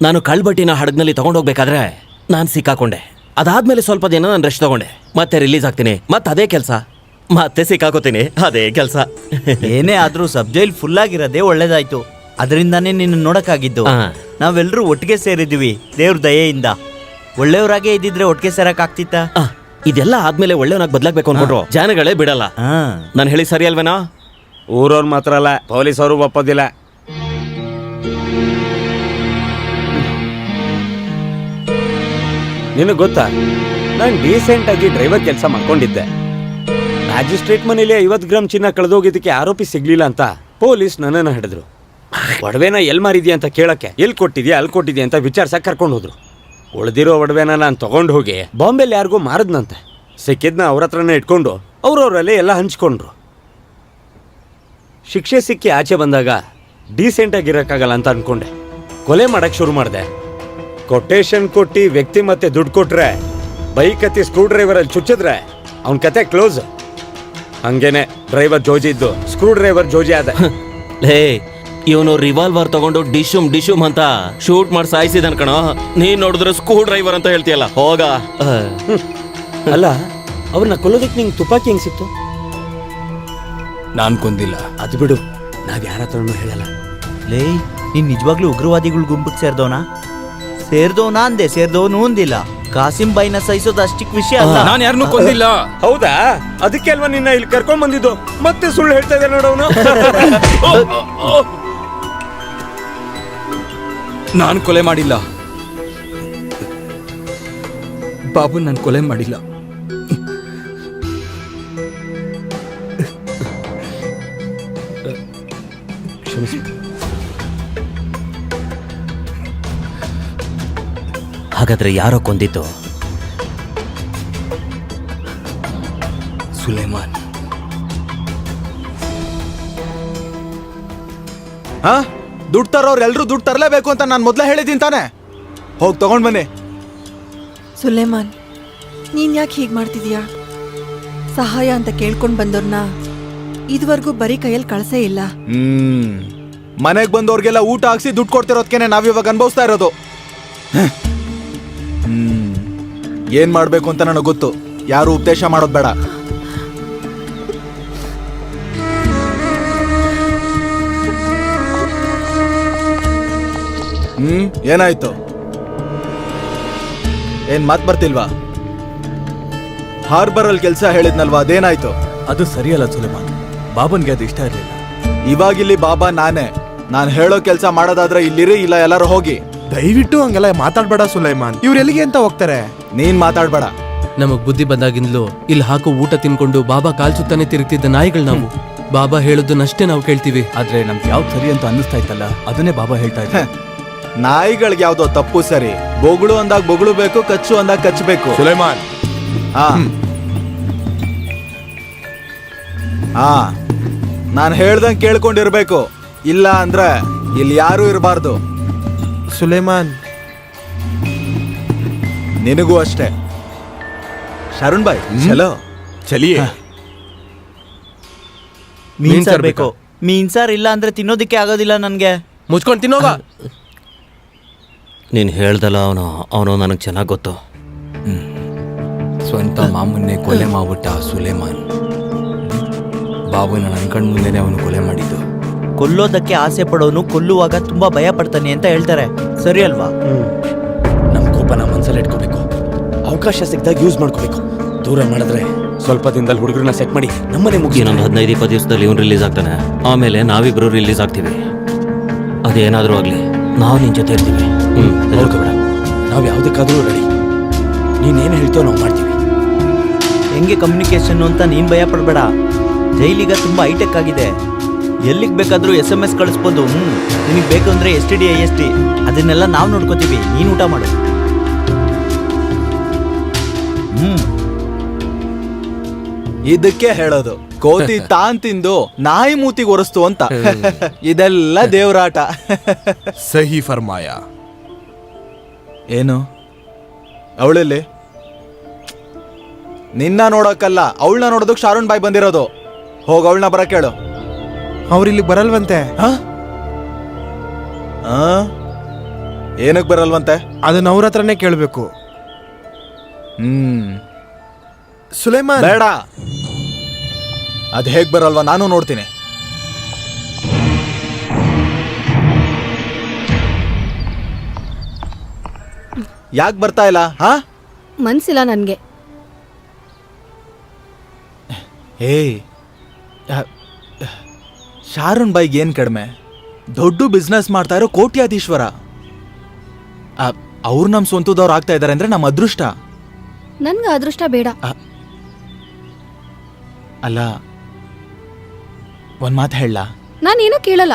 ನಾನು ಕಳ್ಬಟ್ಟಿನ ಹಡಗ್ನಲ್ಲಿ ತಗೊಂಡೋಗ್ಬೇಕಾದ್ರೆ ನಾನು ಸಿಕ್ಕಾಕೊಂಡೆ. ಅದಾದ್ಮೇಲೆ ಸ್ವಲ್ಪ ದಿನ ನಾನು ರೆಸ್ಟ್ ತಗೊಂಡೆ. ಮತ್ತೆ ರಿಲೀಸ್ ಆಗ್ತೀನಿ, ಮತ್ತೆ ಅದೇ ಕೆಲಸ, ಮತ್ತೆ ಸಿಕ್ಕಾಕೋತೀನಿ, ಅದೇ ಕೆಲಸ. ಏನೇ ಆದ್ರೂ ಸಬ್ ಜೈಲ್ ಫುಲ್ ಆಗಿರೋದೇ ಒಳ್ಳೇದಾಯ್ತು. ಅದರಿಂದಾನೇ ನಿನ್ನ ನೋಡಕ್ಕಾಗಿದ್ದು. ನಾವೆಲ್ಲರೂ ಒಟ್ಟಿಗೆ ಸೇರಿದ್ವಿ ದೇವ್ರ ದಯೆಯಿಂದ. ಒಳ್ಳೆಯವರಾಗೇ ಇದ್ದಿದ್ರೆ ಒಟ್ಟಿಗೆ ಸೇರಕ್ ಆಗ್ತಿತ್ತ? ಇದೆಲ್ಲ ಆದ್ಮೇಲೆ ಒಳ್ಳೆಯವನಾಗಿ ಬದಲಾಗಬೇಕು ಅನ್ಕೊಂಡ್ರು ಜನಗಳೇ ಬಿಡಲ್ಲ. ನಾನು ಹೇಳಿ ಸರಿ ಅಲ್ವೇನೋ? ಊರವ್ರು ಮಾತ್ರ ಅಲ್ಲ, ಪೊಲೀಸವರು ಒಪ್ಪೋದಿಲ್ಲ. ನಿನಗೆ ಗೊತ್ತಾ, ನಾನು ಡೀಸೆಂಟ್ ಆಗಿ ಡ್ರೈವರ್ ಕೆಲಸ ಮಾಡ್ಕೊಂಡಿದ್ದೆ. ಮ್ಯಾಜಿಸ್ಟ್ರೇಟ್ ಮನೇಲಿ 50 ಗ್ರಾಮ್ ಚಿನ್ನ ಕಳೆದೋಗಿದ್ದಕ್ಕೆ ಆರೋಪಿ ಸಿಗ್ಲಿಲ್ಲ ಅಂತ ಪೊಲೀಸ್ ನನ್ನನ್ನು ಹಿಡಿದ್ರು. ಒಡವೆನ ಎಲ್ಲಿ ಮಾರಿದ್ಯಾ ಅಂತ ಕೇಳಕ್ಕೆ, ಎಲ್ಲಿ ಕೊಟ್ಟಿದ್ಯಾ ಅಲ್ಲಿ ಕೊಟ್ಟಿದ್ಯಾ ಅಂತ ವಿಚಾರಿಸಕ್ಕೆ ಕರ್ಕೊಂಡು ಹೋದ್ರು. ಉಳಿದಿರೋ ಒಡವೆನ ನಾನು ತಗೊಂಡು ಹೋಗಿ ಬಾಂಬೆಲಿ ಯಾರಿಗೂ ಮಾರದ್ನಂತೆ. ಸಿಕ್ಕಿದ್ನ ಅವ್ರ ಹತ್ರನೇ ಇಟ್ಕೊಂಡು ಅವ್ರವರಲ್ಲೇ ಎಲ್ಲ ಹಂಚ್ಕೊಂಡ್ರು. ಶಿಕ್ಷೆ ಸಿಕ್ಕಿ ಆಚೆ ಬಂದಾಗ ಡೀಸೆಂಟ್ ಆಗಿರೋಕ್ಕಾಗಲ್ಲ ಅಂತ ಅನ್ಕೊಂಡೆ. ಕೊಲೆ ಮಾಡಕ್ ಶುರು ಮಾಡಿದೆ. ಕೊಟೇಶನ್ ಕೊಟ್ಟು ವ್ಯಕ್ತಿ ಮತ್ತೆ ದುಡ್ಡು ಕೊಟ್ರೆ, ಬೈಕ್ ಹತ್ತಿ ಸ್ಕ್ರೂ ಡ್ರೈವರಲ್ಲಿ ಚುಚ್ಚಿದ್ರೆ ಅವನ ಕತೆ ಕ್ಲೋಸ್. ಹಂಗೇನೆ ಡ್ರೈವರ್ ಜೋಜಿ ಇದ್ದು ಸ್ಕ್ರೂ ಡ್ರೈವರ್ ಜೋಜಿ ಆದ. ಲೇ, ಇವನು ರಿವಾಲ್ವರ್ ತಗೊಂಡು ಡಿಶುಮ್ ಅಂತ ಶೂಟ್ ಮಾಡಿ ಸಾಯಿಸಿದನ್ ಕಣೋ. ನೀನ್ ನೋಡಿದ್ರೆ ಸ್ಕ್ರೂ ಡ್ರೈವರ್ ಅಂತ ಹೇಳ್ತೀಯಲ್ಲ, ಹೋಗ. ಅಲ್ಲ, ಅವ್ರನ್ನ ಕೊಲ್ಲೋದಕ್ಕೆ ನಿಂಗೆ ತುಪಾಕಿ ಹೆಂಗ್ ಸಿಕ್ತು? ನಾನ್ ಕೊಂದಿಲ್ಲ. ಅದು ಬಿಡು, ನಾವ್ ಯಾರ ಹತ್ರನೂ ಹೇಳಲ್ಲ. ಲೇ, ನೀನ್ ನಿಜವಾಗ್ಲೂ ಉಗ್ರವಾದಿಗಳ ಗುಂಪಿಗೆ ಸೇರ್ದೋನಾ ಅಂದೆ, ಸೇರ್ದೋನು ಅಂದಿಲ್ಲ. ಕಾಸಿಂ ಬಾಯಿನ ಸಹಿಸೋದು ಅಷ್ಟಿಕ್ ವಿಷಯ ಅಲ್ಲ. ನಾನು ಯಾರನ್ನೂ ಕೊಂದಿಲ್ಲ. ಹೌದಾ? ಅದಕ್ಕೆ ಅಲ್ವಾ ನಿನ್ನ ಇಲ್ಲಿ ಕರ್ಕೊಂಡ್ ಬಂದಿದ್ದು. ಮತ್ತೆ ಸುಳ್ಳು ಹೇಳ್ತಾ ಇದ್ದೆ ನೋಡೋನು. ನಾನು ಕೊಲೆ ಮಾಡಿಲ್ಲ ಬಾಬು, ನಾನು ಕೊಲೆ ಮಾಡಿಲ್ಲ. ಹಾಗಾದ್ರೆ ಯಾರೋ ಕೊಂದಿದ್ದು? ಸುಲೇಮಾನ್. ದುಡ್ಡು ತರೋರು ಎಲ್ರು ದುಡ್ಡು ತರಲೇಬೇಕು ಅಂತ ನಾನು ಮೊದಲೇ ಹೇಳಿದ್ದೀನಿ ತಾನೆ. ಹೋಗಿ ತಗೊಂಡ್ ಬನ್ನಿ. ಸುಲೇಮಾನ್, ನೀನ್ ಯಾಕೆ ಹೀಗೆ ಮಾಡ್ತಿದೀಯಾ? ಸಹಾಯ ಅಂತ ಕೇಳ್ಕೊಂಡ್ ಬಂದವ್ರನ್ನ ಇದುವರೆಗೂ ಬರೀ ಕೈಯಲ್ಲಿ ಕಳ್ಸೇ ಇಲ್ಲ. ಮನೆಗೆ ಬಂದವ್ರಿಗೆಲ್ಲ ಊಟ ಹಾಕ್ಸಿ ದುಡ್ಡು ಕೊಡ್ತಿರೋದ್ಕೇನೆ ನಾವಿವಾಗ ಅನುಭವಿಸ್ತಾ ಇರೋದು. ಏನ್ ಮಾಡ್ಬೇಕು ಅಂತ ನನಗೆ ಗೊತ್ತು. ಯಾರು ಉಪದೇಶ ಮಾಡೋದು ಬೇಡ. ಏನಾಯ್ತು? ಏನ್ ಮಾತ್ ಬರ್ತಿಲ್ವಾ? ಹಾರ್ಬರ್ ಅಲ್ಲಿ ಕೆಲಸ ಹೇಳಿದ್ನಲ್ವಾ, ಅದೇನಾಯ್ತು? ಅದು ಸರಿಯಲ್ಲ ಸುಲೇಮಾನ್. ಬಾಬನ್ಗೆ ಅದು ಇಷ್ಟ ಇರಲಿಲ್ಲ. ಇವಾಗಿಲ್ಲಿ ಬಾಬಾ ನಾನೇ. ನಾನು ಹೇಳೋ ಕೆಲಸ ಮಾಡೋದಾದ್ರೆ ಇಲ್ಲಿರಿ, ಇಲ್ಲ ಎಲ್ಲರೂ ಹೋಗಿ. ದಯವಿಟ್ಟು ಹಂಗೆಲ್ಲ ಮಾತಾಡ್ಬೇಡ ಸುಲೈಮಾನ್. ಇವ್ರು ಎಲ್ಲಿಗೆ ಅಂತ ಹೋಗ್ತಾರೆ? ನೀನ್ ಮಾತಾಡ್ಬೇಡ. ನಮಗ್ ಬುದ್ಧಿ ಬಂದಾಗಿಂದಲೂ ಇಲ್ಲಿ ಹಾಕೋ ಊಟ ತಿನ್ಕೊಂಡು ಬಾಬಾ ಕಾಲ್ ಸುತ್ತಾನೆ ತಿರುಗ್ತಿದ್ದ ನಾಯಿಗಳು ನಾವು. ಬಾಬಾ ಹೇಳೋದನ್ನಷ್ಟೇ ನಾವು ಕೇಳ್ತೀವಿ. ಆದ್ರೆ ನಮ್ಗೆ ಯಾವ್ದು ಸರಿ ಅಂತ ಅನ್ನಿಸ್ತಾ ಇತ್ತಲ್ಲ, ಅದನ್ನೇ ಬಾಬಾ ಹೇಳ್ತಾ ಇದ್ದ. ನಾಯಿಗಳಿಗೆ ಯಾವ್ದೋ ತಪ್ಪು ಸರಿ. ಬೊಗಳು ಅಂದಾಗ ಬೊಗಳು ಬೇಕು, ಕಚ್ಚು ಅಂದಾಗ ಕಚ್ಚಬೇಕು. ಸುಲೈಮಾನ್, ನಾನು ಹೇಳ್ದಂಗೆ ಕೇಳ್ಕೊಂಡಿರ್ಬೇಕು. ಇಲ್ಲ ಅಂದ್ರೆ ಇಲ್ಲಿ ಯಾರು ಇರಬಾರ್ದು. ಸುಲೈಮಾನ್, ನಿನಗೂ ಅಷ್ಟೇ. ಶರಣ್ ಬಾಯ್, ಚಲೋ ಚಲಿಯೇ. ಮೀನ್ ಸಾರ್ ಬೇಕು. ಮೀನ್ ಸಾರ್ ಇಲ್ಲ ಅಂದ್ರೆ ತಿನ್ನೋದಿಕ್ಕೆ ಆಗೋದಿಲ್ಲ ನನ್ಗೆ. ಮುಚ್ಕೊಂಡು ತಿನ್ನೋಗ. ನೀನು ಹೇಳ್ದಲ್ಲ, ಅವನು ನನಗೆ ಚೆನ್ನಾಗಿ ಗೊತ್ತು. ಸ್ವಂತ ಮಾಮನ್ನೇ ಕೊಲೆ ಮಾಡ್ಬಿಟ್ಟ ಸುಲೇಮಾನ್. ಬಾಬುನ ನನ್ನ ಕಣ್ ಮುಂದೆನೆ ಅವನು ಕೊಲೆ ಮಾಡಿದ್ದು. ಕೊಲ್ಲೋದಕ್ಕೆ ಆಸೆ ಪಡೋನು ಕೊಲ್ಲುವಾಗ ತುಂಬಾ ಭಯ ಪಡ್ತಾನೆ ಅಂತ ಹೇಳ್ತಾರೆ, ಸರಿ ಅಲ್ವಾ? ನಮ್ಮ ಕೋಪನ ಮನ್ಸಲ್ಲಿ ಇಟ್ಕೋಬೇಕು. ಅವಕಾಶ ಸಿಕ್ಕಿದಾಗ ಯೂಸ್ ಮಾಡ್ಕೋಬೇಕು. ದೂರ ಮಾಡಿದ್ರೆ ಸ್ವಲ್ಪ ದಿನದಲ್ಲಿ ಹುಡುಗರನ್ನ ಸೆಟ್ ಮಾಡಿ ನಮ್ಮನೆ ಮುಗಿಸಿ. ಇನ್ನೊಂದು 15-20 ದಿವಸದಲ್ಲಿ ಇವನು ರಿಲೀಸ್ ಆಗ್ತಾನೆ. ಆಮೇಲೆ ನಾವಿಬ್ರು ರಿಲೀಸ್ ಆಗ್ತೀವಿ. ಅದೇನಾದರೂ ಆಗಲಿ, ನಾವು ನಿನ್ನ ಜೊತೆ ಇರ್ತೀವಿ. ಬೇಡ, ನಾವು ಯಾವುದಕ್ಕಾದ್ರೂ ರೆಡಿ. ನೀನೇನು ಹೇಳ್ತೀವೋ ನಾವು ಮಾಡ್ತೀವಿ. ಹೆಂಗೆ ಕಮ್ಯುನಿಕೇಶನ್ ಅಂತ ನೀನ್ ಭಯ ಪಡಬೇಡ. ಜೈಲಿಗ ತುಂಬಾ ಹೈಟೆಕ್ ಆಗಿದೆ. ಎಲ್ಲಿಗೆ ಬೇಕಾದ್ರೂ SMS ಕಳಿಸ್ಬೋದು. ನಿನಗೆ ಬೇಕು ಅಂದ್ರೆ STD IST ಅದನ್ನೆಲ್ಲ ನಾವು ನೋಡ್ಕೋತೀವಿ. ನೀನು ಊಟ ಮಾಡು. ಇದಕ್ಕೆ ಹೇಳೋದು ಕೋತಿ ತಾನ್ ತಿಂದು ನಾಯಿ ಮೂತಿಗೆ ಒರೆಸ್ತು ಅಂತ. ಇದೆಲ್ಲ ದೇವರಾಟ. ಸಹಿ ಫರ್ಮಾಯ. ಏನು ಅವಳಲ್ಲಿ? ನಿನ್ನ ನೋಡಕ್ಕಲ್ಲ, ಅವಳನ್ನ ನೋಡೋದಕ್ಕೆ ಶಾರುಣ್ ಬಾಯ್ ಬಂದಿರೋದು. ಹೋಗ ಅವಳನ್ನ ಬರಕ್ ಹೇಳು. ಅವ್ರಿಲ್ಲಿಗೆ ಬರಲ್ವಂತೆ. ಏನಕ್ ಬರಲ್ವಂತೆ? ಅದನ್ನ ಅವ್ರ ಹತ್ರನೇ ಕೇಳ್ಬೇಕು. ಸುಲೈಮಾನ್, ಬೇಡ. ಅದ್ ಹೇಗ್ ಬರಲ್ವಾ ನಾನು ನೋಡ್ತೀನಿ. ಯಾಕೆ ಬರ್ತಾ ಇಲ್ಲ? ಹಾ, ಮನ್ಸಿಲ್ಲ ನನ್ಗೆ. ಏಯ್, ಶಾರುಣ್ ಬೈಗ್ ಏನ್ ಕಡಿಮೆ? ದೊಡ್ಡ ಬಿಸ್ನೆಸ್ ಮಾಡ್ತಾ ಇರೋ ಕೋಟ್ಯಾಧೀಶ್ವರ. ಅವ್ರು ನಮ್ ಸ್ವಂತದವ್ರು ಆಗ್ತಾ ಇದಾರೆ ಅಂದ್ರೆ ನಮ್ಮ ಅದೃಷ್ಟ. ನನ್ಗೆ ಅದೃಷ್ಟ ಬೇಡ. ಅಲ್ಲ, ಒಂದ್ ಮಾತು ಹೇಳ. ನಾನೇನು ಕೇಳಲ್ಲ.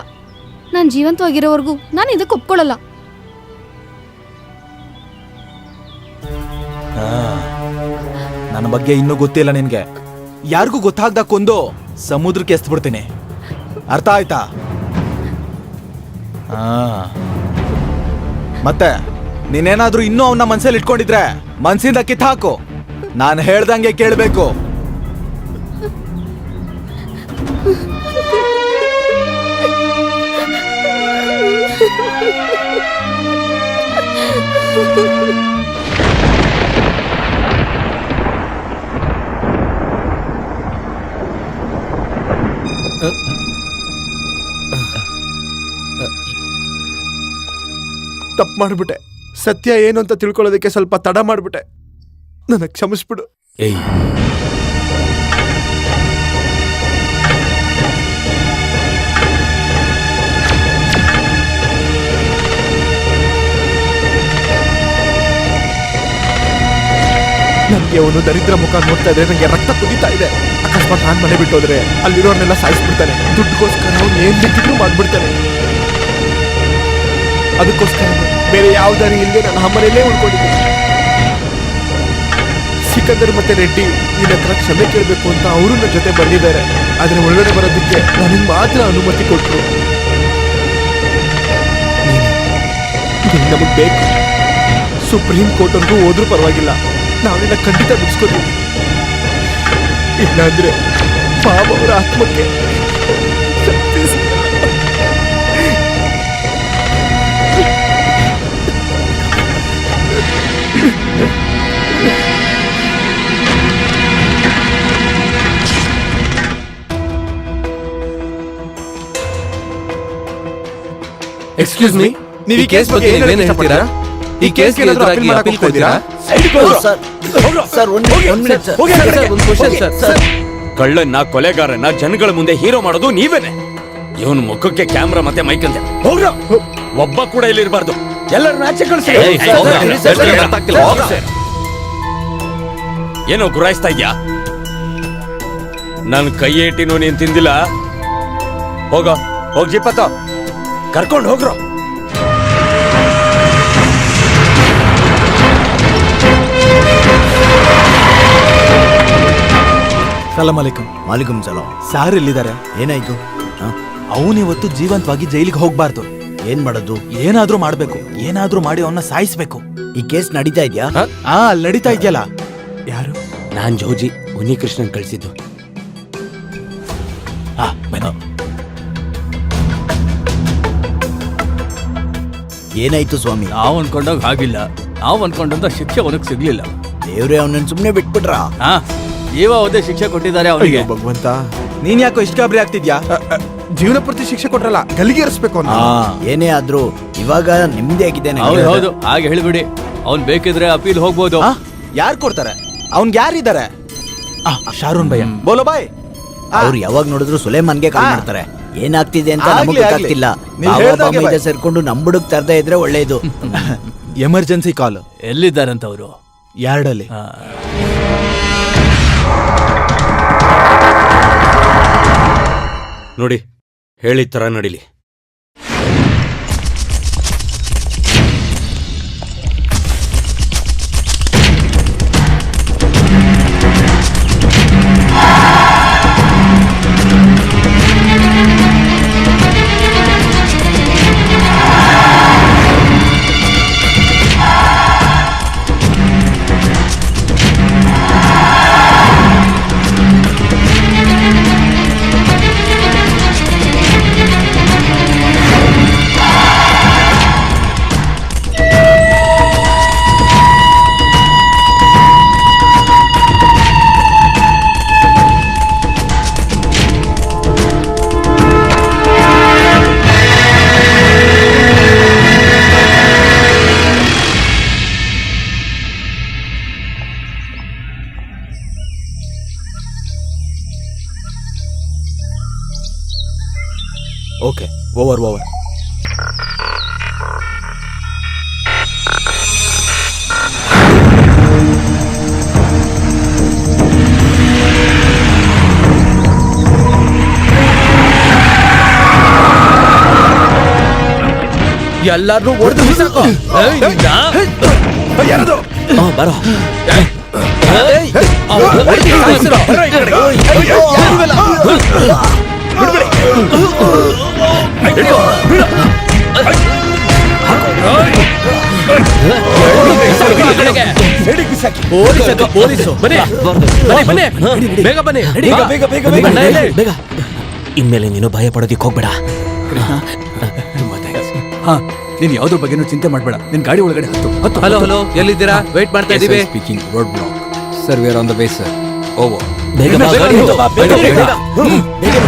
ನಾನು ಜೀವಂತವಾಗಿರೋವರೆಗೂ ನಾನು ಇದಕ್ಕೆ ಒಪ್ಕೊಳ್ಳಲ್ಲ. ನನ್ನ ಬಗ್ಗೆ ಇನ್ನೂ ಗೊತ್ತಿಲ್ಲ ನಿನ್ಗೆ. ಯಾರಿಗೂ ಗೊತ್ತಾಗ್ದ ಕೊಂದು ಸಮುದ್ರಕ್ಕೆ ಎಸ್ಬಿಡ್ತೀನಿ. ಅರ್ಥ ಆಯ್ತಾ? ಮತ್ತೆ ನೀನೇನಾದ್ರೂ ಇನ್ನೂ ಅವನ್ನ ಮನ್ಸಲ್ಲಿ ಇಟ್ಕೊಂಡಿದ್ರೆ ಮನ್ಸಿಂದ ಕಿತ್ತಾಕು. ನಾನು ಹೇಳ್ದಂಗೆ ಕೇಳಬೇಕು. ತಪ್ಪು ಮಾಡ್ಬಿಟ್ಟೆ. ಸತ್ಯ ಏನು ಅಂತ ತಿಳ್ಕೊಳ್ಳೋದಕ್ಕೆ ಸ್ವಲ್ಪ ತಡ ಮಾಡ್ಬಿಟ್ಟೆ. ನನಗೆ ಕ್ಷಮಿಸ್ಬಿಡು. ಏಯ್, ನನಗೆ ಅವನು ದರಿದ್ರ ಮುಖ ನೋಡ್ತಾ ಇದ್ರೆ ನನಗೆ ರಕ್ತ ಕುದೀತಾ ಇದೆ. ಅಕಸ್ಮಾತ್ ನಾನು ಮನೆ ಬಿಟ್ಟೋದ್ರೆ ಅಲ್ಲಿರೋರ್ನೆಲ್ಲ ಸಾಯಿಸ್ಬಿಡ್ತಾನೆ. ದುಡ್ಡುಗೋಸ್ಕರ ಅವ್ನು ಏನ್ ಬೇಕಿದ್ರು ಮಾಡ್ಬಿಡ್ತಾನೆ. ಅದಕ್ಕೋಸ್ಕರ ಬೇರೆ ಯಾವ್ದಾರು ಇಲ್ಲದೆ ನಾನು ಮನೆಯಲ್ಲೇ ಉಳ್ಕೊಂಡಿದ್ದೀನಿ. ಸಿಕಂದರ್ ಮತ್ತೆ ರೆಡ್ಡಿ ನಿನ್ನ ಹತ್ರ ಕ್ಷಮೆ ಕೇಳಬೇಕು ಅಂತ ಅವರು ನನ್ನ ಜೊತೆ ಬಂದಿದ್ದಾರೆ. ಆದ್ರೆ ಒಳಗಡೆ ಬರೋದಕ್ಕೆ ನನಗೆ ಮಾತ್ರ ಅನುಮತಿ ಕೊಟ್ಟರು. ನೀನು ನಮಗ್ ಬೇಕು. ಸುಪ್ರೀಂ ಕೋರ್ಟ್ ಅವ್ರಿಗೂ ಹೋದ್ರೂ ಪರವಾಗಿಲ್ಲ, ನಾವೆಲ್ಲ ಖಂಡಿತ ಬಿಡಿಸ್ಕೋತೀವಿ. ಇಲ್ಲಾಂದ್ರೆ ಬಾಬಾ ಅವರ ಆತ್ಮಕ್ಕೆ ಶಕ್ತಿ ಸಿಗಲ್ಲ. ಎಕ್ಸ್ಕ್ಯೂಸ್ ಮೀ, ನೀವು ಈ ಕೇಸ್ ಬಗ್ಗೆ ಏನ್ ಹೇಳ್ತೀರಾ? ಈ ಕೇಸ್ ಎದುರಾಗಿ ಅಪೀಲ್ ಕೊಡ್ತೀರಾ? ಸರ್, ಒಂದ್ ಮಿನಿಟ್ ಸರ್. ಒಂದು ಕ್ವಶನ್ ಸರ್. ಕಳ್ಳನ್ನ ಕೊಲೆಗಾರನ ಜನಗಳ ಮುಂದೆ ಹೀರೋ ಮಾಡೋದು ನೀವೇನೆ. ಇವನ್ ಮುಖಕ್ಕೆ ಕ್ಯಾಮ್ರಾ ಮತ್ತೆ ಮೈಕ್ ಅಂತೆ. ಹೋಗ್ರ, ಒಬ್ಬ ಕೂಡ ಇಲ್ಲಿ ಇರಬಾರ್ದು. ಎಲ್ಲರನ್ನ ಆಚೆ ಕಳಿಸಿ. ಏನೋ ಗುರಾಯಿಸ್ತಾ ಇದ್ಯಾ? ನನ್ ಕೈ ಏಟಿನೂ ನೀನ್ ತಿಂದಿಲ್ಲ. ಹೋಗ್ ಜಿಪ್ಪತ್ತ ಕರ್ಕೊಂಡು ಹೋಗ್ರು. ಸಲಾಮ್ ಅಲೈಕುಂ. ವಾಲಿಕುಂ ಸಲಾಂ. ಸಾರ್ ಎಲ್ಲಿದ್ದಾರೆ? ಏನಾಯ್ತು? ಅವನಿವತ್ತು ಜೀವಂತವಾಗಿ ಜೈಲಿಗೆ ಹೋಗ್ಬಾರ್ದು. ಏನ್ ಮಾಡೋದು? ಏನಾದ್ರೂ ಮಾಡ್ಬೇಕು. ಏನಾದ್ರೂ ಮಾಡಿ ಅವನ್ನ ಸಾಯಿಸ್ಬೇಕು. ಈ ಕೇಸ್ ನಡೀತಾ ಇದ್ಯಾ? ಅಲ್ಲಿ ನಡೀತಾ ಇದೆಯಲ್ಲ. ಯಾರು? ನಾನ್ ಜೋಜಿ, ಉನ್ನಿಕೃಷ್ಣನ್ ಕಳಿಸಿದ್ದು. ಬನ್ನಿ. ಏನಾಯ್ತು ಸ್ವಾಮಿ? ನಾವು ಅನ್ಕೊಂಡಾಗ ಆಗಿಲ್ಲ. ನಾವು ಅನ್ಕೊಂಡಂತ ಶಿಕ್ಷೆ ಅವನಿಗೆ ಸಿಗ್ಲಿಲ್ಲ. ದೇವ್ರೆ ಅವನನ್ನ ಸುಮ್ನೆ ಬಿಟ್ಬಿಟ್ರಾ? ಜೀವ ಹೋದೆ ಶಿಕ್ಷೆ ಕೊಟ್ಟಿದ್ದಾರೆ ಅವನಿಗೆ. ಭಗವಂತ, ನೀನ್ ಯಾಕೋ ಇಷ್ಟ ಗಾಬರಿ ಆಗ್ತಿದ್ಯಾ? ಜೀವನ ಪೂರ್ತಿ ಶಿಕ್ಷೆ ಕೊಟ್ರಲ್ಲ, ಗಲ್ಲಿಗೇರಿಸ್ಬೇಕು ಅಂತ. ಏನೇ ಆದ್ರೂ ಇವಾಗ ನೆಮ್ಮದಿ ಆಗಿದೆ. ಹೌದು, ಹಾಗೆ ಹೇಳ್ಬಿಡಿ. ಅವ್ನ್ ಬೇಕಿದ್ರೆ ಅಪೀಲ್ ಹೋಗ್ಬೋದು. ಯಾರು ಕೊಡ್ತಾರೆ? ಅವ್ನ್ಗೆ ಯಾರಿದ್ದಾರೆ? ಶಾರೂನ್ ಭಯ್ಯ, ಬೋಲೋ ಬಾಯ್. ಅವ್ರು ಯಾವಾಗ ನೋಡಿದ್ರು ಸುಲೇಮಾನ್ಗೆ ಕಾಲ್ ಮಾಡ್ತಾರೆ. ಏನಾಗ್ತಿದೆ ಅಂತ ನಮಗೆ ಗೊತ್ತಾಗ್ತಿಲ್ಲ. ಸೇರ್ಕೊಂಡು ನಂಬುಡಕ್ ತರದೇ ಇದ್ರೆ ಒಳ್ಳೇದು. Emergency call. ಎಲ್ಲಿದ್ದಾರಂತ ಅವರು? ಯಾರ್ಡಲ್ಲಿ. ನೋಡಿ, ಹೇಳಿದ ತರ ನಡಿಲಿ. Okay, over. ಎಲ್ಲಾರ್ನು ಹೊಡೆದು ಬಿಸಾಕೋ. ಯಾರದು? ಬರೋ ಪೊಲೀಸು ಬನ್ನಿ, ಬೇಗ ಬನ್ನಿ. ಬೇಗ. ಇನ್ಮೇಲೆ ನೀನು ಭಯ ಪಡೋದಿಕ್ ಹೋಗ್ಬೇಡ. ಹಾ, ನೀನ್ ಯಾವ್ದ್ರ ಬಗ್ಗೆನೂ ಚಿಂತೆ ಮಾಡ್ಬೇಡ. ನಿನ್ ಗಾಡಿ ಒಳಗಡೆ ಹತ್ತು. ಹಲೋ, ಎಲ್ಲಿದ್ದೀರಾ? ವೇಟ್ ಮಾಡ್ತಾ ಇದೀವಿ. Speaking, road block. Sir, we are on the way sir. Over. ಬೇಗ ಬಾ, ಗಾಡಿ ಹತ್ತು. ಬೇಗ.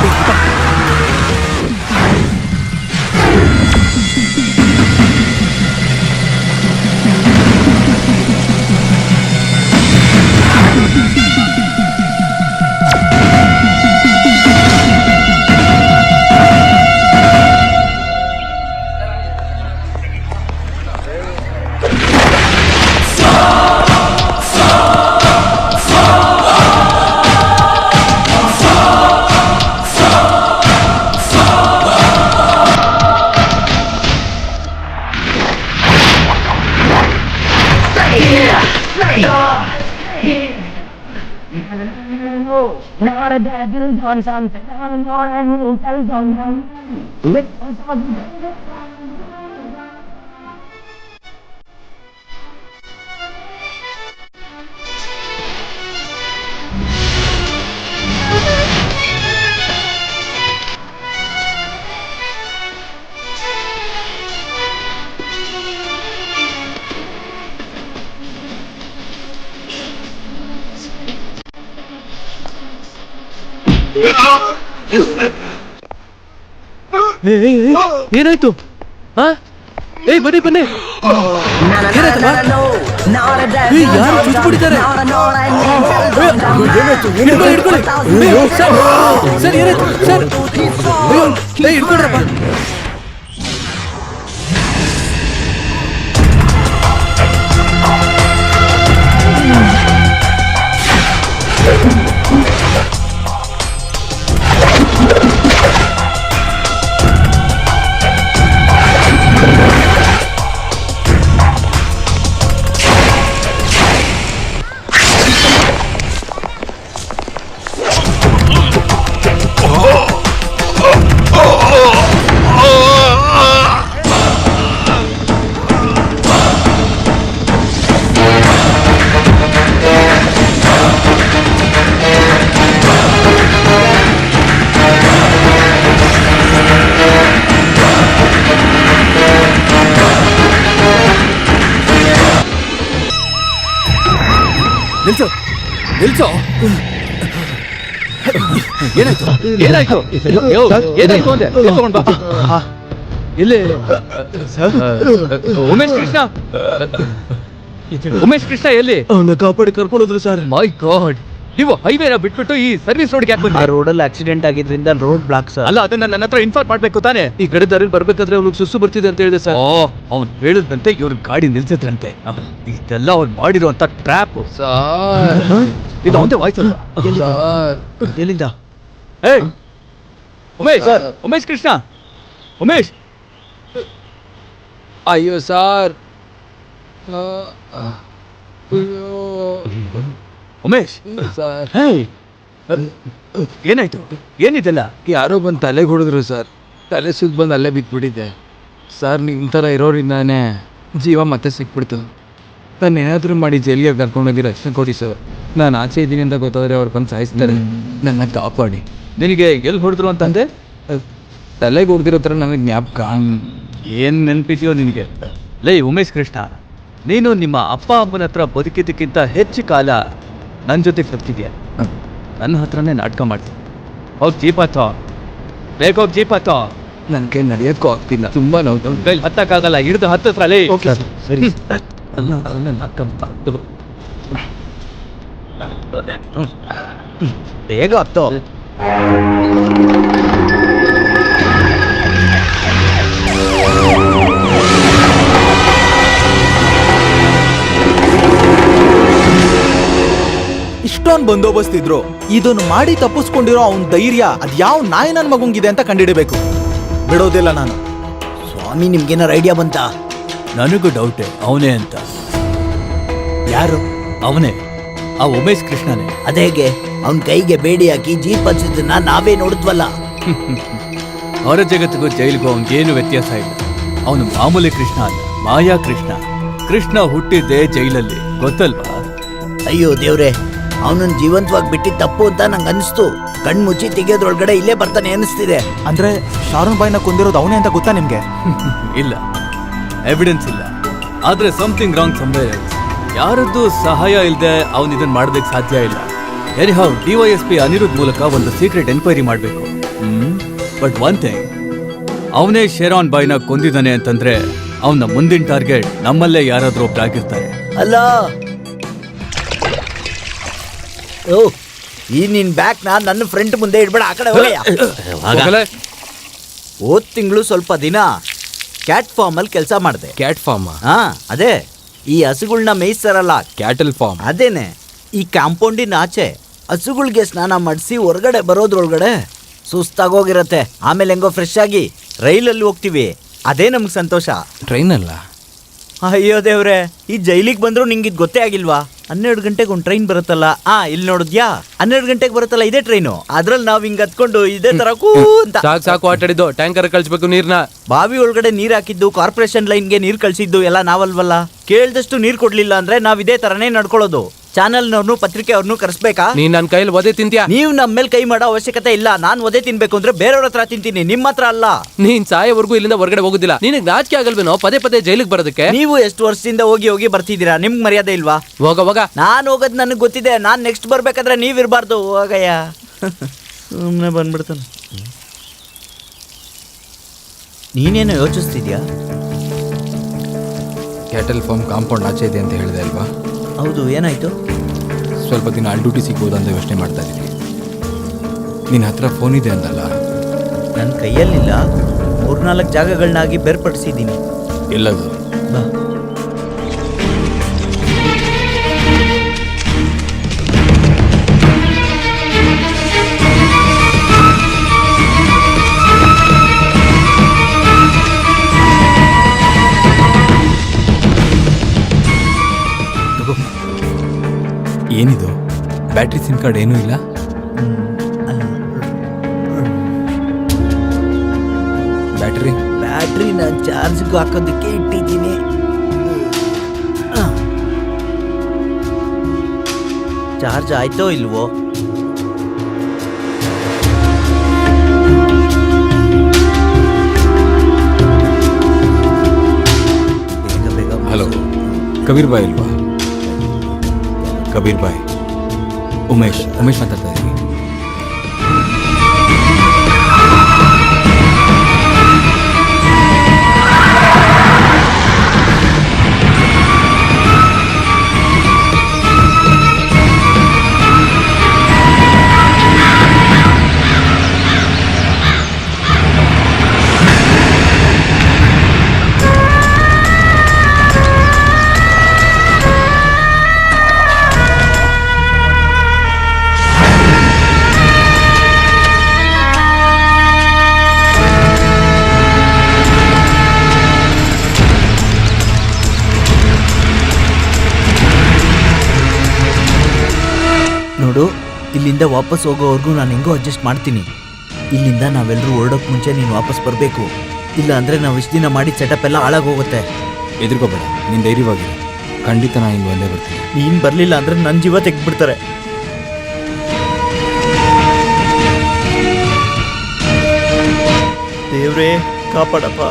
ಏನಾಯ್ತು? ಬನ್ನಿ. ಯಾರು ಚುಚ್ಚಿಬಿಟ್ಟಿದ್ದಾರೆ? ಹಿಡ್ಕೊಳ್ಳಿ. ಸರ್, ಏನಾಯ್ತು ಸರ್? ಹಿಡ್ಕೊಳ್ರಪ್ಪ. ನಿಲ್ಸೋ. ಏನಾಯ್ತು ಅಂದೆ? ತಗೊಂಡ್ ಬಾ. ಇಲ್ಲಿ ಉಮೇಶ್ ಕೃಷ್ಣ ಎಲ್ಲಿ? ಅವನ್ನ ಕಾಪಾಡಿ ಕರ್ಕೊಂಡೋದ್ರು ಸರ್. ಮೈ ಗಾಡ್, ನೀವು ಹೈವೇನ ಬಿಟ್ಬಿಟ್ಟು ಈ ಸರ್ವಿಸ್ ರೋಡ್ಗೆ ಯಾಕೆ ಬಂದ್ರಿ? ಆ ರೋಡಲ್ಲಿ ಆಕ್ಸಿಡೆಂಟ್ ಆಗಿದ್ರಿಂದ ರೋಡ್ ಬ್ಲಾಕ್ ಸರ್. ಅಲ್ಲ, ಅದನ್ನ ನನ್ನ ಹತ್ರ ಇನ್ಫಾರ್ಮ್ ಮಾಡ್ಬೇಕು ತಾನೆ. ಈ ಕಡೆ ದಾರಿಲಿ ಬರ್ಬೇಕಾದ್ರೆ ಅವ್ನಿಗೆ ಸುಸ್ಸು ಬರ್ತಿದೆ ಅಂತ ಹೇಳಿದೆ ಸರ್. ಅವ್ನು ಹೇಳಿದಂತೆ ಇವ್ರ ಗಾಡಿ ನಿಲ್ಸಿದ್ರಂತೆ. ಇದೆಲ್ಲ ಅವ್ರು ಮಾಡಿರುವಂತ ಟ್ರ್ಯಾಪ್. ಇದು ಒಂದೇ ವಾಯ್ಸ್ ಅಲ್ಲ. ಎಲ್ಲಿಂದ? ಉಮೇಶ್ ಕೃಷ್ಣ, ಉಮೇಶ್. ಅಯ್ಯೋ ಸರ್, ಉಮೇಶ್ ಸರ್ ಏನಾಯ್ತು? ಏನಿದೆಲ್ಲ? ಯಾರೋ ಬಂದು ತಲೆಗೆ ಹೊಡೆದ್ರು ಸರ್. ತಲೆ ಸುತ್ತ ಬಂದು ಅಲ್ಲೇ ಬಿದ್ದುಬಿಟ್ಟಿದ್ದೆ ಸರ್. ನಿಮ್ಮ ಥರ ಇರೋರಿಂದಾನೇ ಜೀವ ಮತ್ತೆ ಸಿಕ್ಬಿಡ್ತು. ನಾನು ಏನಾದರೂ ಮಾಡಿ ಜೈಲಿಗೆ ಕರ್ಕೊಂಡೋಗಿ ರಕ್ಷಣೆ ಕೊಡಿ ಸರ್. ನಾನು ಆಚೆ ಇದ್ದೀನಿ ಅಂತ ಗೊತ್ತಾದರೆ ಅವ್ರು ಬಂದು ಸಾಯಿಸ್ತಾರೆ. ನನ್ನ ಕಾಪಾಡಿ. ನಿನಗೆ ಎಲ್ಲಿ ಹೊಡೆದ್ರು ಅಂತಂದೆ? ತಲೆಗೆ ಹೊಡೆದಿರೋ ಥರ ನನಗೆ ಜ್ಞಾಪಕ. ಏನು ನೆನಪಿದೆಯೋ ನಿನಗೆ? ಲೇ ಉಮೇಶ್ ಕೃಷ್ಣ, ನೀನು ನಿಮ್ಮ ಅಪ್ಪ ಅಮ್ಮನ ಹತ್ರ ಬದುಕಿದ್ದಕ್ಕಿಂತ ಹೆಚ್ಚು ಕಾಲ ನನ್ನ ಜೊತೆ ಕಲ್ತಿದ್ಯಾ. ನನ್ನ ಹತ್ರನೇ ನಾಟಕ ಮಾಡ್ತೀನಿ. ಹೋಗಿ ಜೀಪಾತೋ, ಬೇಗ ಹೋಗಿ ಜೀಪಾತೋ. ನನಗೆ ನಡೆಯೋಕ್ಕೂ ಆಗ್ತಿಲ್ಲ, ತುಂಬ ನೋವು. ಕೈಲಿ ಹತ್ತಕ್ಕಾಗಲ್ಲ, ಹಿಡಿದು ಹತ್ತತ್ರಲೇ. ಸರಿ ಬೇಗ ಹತ್ತೋ. ಎಷ್ಟೊಂದ್ ಬಂದೋಬಸ್ತ್ ಇದ್ರು ಇದನ್ನು ಮಾಡಿ ತಪ್ಪಿಸ್ಕೊಂಡಿರೋ ಅವ್ನ್ ಧೈರ್ಯ ಅದ್ ಯಾವ ನಾಯಿ ನನ್ ಮಗುಂಗಿದೆ ಅಂತ ಕಂಡಿಡಿಬೇಕು. ಬಿಡೋದಿಲ್ಲ ನಾನು. ಸ್ವಾಮಿ ನಿಮ್ಗೇನಾರು ಐಡಿಯಾ ಬಂತಾ? ನನಗೂ ಡೌಟೆ ಅವನೇ ಅಂತ. ಯಾರು ಅವನೇ? ಆ ಉಮೇಶ್ ಕೃಷ್ಣನೇ. ಅದೇಗೆ ಅವನ್ ಕೈಗೆ ಬೇಡಿ ಹಾಕಿ ಜೀಪ್ ಹಚ್ಚಿದ್ದನ್ನ ನಾವೇ ನೋಡಿದ್ವಲ್ಲ. ಹೊರ ಜಗತ್ತಿಗೂ ಜೈಲಿಗೂ ಅವನಿಗೇನು ವ್ಯತ್ಯಾಸ ಇಲ್ಲ. ಅವನು ಮಾಮೂಲಿ ಕೃಷ್ಣ ಅಲ್ಲ, ಮಾಯಾ ಕೃಷ್ಣ. ಕೃಷ್ಣ ಹುಟ್ಟಿದ್ದೆ ಜೈಲಲ್ಲಿ, ಗೊತ್ತಲ್ವಾ? ಅಯ್ಯೋ ದೇವ್ರೆ, ಅವನನ್ನ ಜೀವಂತವಾಗಿ ಬಿಟ್ಟಿದ್ ತಪ್ಪು ಅಂತ ನಂಗೆ ಅನಿಸ್ತು. ಕಣ್ ಮುಚ್ಚಿ ತೆಗೆಯೋದ್ರೊಳಗಡೆ ಇಲ್ಲೇ ಬರ್ತಾನೆ ಅನಿಸ್ತಿದೆ. ಅಂದ್ರೆ ಶಾರೂನ್ ಬಾಯ್ನ ಕೊಂದಿರೋದು ಅವನೇ ಅಂತ ಗೊತ್ತಾ ನಿಮ್ಗೆ? ಇಲ್ಲ, ಎವಿಡೆನ್ಸ್ ಇಲ್ಲ. ಆದ್ರೆ ಸಮಥಿಂಗ್ ರಾಂಗ್ ಸಂವೇರ್ ಎಲ್ಸ್. ಯಾರದ್ದು ಸಹಾಯ ಇಲ್ಲದೆ ಅವನು ಇದನ್ನ ಮಾಡೋದಕ್ಕೆ ಸಾಧ್ಯ ಇಲ್ಲ. ಎನಿಹೌ DYSP ಅನಿರುದ್ಧ್ ಮೂಲಕ ಒಂದು ಸೀಕ್ರೆಟ್ ಎನ್ಕ್ವೈರಿ ಮಾಡಬೇಕು. ಬಟ್ ಒನ್ ಥಿಂಗ್, ಅವನೇ ಶೇರಾನ್ ಬಾಯ್ನ ಕೊಂದಿದ್ದಾನೆ ಅಂತಂದ್ರೆ ಅವನ ಮುಂದಿನ ಟಾರ್ಗೆಟ್ ನಮ್ಮಲ್ಲೇ ಯಾರಾದ್ರೂ ಒಬ್ಬರಾಗಿರ್ತಾರೆ. ಅಲ್ಲ, ಓ ಈ ನಿನ್ ಬ್ಯಾಗ್ ನನ್ನ ಫ್ರೆಂಡ್ ಮುಂದೆ ಇಡ್ಬೇಡ, ಆ ಕಡೆ ಹೋಗಯ್ಯ. ಹೋದ್ ತಿಂಗಳು ಸ್ವಲ್ಪ ದಿನ ಕ್ಯಾಟ್ ಫಾರ್ಮ್ ಅಲ್ಲಿ ಕೆಲಸ ಮಾಡಿದೆ. Cat farm? ಹಾ, ಅದೇ ಈ ಹಸುಗಳನ್ನ ಮೇಯಿಸ್ತಾರಲ್ಲ, ಕ್ಯಾಟಲ್ ಫಾರ್ಮ್. ಅದೇನೆ. ಈ ಕಾಂಪೌಂಡಿನ ಆಚೆ ಹಸುಗಳಿಗೆ ಸ್ನಾನ ಮಾಡಿಸಿ ಹೊರಗಡೆ ಬರೋದ್ರೊಳಗಡೆ ಸುಸ್ತಾಗೋಗಿರತ್ತೆ. ಆಮೇಲೆ ಹೆಂಗೋ ಫ್ರೆಶ್ ಆಗಿ ರೈಲಲ್ಲಿ ಹೋಗ್ತೀವಿ, ಅದೇ ನಮ್ಗೆ ಸಂತೋಷ. ಟ್ರೈನ್ ಅಲ್ಲ? ಅಯ್ಯೋ ದೇವ್ರೆ, ಈ ಜೈಲಿಗೆ ಬಂದ್ರು ನಿಂಗಿದ್ ಗೊತ್ತೇ ಆಗಿಲ್ವಾ? 12 ಗಂಟೆಗೆ ಒಂದು ಟ್ರೈನ್ ಬರುತ್ತಲ್ಲ, ಇಲ್ಲಿ ನೋಡಿದ್ಯಾ? 12 ಗಂಟೆಗೆ ಬರುತ್ತಲ್ಲ ಇದೇ ಟ್ರೈನು. ಅದ್ರಲ್ಲಿ ನಾವ್ ಹಿಂಗ್ ಹತ್ಕೊಂಡು ಇದೇ ತರ ಕೂ ಅಂತ. ಸಾಕು ಆಟಾಡಿದ್ದು. ಟ್ಯಾಂಕರ್ ಕಳ್ಸ್ಬೇಕು ನೀರ್ನ. ಬಾವಿ ಒಳಗಡೆ ನೀರ್ ಹಾಕಿದ್ದು, ಕಾರ್ಪೊರೇಷನ್ ಲೈನ್ಗೆ ನೀರ್ ಕಳ್ಸಿದ್ದು ಎಲ್ಲ ನಾವಲ್ವಲ್ಲ. ಕೇಳ್ದಷ್ಟು ನೀರ್ ಕೊಡ್ಲಿಲ್ಲ ಅಂದ್ರೆ ನಾವ್ ಇದೇ ತರನೇ ನಡ್ಕೊಳ್ಳೋದು. ಚಾನೆಲ್ನವ್ರನ್ನು ಪತ್ರಿಕೆ ಅವ್ರನ್ನು ಕರೆಸ್ಬೇಕಾ? ನೀನ್ ನನ್ ಕೈಯಲ್ಲಿ ಒದೆ ತಿಂತೀಯ? ನೀವ್ ನಮ್ಮ ಮೇಲೆ ಕೈ ಮಾಡೋ ಅವಶ್ಯಕತೆ ಇಲ್ಲ. ನಾನ್ ಒದೆ ತಿನ್ಬೇಕು ಅಂದ್ರೆ ಬೇರೆಯವ್ರ ಹತ್ರ ತಿಂತೀನಿ, ನಿಮ್ಮ ಹತ್ರ ಅಲ್ಲ. ನೀನ್ ಸಾಯೋವರೆಗೂ ಇಲ್ಲಿಂದ ಹೊರಗಡೆ ಹೋಗುದಿಲ್ಲ. ನಿನಗ್ ನಾಚಿಕೆ ಆಗಲ್ವೇನೋ ಪದೇ ಪದೇ ಜೈಲಿಗೆ ಬರೋದಕ್ಕೆ? ನೀವು ಎಷ್ಟು ವರ್ಷದಿಂದ ಹೋಗಿ ಹೋಗಿ ಬರ್ತಿದ್ದೀರಾ, ನಿಮ್ಗೆ ಮರ್ಯಾದೆ ಇಲ್ವಾ? ಹೋಗ. ನಾನ್ ಹೋಗೋದ್ ನನಗೆ ಗೊತ್ತಿದೆ. ನಾನ್ ನೆಕ್ಸ್ಟ್ ಬರ್ಬೇಕಾದ್ರೆ ನೀವ್ ಇರ್ಬಾರ್ದು. ಹೋಗಯ್ಯ, ಸುಮ್ನೆ ಬಂದ್ಬಿಡ್ತಾನೆ. ನೀನೇನೋ ಯೋಚಿಸ್ತಿದ್ಯಾ? ಕ್ಯಾಟಲ್ ಫಾರ್ಮ್ ಕಾಂಪೌಂಡ್ ಆಚೆ ಇದೆ ಅಂತ ಹೇಳಿದೆ ಅಲ್ವಾ? ಹೌದು, ಏನಾಯ್ತು? ಸ್ವಲ್ಪ ದಿನ ಅಲ್ಲಿ ಡ್ಯೂಟಿ ಸಿಗ್ಬೋದು ಅಂತ ಯೋಚನೆ ಮಾಡ್ತಾ ಇದ್ದೀನಿ. ನಿನ್ನ ಹತ್ರ ಫೋನ್ ಇದೆ ಅಂತಲ್ಲ? ನನ್ನ ಕೈಯಲ್ಲಿಲ್ಲ. 3-4 ಜಾಗಗಳನ್ನಾಗಿ ಬೇರ್ಪಡಿಸಿದ್ದೀನಿ. ಎಲ್ಲದು? ಬಾ. ಏನಿದು? ಬ್ಯಾಟ್ರಿ ಸಿಮ್ ಕಾರ್ಡ್ ಏನೂ ಇಲ್ಲ? ಬ್ಯಾಟ್ರಿ ನಾನು ಚಾರ್ಜ್ಗೂ ಹಾಕೋದಕ್ಕೆ ಇಟ್ಟಿದ್ದೀನಿ. ಚಾರ್ಜ್ ಆಯ್ತೋ ಇಲ್ವೋ? ಬೇಗ. ಹಲೋ, ಕಬೀರ್ ಬಾಯ್ ಇಲ್ವಾ? ಕಬೀರ್ ಬಾಯ್, ಉಮೇಶ್ ಮಾತಾಡ್ತಾ ಇದ್ದೀನಿ. ನೋಡು, ಇಲ್ಲಿಂದ ವಾಪಸ್ ಹೋಗೋವರೆಗೂ ನಾನು ಹೆಂಗೋ ಅಡ್ಜಸ್ಟ್ ಮಾಡ್ತೀನಿ. ಇಲ್ಲಿಂದ ನಾವೆಲ್ಲರೂ ಹೊರಡೋಕೆ ಮುಂಚೆ ನೀನು ವಾಪಸ್ ಬರಬೇಕು. ಇಲ್ಲ ಅಂದರೆ ನಾವು ಇಷ್ಟು ದಿನ ಮಾಡಿ ಸೆಟಪ್ ಎಲ್ಲ ಹಾಳಾಗೋಗುತ್ತೆ. ಎದುರ್ಕೋಬೇಡ, ನೀನು ಧೈರ್ಯವಾಗಿ. ಖಂಡಿತ ನಾನು ಇಲ್ಲಿ ಒಂದೇ ಬರ್ತೀನಿ. ನೀನು ಬರಲಿಲ್ಲ ಅಂದರೆ ನನ್ನ ಜೀವ ತೆಗೆದ್ಬಿಡ್ತಾರೆ. ದೇವ್ರೇ ಕಾಪಾಡಪ್ಪ.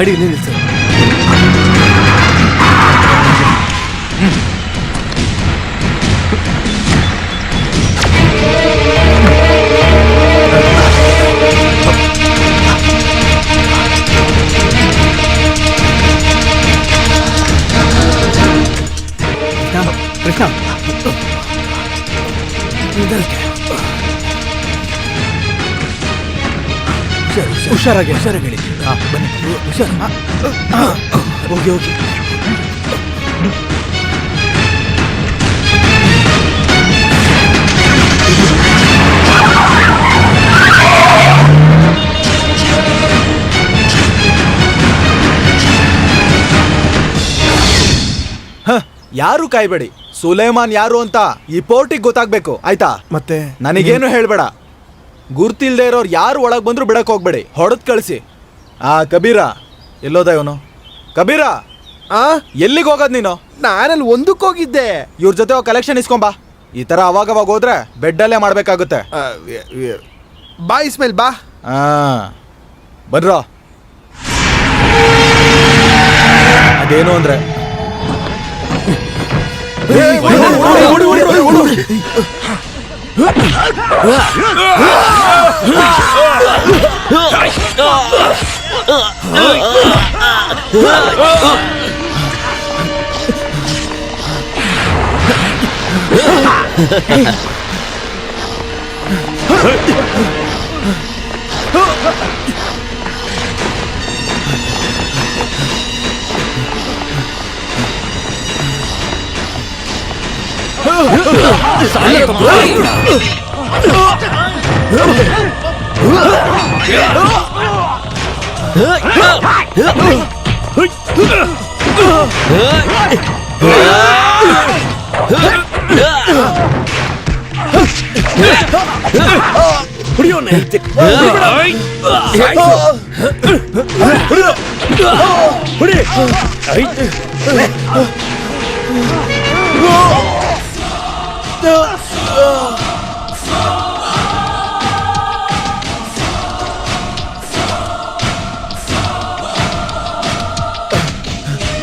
ಗಾಡಿ ಇಲ್ಲಿ ನಿಲ್ಸು. ಕೃಷ್ಣ ಹುಷಾರಾಗಿ ಹುಷಾರಾಗಿ ಬನ್ನಿ ಹುಷಾರ. ಹೋಗಿ ಹೋಗಿ. ಯಾರು ಕಾಯ್ಬೇಡಿ, ಸುಲೇಮಾನ್ ಯಾರು ಅಂತ ಈ ಪೋರ್ಟಿಗೆ ಗೊತ್ತಾಗ್ಬೇಕು, ಆಯ್ತಾ? ಮತ್ತೆ ನನಗೇನು ಹೇಳ್ಬೇಡ. ಗುರ್ತಿಲ್ದೇ ಇರೋರು ಯಾರು ಒಳಗ್ ಬಂದ್ರು ಬಿಡಕ್ ಹೋಗ್ಬೇಡಿ, ಹೊಡೆದ್ ಕಳಿಸಿ. ಕಬೀರ ಎಲ್ಲೋದ ಇವನು? ಕಬೀರ ಎಲ್ಲಿಗೆ ಹೋಗೋದ್ ನೀನು? ನಾನಲ್ಲಿ ಒಂದಕ್ಕೆ ಹೋಗಿದ್ದೆ. ಇವ್ರ ಜೊತೆ ಕಲೆಕ್ಷನ್ ಇಸ್ಕೊಂಬಾ. ಈ ತರ ಅವಾಗವಾಗ ಹೋದ್ರೆ ಬೆಡ್ಡಲ್ಲೇ ಮಾಡ್ಬೇಕಾಗುತ್ತೆ. ಬಾ ಇಸ್ಮೇಲ್ ಬಾ. ಬರ್ರ. ಅದೇನು ಅಂದ್ರೆ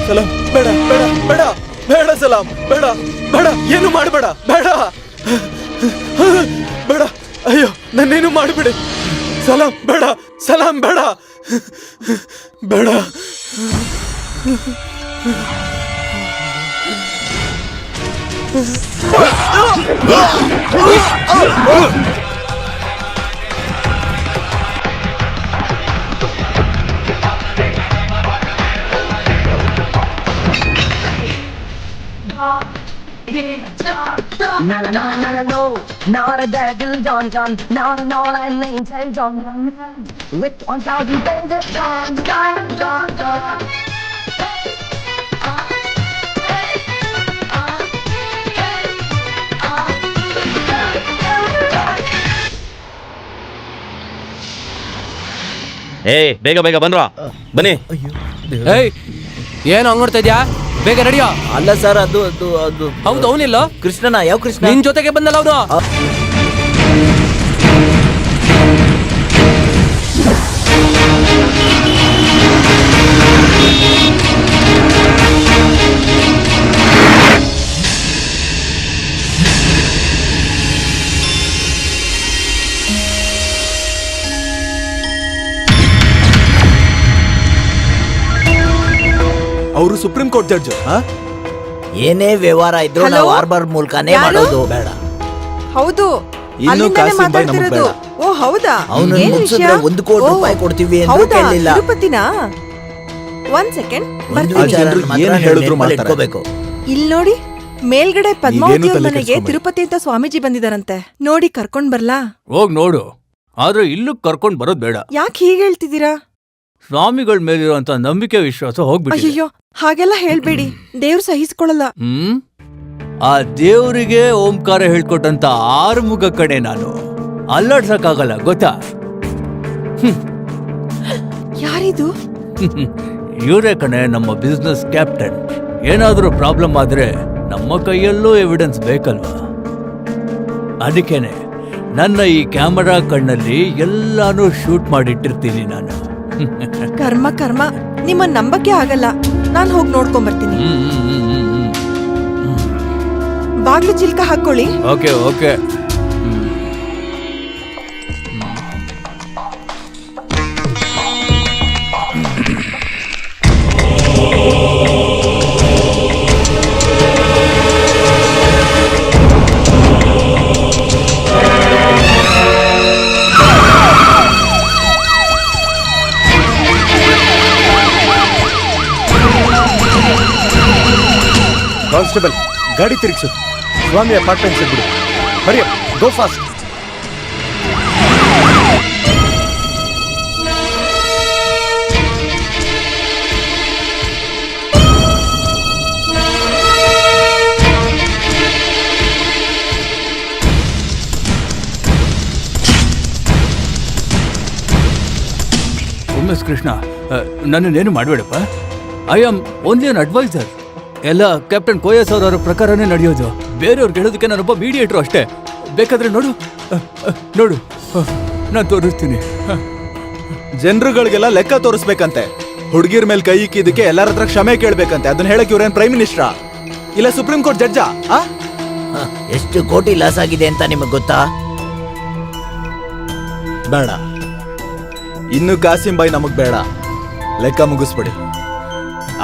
ಸಲಾಮ್, ಬೇಡ ಬೇಡ ಬೇಡ ಬೇಡ ಸಲಾಮ್, ಬೇಡ ಬೇಡ, ಏನು ಮಾಡಬೇಡ, ಬೇಡ ಬೇಡ, ಅಯ್ಯೋ ನನ್ನೇನು ಮಾಡಬೇಡಿ ಸಲಾಮ್, ಬೇಡ ಸಲಾಮ್, ಬೇಡ ಬೇಡ. Not a dagger, John John. Not a name, John John. With 1,000 days, John John John John. ಏಯ್ ಬೇಗ ಬೇಗ ಬನ್ರ, ಬನ್ನಿ. ಏಯ್ ಏನು ಹಂಗ್ ನೋಡ್ತಾ ಇದ್ಯಾ? ಬೇಗ ರೆಡಿಯೋ. ಅಲ್ಲ ಸರ್, ಅದು ಅದು ಅದು ಹೌದು, ಅವನಿಲ್ಲ. ಕೃಷ್ಣನ ಯಾವ ಕೃಷ್ಣ? ನಿನ್ ಜೊತೆಗೆ ಬಂದಲ್ಲ ಅವನು. ಅವರು ಸುಪ್ರೀಂ ಕೋರ್ಟ್ ಜಡ್ಜ್. ಏನೇ ವ್ಯವಹಾರ ಇದ್ರು Hello? ನಾವು ಆರ್ಬರ್ ಮೂಲಕನೇ ಯಾರು? ಮಾಡೋದು. ಬೇಡ, ಹೌದು, ಇನ್ನು ಅಲ್ಲಿಂದಾನೇ ಕಾಸಿನ ಬಾಯಿ ನಮಗ್ ಮಾತಾಡ್ತಿರೋದು. ಬೇಡ. ಓ ಹೌದಾ? ಅವನನ್ನ ಏನ್ ಮುಗ್ಸಿದ್ರೆ ವಿಷಯ? 1 ಕೋಟಿ ಓ, ರೂಪಾಯಿ ಕೊಡ್ತೀವಿ ಅಂತ ಹೌದಾ? ಕೇಳಿಲ್ಲ. ತಿರುಪತಿನಾ? 1 ಸೆಕೆಂಡ್ ಒಂದು ಬರ್ತೀನಿ. ವಿಚಾರ ಜನರು ಏನ್ ಹೇಳಿದ್ರು ಮಾಡ್ತಾರೆ. ಇಟ್ಕೋಬೇಕು. ಇಲ್ಲಿ ನೋಡಿ, ಮೇಲ್ಗಡೆ ಪದ್ಮಾವತಿ ಈಗೇನು ಅವ್ರ ತಲೆ ಮನೆಗೆ ಕೆಡ್ಸ್ಕೊಂಬೇಡಿ. ತಿರುಪತಿ ಅಂತ ಸ್ವಾಮೀಜಿ ಬಂದಿದಾರಂತೆ. ನೋಡಿ ಕರ್ಕೊಂಡ್ ಬರ್ಲಾ? ಹೋಗ್ ನೋಡು, ಆದ್ರೆ ಇಲ್ಲೂ ಕರ್ಕೊಂಡ್ ಬರೋದ್ ಬೇಡ. ಯಾಕೆ ಹೀಗೆ ಹೇಳ್ತಿದ್ದೀರಾ? ಸ್ವಾಮಿಗಳ ಮೇಲಿರುವಂತ ನಂಬಿಕೆ ವಿಶ್ವಾಸ ಹೋಗ್ಬಿಟ್ಟಿದೆ. ಅಯ್ಯೋ, ಹಾಗೆಲ್ಲ ಹೇಳ್ಬೇಡಿ, ದೇವ್ರು ಸಹಿಸ್ಕೊಳ್ಳಲ್ಲ. ಆ ದೇವರಿಗೆ ಓಂಕಾರ ಹೇಳ್ಕೊಟ್ಟಂತ ಆರುಮುಗ ಕಡೆ ನಾನು ಅಲ್ಲಾಡ್ಸಕ್ಕಾಗಲ್ಲ, ಗೊತ್ತಾ? ಯಾರಿದು? ಇವರೇ ಕಣೆ ನಮ್ಮ ಬಿಸ್ನೆಸ್ ಕ್ಯಾಪ್ಟನ್. ಏನಾದ್ರೂ ಪ್ರಾಬ್ಲಮ್ ಆದ್ರೆ ನಮ್ಮ ಕೈಯಲ್ಲೂ ಎವಿಡೆನ್ಸ್ ಬೇಕಲ್ವಾ? ಅದಕ್ಕೇನೆ ನನ್ನ ಈ ಕ್ಯಾಮರಾ ಕಣ್ಣಲ್ಲಿ ಎಲ್ಲಾನು ಶೂಟ್ ಮಾಡಿಟ್ಟಿರ್ತೀನಿ ನಾನು. ಕರ್ಮ ಕರ್ಮ, ನಿಮ್ಮನ್ನ ನಂಬಕ್ಕೆ ಆಗಲ್ಲ. ನಾನು ಹೋಗಿ ನೋಡ್ಕೊಂಬರ್ತೀನಿ. ಬಾಗ್ಲು ಚಿಲ್ಕ ಹಾಕೊಳ್ಳಿ. Okay okay. ಕಾನ್ಸ್ಟೇಬಲ್, ಗಾಡಿ ತಿರುಗಿಸು. ಸ್ವಾಮಿ ಅಪಾರ್ಟ್ಮೆಂಟ್ಸ್ ಬಿಡು. Hari, go fast. ಉಮೇಶ್ ಕೃಷ್ಣ, ನನ್ನನ್ನೇನು ಮಾಡಬೇಡಪ್ಪ. I am only an adviser. ಎಲ್ಲ ಕ್ಯಾಪ್ಟನ್ ಕೋಯಸ್ ಅವರ ಪ್ರಕಾರನೇ ನಡೆಯೋದು. ಬೇರೆಯವ್ರಿಗೆ ಹೇಳೋದಕ್ಕೆ ನಾನೊಬ್ಬ ಮೀಡಿಯೇಟ್ರು ಅಷ್ಟೇ. ಬೇಕಾದ್ರೆ ನೋಡು ನೋಡು, ನಾನು ತೋರಿಸ್ತೀನಿ. ಜನರುಗಳಿಗೆಲ್ಲ ಲೆಕ್ಕ ತೋರಿಸ್ಬೇಕಂತೆ. ಹುಡುಗಿರ್ ಮೇಲೆ ಕೈ ಇಕ್ಕಿದ್ದಕ್ಕೆ ಎಲ್ಲರ ಹತ್ರ ಕ್ಷಮೆ ಕೇಳ್ಬೇಕಂತೆ. ಅದನ್ನ ಹೇಳಕ್ ಇವ್ರೇನ್ ಪ್ರೈಮ್ ಮಿನಿಸ್ಟ್ರಾ ಇಲ್ಲ ಸುಪ್ರೀಂ ಕೋರ್ಟ್ ಜಡ್ಜಾ? ಎಷ್ಟು ಕೋಟಿ ಲಾಸ್ ಆಗಿದೆ ಅಂತ ನಿಮಗೆ ಗೊತ್ತಾ? ಬೇಡ, ಇನ್ನು ಕಾಸಿಂ ಬಾಯ್ ನಮಗ್ ಬೇಡ. ಲೆಕ್ಕ ಮುಗಿಸ್ಬಿಡಿ.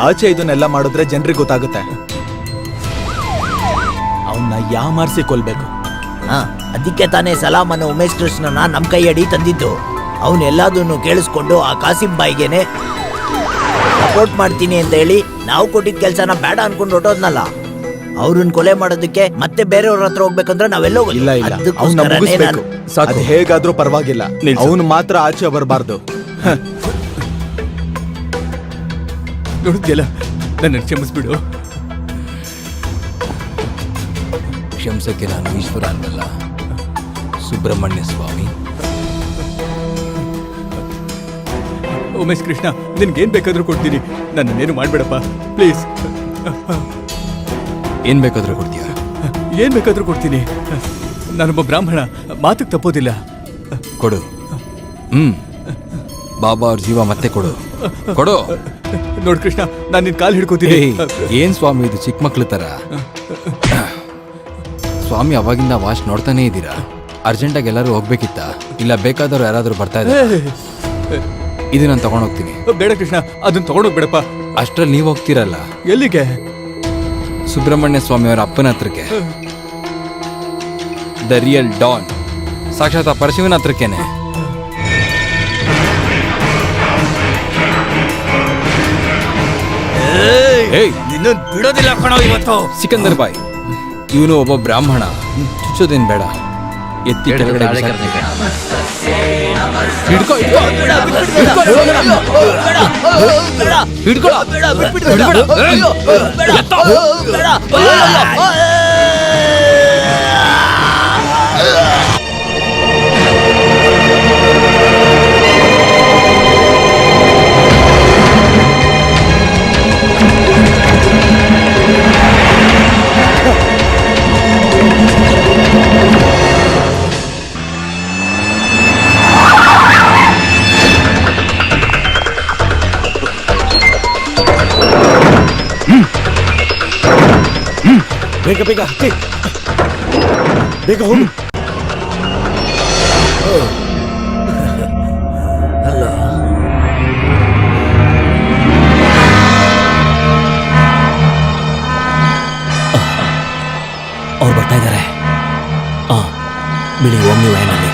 ಆಚೆ ಇದನ್ನೆಲ್ಲ ಮಾಡಿದ್ರೆ ಜನರಿಗೆ ಗೊತ್ತಾಗುತ್ತೆ. ಅವನ್ನ ಯಾಮಾರ್ಸಿ ಕೊಲ್ಬೇಕು. ಅದಕ್ಕೆ ತಾನೇ ಸಲಾಮನ್ನು ಉಮೇಶ್ ಕೃಷ್ಣನ ನಮ್ ಕೈಯಡಿ ತಂದಿದ್ದು. ಅವನ್ನೆಲ್ಲದನ್ನು ಕೇಳಿಸ್ಕೊಂಡು ಆ ಕಾಸಿಂ ಬಾಯಿಗೆನೆ ಸಪೋರ್ಟ್ ಮಾಡ್ತೀನಿ ಅಂತ ಹೇಳಿ ನಾವು ಕೊಟ್ಟಿದ್ದ ಕೆಲಸನ ಬೇಡ ಅನ್ಕೊಂಡು ಹೊಟ್ಟೋದ್ನಲ್ಲ. ಅವ್ರನ್ನ ಕೊಲೆ ಮಾಡೋದಕ್ಕೆ ಮತ್ತೆ ಬೇರೆಯವ್ರ ಹತ್ರ ಹೋಗ್ಬೇಕಂದ್ರೆ ನಾವೆಲ್ಲೋ ಇಲ್ಲ ಇಲ್ಲ, ಅವ್ನ ಮುಗಿಸ್ಬೇಕು. ಅದು ಹೇಗಾದ್ರೂ ಪರವಾಗಿಲ್ಲ, ಅವನು ಮಾತ್ರ ಆಚೆ ಬರಬಾರ್ದು. ನೋಡಿದ್ಯಲ್ಲ, ನನ್ನ ಕ್ಷಮಿಸ್ಬಿಡು. ಕ್ಷಮಿಸಕ್ಕೆ ನಾನು ಈಶ್ವರ ಅಲ್ವಲ್ಲ, ಸುಬ್ರಹ್ಮಣ್ಯ ಸ್ವಾಮಿ. ಉಮೇಶ್ ಕೃಷ್ಣ, ನಿನ್ಗೇನ್ ಬೇಕಾದ್ರೂ ಕೊಡ್ತೀನಿ. ನನ್ನನ್ನೇನು ಮಾಡ್ಬೇಡಪ್ಪ ಪ್ಲೀಸ್. ಏನ್ ಬೇಕಾದ್ರೂ ಕೊಡ್ತೀಯ? ಏನ್ ಬೇಕಾದ್ರೂ ಕೊಡ್ತೀನಿ. ನಾನೊಬ್ಬ ಬ್ರಾಹ್ಮಣ, ಮಾತಕ್ಕೆ ತಪ್ಪೋದಿಲ್ಲ. ಕೊಡು. ಬಾಬಾ ಅವ್ರ ಜೀವ ಮತ್ತೆ ಕೊಡು, ಕೊಡು. ನೋಡ್ ಕೃಷ್ಣ, ನಾನು ನಿನ್ ಕಾಲ್ ಹಿಡ್ಕೋತೀನಿ. ಏನ್ ಸ್ವಾಮಿ ಇದು ಚಿಕ್ಕ ಮಕ್ಳ ತರ? ಸ್ವಾಮಿ ಅವಾಗಿಂದ ವಾಚ್ ನೋಡ್ತಾನೆ ಇದ್ದೀರಾ? ಅರ್ಜೆಂಟಾಗಿ ಎಲ್ಲರೂ ಹೋಗ್ಬೇಕಿತ್ತ? ಇಲ್ಲ ಬೇಕಾದವ್ರು ಯಾರಾದ್ರೂ ಬರ್ತಾ ಇದ್ದಾರೆ? ಇದು ನಾನು ತಗೊಂಡೋಗ್ತೀನಿ. ಬೇಡ ಕೃಷ್ಣ, ಅದನ್ನ ತಗೊಂಡೋಗ್ಬೇಡಪ್ಪ. ಅಷ್ಟ್ರಲ್ಲಿ ನೀವು ಹೋಗ್ತೀರಲ್ಲ. ಎಲ್ಲಿಗೆ? ಸುಬ್ರಹ್ಮಣ್ಯ ಸ್ವಾಮಿ ಅವರ ಅಪ್ಪನ ಹತ್ರಕ್ಕೆ. ದ ರಿಯಲ್ ಡಾನ್, ಸಾಕ್ಷಾತ್ ಪರಶಿವನ ಹತ್ರಕ್ಕೇನೆ. ಬಿಡೋದಿಲ್ಲ ಕಣೋ ಇವತ್ತು. ಸಿಕಂದರ್ ಬಾಯ್, ಇವನು ಒಬ್ಬ ಬ್ರಾಹ್ಮಣ. ಚುಚ್ಚೋದೇನ್ ಬೇಡ, ಎತ್ತಿ ಕೆಳಗಡೆ ಬಿಸಾಕ್ತೀನಿ. ಹಿಡ್ಕೊ, ಹಿಡ್ಕೊ, ಬೇಗ ಬೇಗ ಹತ್ತಿ, ಬೇಗ ಹೋಗು. ಅವ್ರು ಬರ್ತಾ ಇದ್ದಾರೆ. ಬಿಳಿ ಓಮ್ನಿ ವ್ಯಾನಲ್ಲಿ.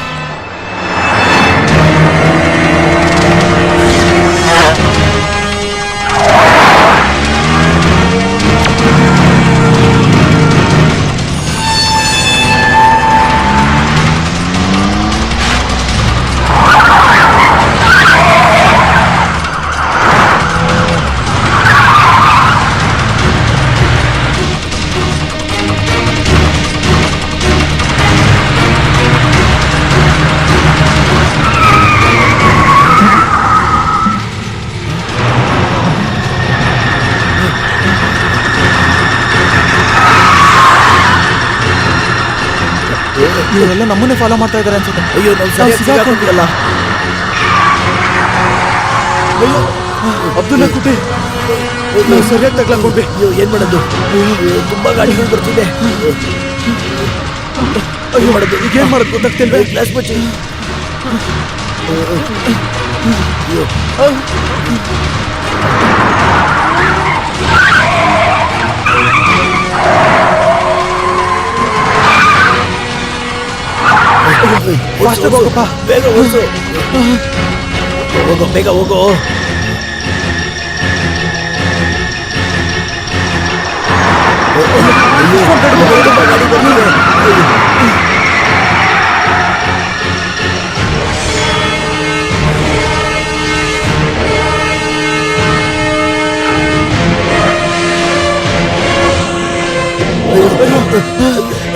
ಇವರೆಲ್ಲ ನಮ್ಮನ್ನೇ ಫಾಲೋ ಮಾಡ್ತಾ ಇದಾರೆ ಅನ್ಸುತ್ತೆ. ಅಯ್ಯೋ, ನಾವು ಸಿಗಾಕೊಂಡಿರಲ್ಲ. ಅಯ್ಯೋ ಅಬ್ದುಲ್ಲಾ ಕುಟಿ ನಾವು ಸರಿಯಾಗಿ ತಗ್ಲಾಕೊಂಡ್ವಿ. ಏನ್ ಮಾಡೋದು? ತುಂಬಾ ಗಾಡಿಗಳು ಬರ್ತಿದೆ. ಅಯ್ಯೋ ಮಾಡೋದು ಈಗ ಏನ್ ಮಾಡೋದು ಗೊತ್ತಾಗ್ತಿಲ್ವೇ? ಗ್ಲಾಸ್ ಮುಚ್ಚಿ. ಫಾಸ್ಟ್ ಹೋಗಪ್ಪ. ಬೇಗ ಓಡಿಸು. ಹೋಗೋ ಬೇಗ ಹೋಗೋ. ಗಾಡಿ ಬರ್ತಿದೆ.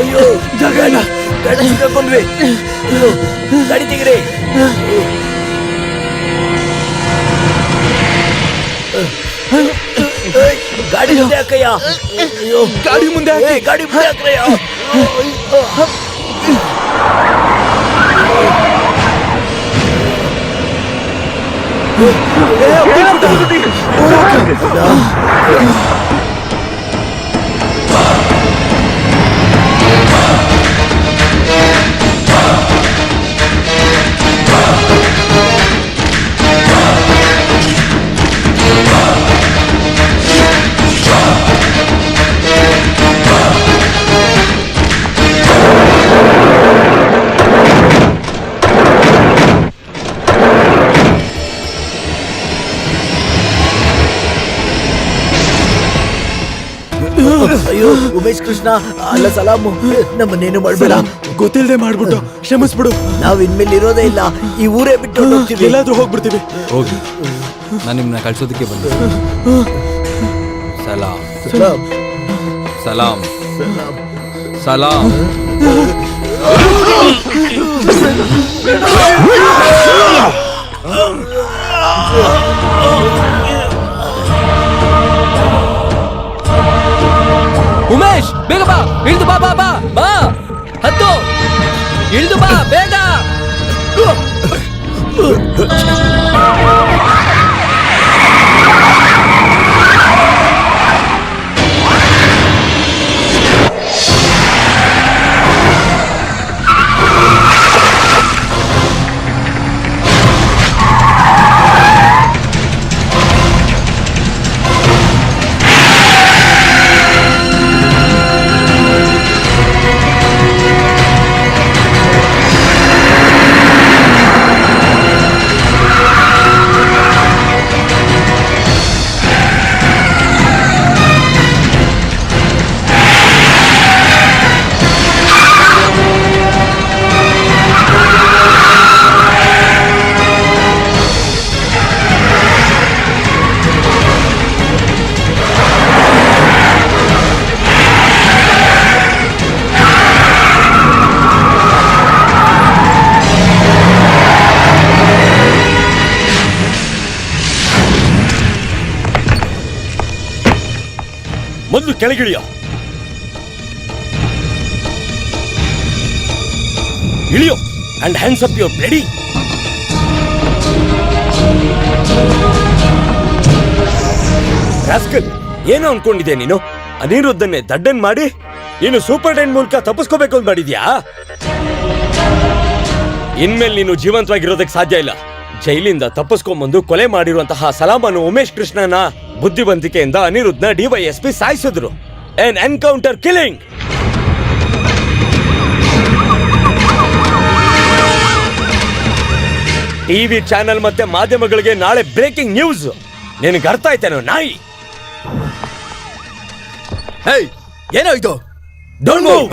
ಅಯ್ಯೋ ಜಾಗ ಇಲ್ಲ. ಗಾಡಿ ಸಿಕ್ಕಾಕೊಂಡ್ವಿ. ಅಯ್ಯೋ ಗಾಡಿ ತೆಗಿರಿ. ಗಾಡಿ ಮುಂದೆ ಹಾಕಯ್ಯ. ಅಯ್ಯೋ ಗಾಡಿ ಮುಂದೆ ಹಾಕಿ. ಗಾಡಿ ಮುಂದೆ ಹಾಕ್ರಯ್ಯ. ಅಯ್ಯೋ ಉಮೇಶ್ ಕೃಷ್ಣ, ಅಲ್ಲ ಸಲಾಮು. ನಮ್ಮನ್ನೇನು ಮಾಡ್ಬೇಡ. ಗೊತ್ತಿಲ್ಲದೆ ಮಾಡ್ಬಿಟ್ಟು ಕ್ಷಮಿಸ್ಬಿಡು. ನಾವ್ ಇನ್ಮೇಲೆ ಇರೋದೇ ಇಲ್ಲ. ಈ ಊರೇ ಬಿಟ್ಟು ಹೋಗ್ತೀವಿ. ಎಲ್ಲಾದ್ರೂ ಹೋಗ್ಬಿಡ್ತೀವಿ. ಹೋಗಿ, ನಾನು ನಿಮ್ಮನ್ನ ಕಳ್ಸೋದಕ್ಕೆ ಬಂದೆ. ಸಲಾಂ ಸಲಾಮ್ ಸಲಾಂ ಸಲಾಂ. ಉಮೇಶ್ ಬೇಗ ಬಾ, ಇಳಿದು ಬಾ ಬಾ ಬಾ ಬಾ, ಹತ್ತು ಇಳಿದು ಬಾ ಬೇಗ. ಮೊದಲು ಕೆಳಗಿಳಿಯೋ. ಇಳಿಯೋ and hands up your bloody. Rascal, ಏನು ಅನ್ಕೊಂಡಿದ್ಯಾ ನೀನು? ಅನಿರುದ್ಧನ್ನೇ ದಡ್ಡನ್ ಮಾಡಿ ಇನ್ನು ಸೂಪರ್ ಡೈನ್ ಮೂಲಕ ತಪ್ಪಿಸ್ಕೋಬೇಕು ಅಂತ ಮಾಡಿದ್ಯಾ? ಇನ್ಮೇಲೆ ನೀನು ಜೀವಂತವಾಗಿರೋದಕ್ಕೆ ಸಾಧ್ಯ ಇಲ್ಲ. ಜೈಲಿಂದ ತಪ್ಪಿಸ್ಕೊಂಡ್ಬಂದು ಕೊಲೆ ಮಾಡಿರುವಂತಹ ಸಲಾಮನು ಉಮೇಶ್ ಕೃಷ್ಣನ ಬುದ್ಧಿವಂತಿಕೆಯಿಂದ ಅನಿರುದ್ಧನ ಡಿವೈಎಸ್ಪಿ ಸಾಯಿಸಿದ್ರು. ಎನ್ ಎನ್ಕೌಂಟರ್ ಕಿಲ್ಲಿಂಗ್. ಟಿವಿ ಚಾನೆಲ್ ಮತ್ತೆ ಮಾಧ್ಯಮಗಳಿಗೆ ನಾಳೆ ಬ್ರೇಕಿಂಗ್ ನ್ಯೂಸ್. ನಿನಗೆ ಅರ್ಥ ಆಯ್ತೇನೋ ನಾಯಿ? ಹೇಯ್, ಏನೋ ಇದು? Don't move.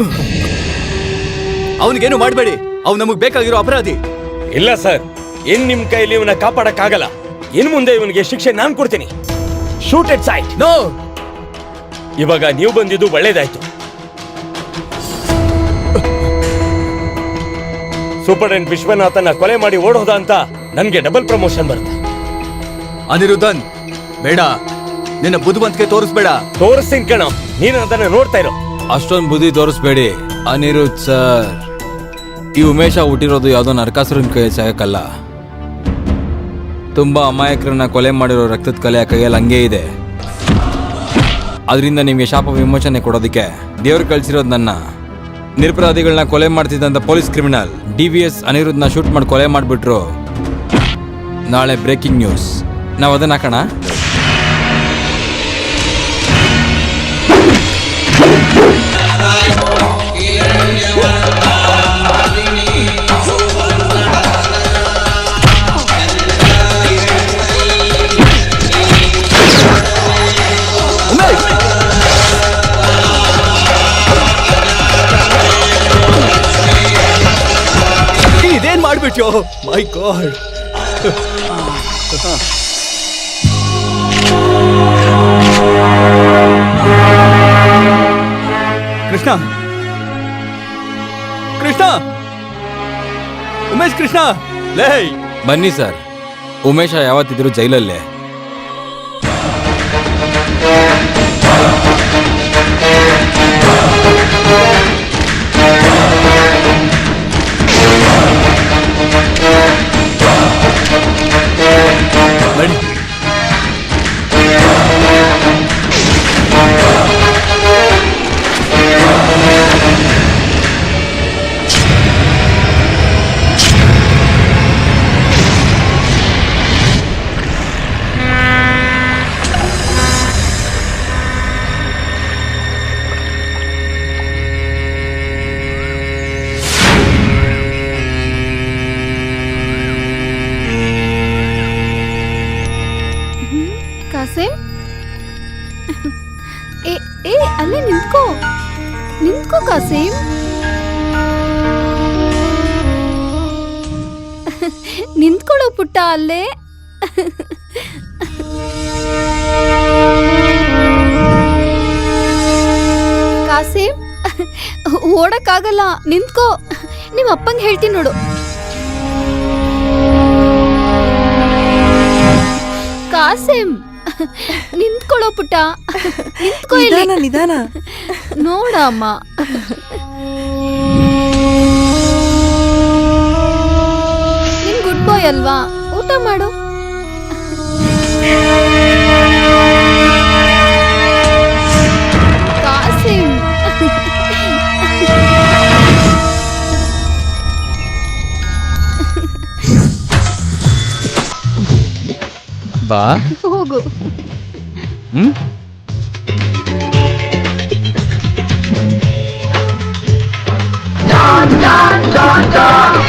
ಅವನಿಗೇನು ಮಾಡಬೇಡಿ. ಅವ್ನು ನಮಗ್ ಬೇಕಾಗಿರೋ ಅಪರಾಧಿ. ಇಲ್ಲ ಸರ್, ಇನ್ ನಿಮ್ ಕೈಲಿ ಇವನ್ನ ಕಾಪಾಡಕ್ಕಾಗಲ್ಲ. ಇನ್ ಮುಂದೆ ಇವನಿಗೆ ಶಿಕ್ಷೆ ನಾನ್ ಕೊಡ್ತೀನಿ. ಶೂಟ್ ಎಟ್ ಸೈಟ್. ನೋ. ಇವಾಗ ನೀವು ಬಂದಿದ್ದು ಒಳ್ಳೇದಾಯ್ತು. ಸೂಪರ್ಡೆಂಟ್ ವಿಶ್ವನಾಥನ ಕೊಲೆ ಮಾಡಿ ಓಡೋದ ಅಂತ ನನ್ಗೆ ಡಬಲ್ ಪ್ರಮೋಷನ್ ಬರುತ್ತೆ. ಅನಿರುದ್ಧನ್, ಬೇಡ. ನಿನ್ನ ಬುದ್ಧಿವಂತಿಕೆ ತೋರಿಸ್ಬೇಡ. ತೋರಿಸ್ತೀನಿ ಕಣ, ನೀನು ಅದನ್ನ ನೋಡ್ತಾ ಇರೋ. ಅಷ್ಟೊಂದು ಬುದ್ಧಿ ತೋರಿಸ್ಬೇಡಿ ಅನಿರುದ್ಧ್ ಸರ್. ಈ ಉಮೇಶ ಹುಟ್ಟಿರೋದು ಯಾವುದೋ ನರಕಾಸುರನ ಕೈ ಸಾಯಕ್ಕಲ್ಲ. ತುಂಬ ಅಮಾಯಕರನ್ನ ಕೊಲೆ ಮಾಡಿರೋ ರಕ್ತದ ಕಲೆ ಆ ಕೈಯಲ್ಲಿ ಹಂಗೇ ಇದೆ. ಅದರಿಂದ ನಿಮಗೆ ಶಾಪ ವಿಮೋಚನೆ ಕೊಡೋದಕ್ಕೆ ದೇವ್ರು ಕಳಿಸಿರೋದು ನನ್ನ ನಿರಪರಾಧಿಗಳನ್ನ ಕೊಲೆ ಮಾಡ್ತಿದ್ದಂಥ ಪೊಲೀಸ್ ಕ್ರಿಮಿನಲ್ DVS ಅನಿರುದ್ಧನ ಶೂಟ್ ಮಾಡಿ ಕೊಲೆ ಮಾಡಿಬಿಟ್ರು. ನಾಳೆ ಬ್ರೇಕಿಂಗ್ ನ್ಯೂಸ್. ನಾವು ಅದನ್ನ ಹಾಕೋಣ. ಇದೇನ್ ಮಾಡ್ಬಿಟ್ಯೋ ಮೈ ಗಾಡ್. ಕೃಷ್ಣ ಕೃಷ್ಣ ಉಮೇಶ್ ಕೃಷ್ಣ ಲೇ ಬನ್ನಿ ಸರ್. ಉಮೇಶ ಯಾವತ್ತಿದ್ರು ಜೈಲಲ್ಲೇ. ನಡಿ. ಕಾಸಿಂ, ಏ ಅಲ್ಲೇ ನಿಂತ್ಕೋ ಕಾಸಿಂ. ನಿಂತ್ಕೊಳ್ಳೋ ಪುಟ್ಟ ಅಲ್ಲೇ. ಕಾಸಿಂ, ಓಡಕ್ಕಾಗಲ್ಲ, ನಿಂತ್ಕೋ. ನಿಮ್ಮ ಅಪ್ಪಂಗೆ ಹೇಳ್ತೀನಿ ನೋಡು. ಕಾಸಿಂ, ನಿಂತ್ಕೊಳ್ಳೋ ಪುಟ್ಟ, ನಿಂತ್ಕೋ. ನಿಧಾನ. ನೋಡಮ್ಮ, ನೀನ್ ಗುಡ್ ಬಾಯ್ ಅಲ್ವಾ, ಊಟ ಮಾಡು. ಕಾಸಿಂ, ಬಾ. ಹೋಗು. ಹ್ಮ್. Don, Don, Don, Don.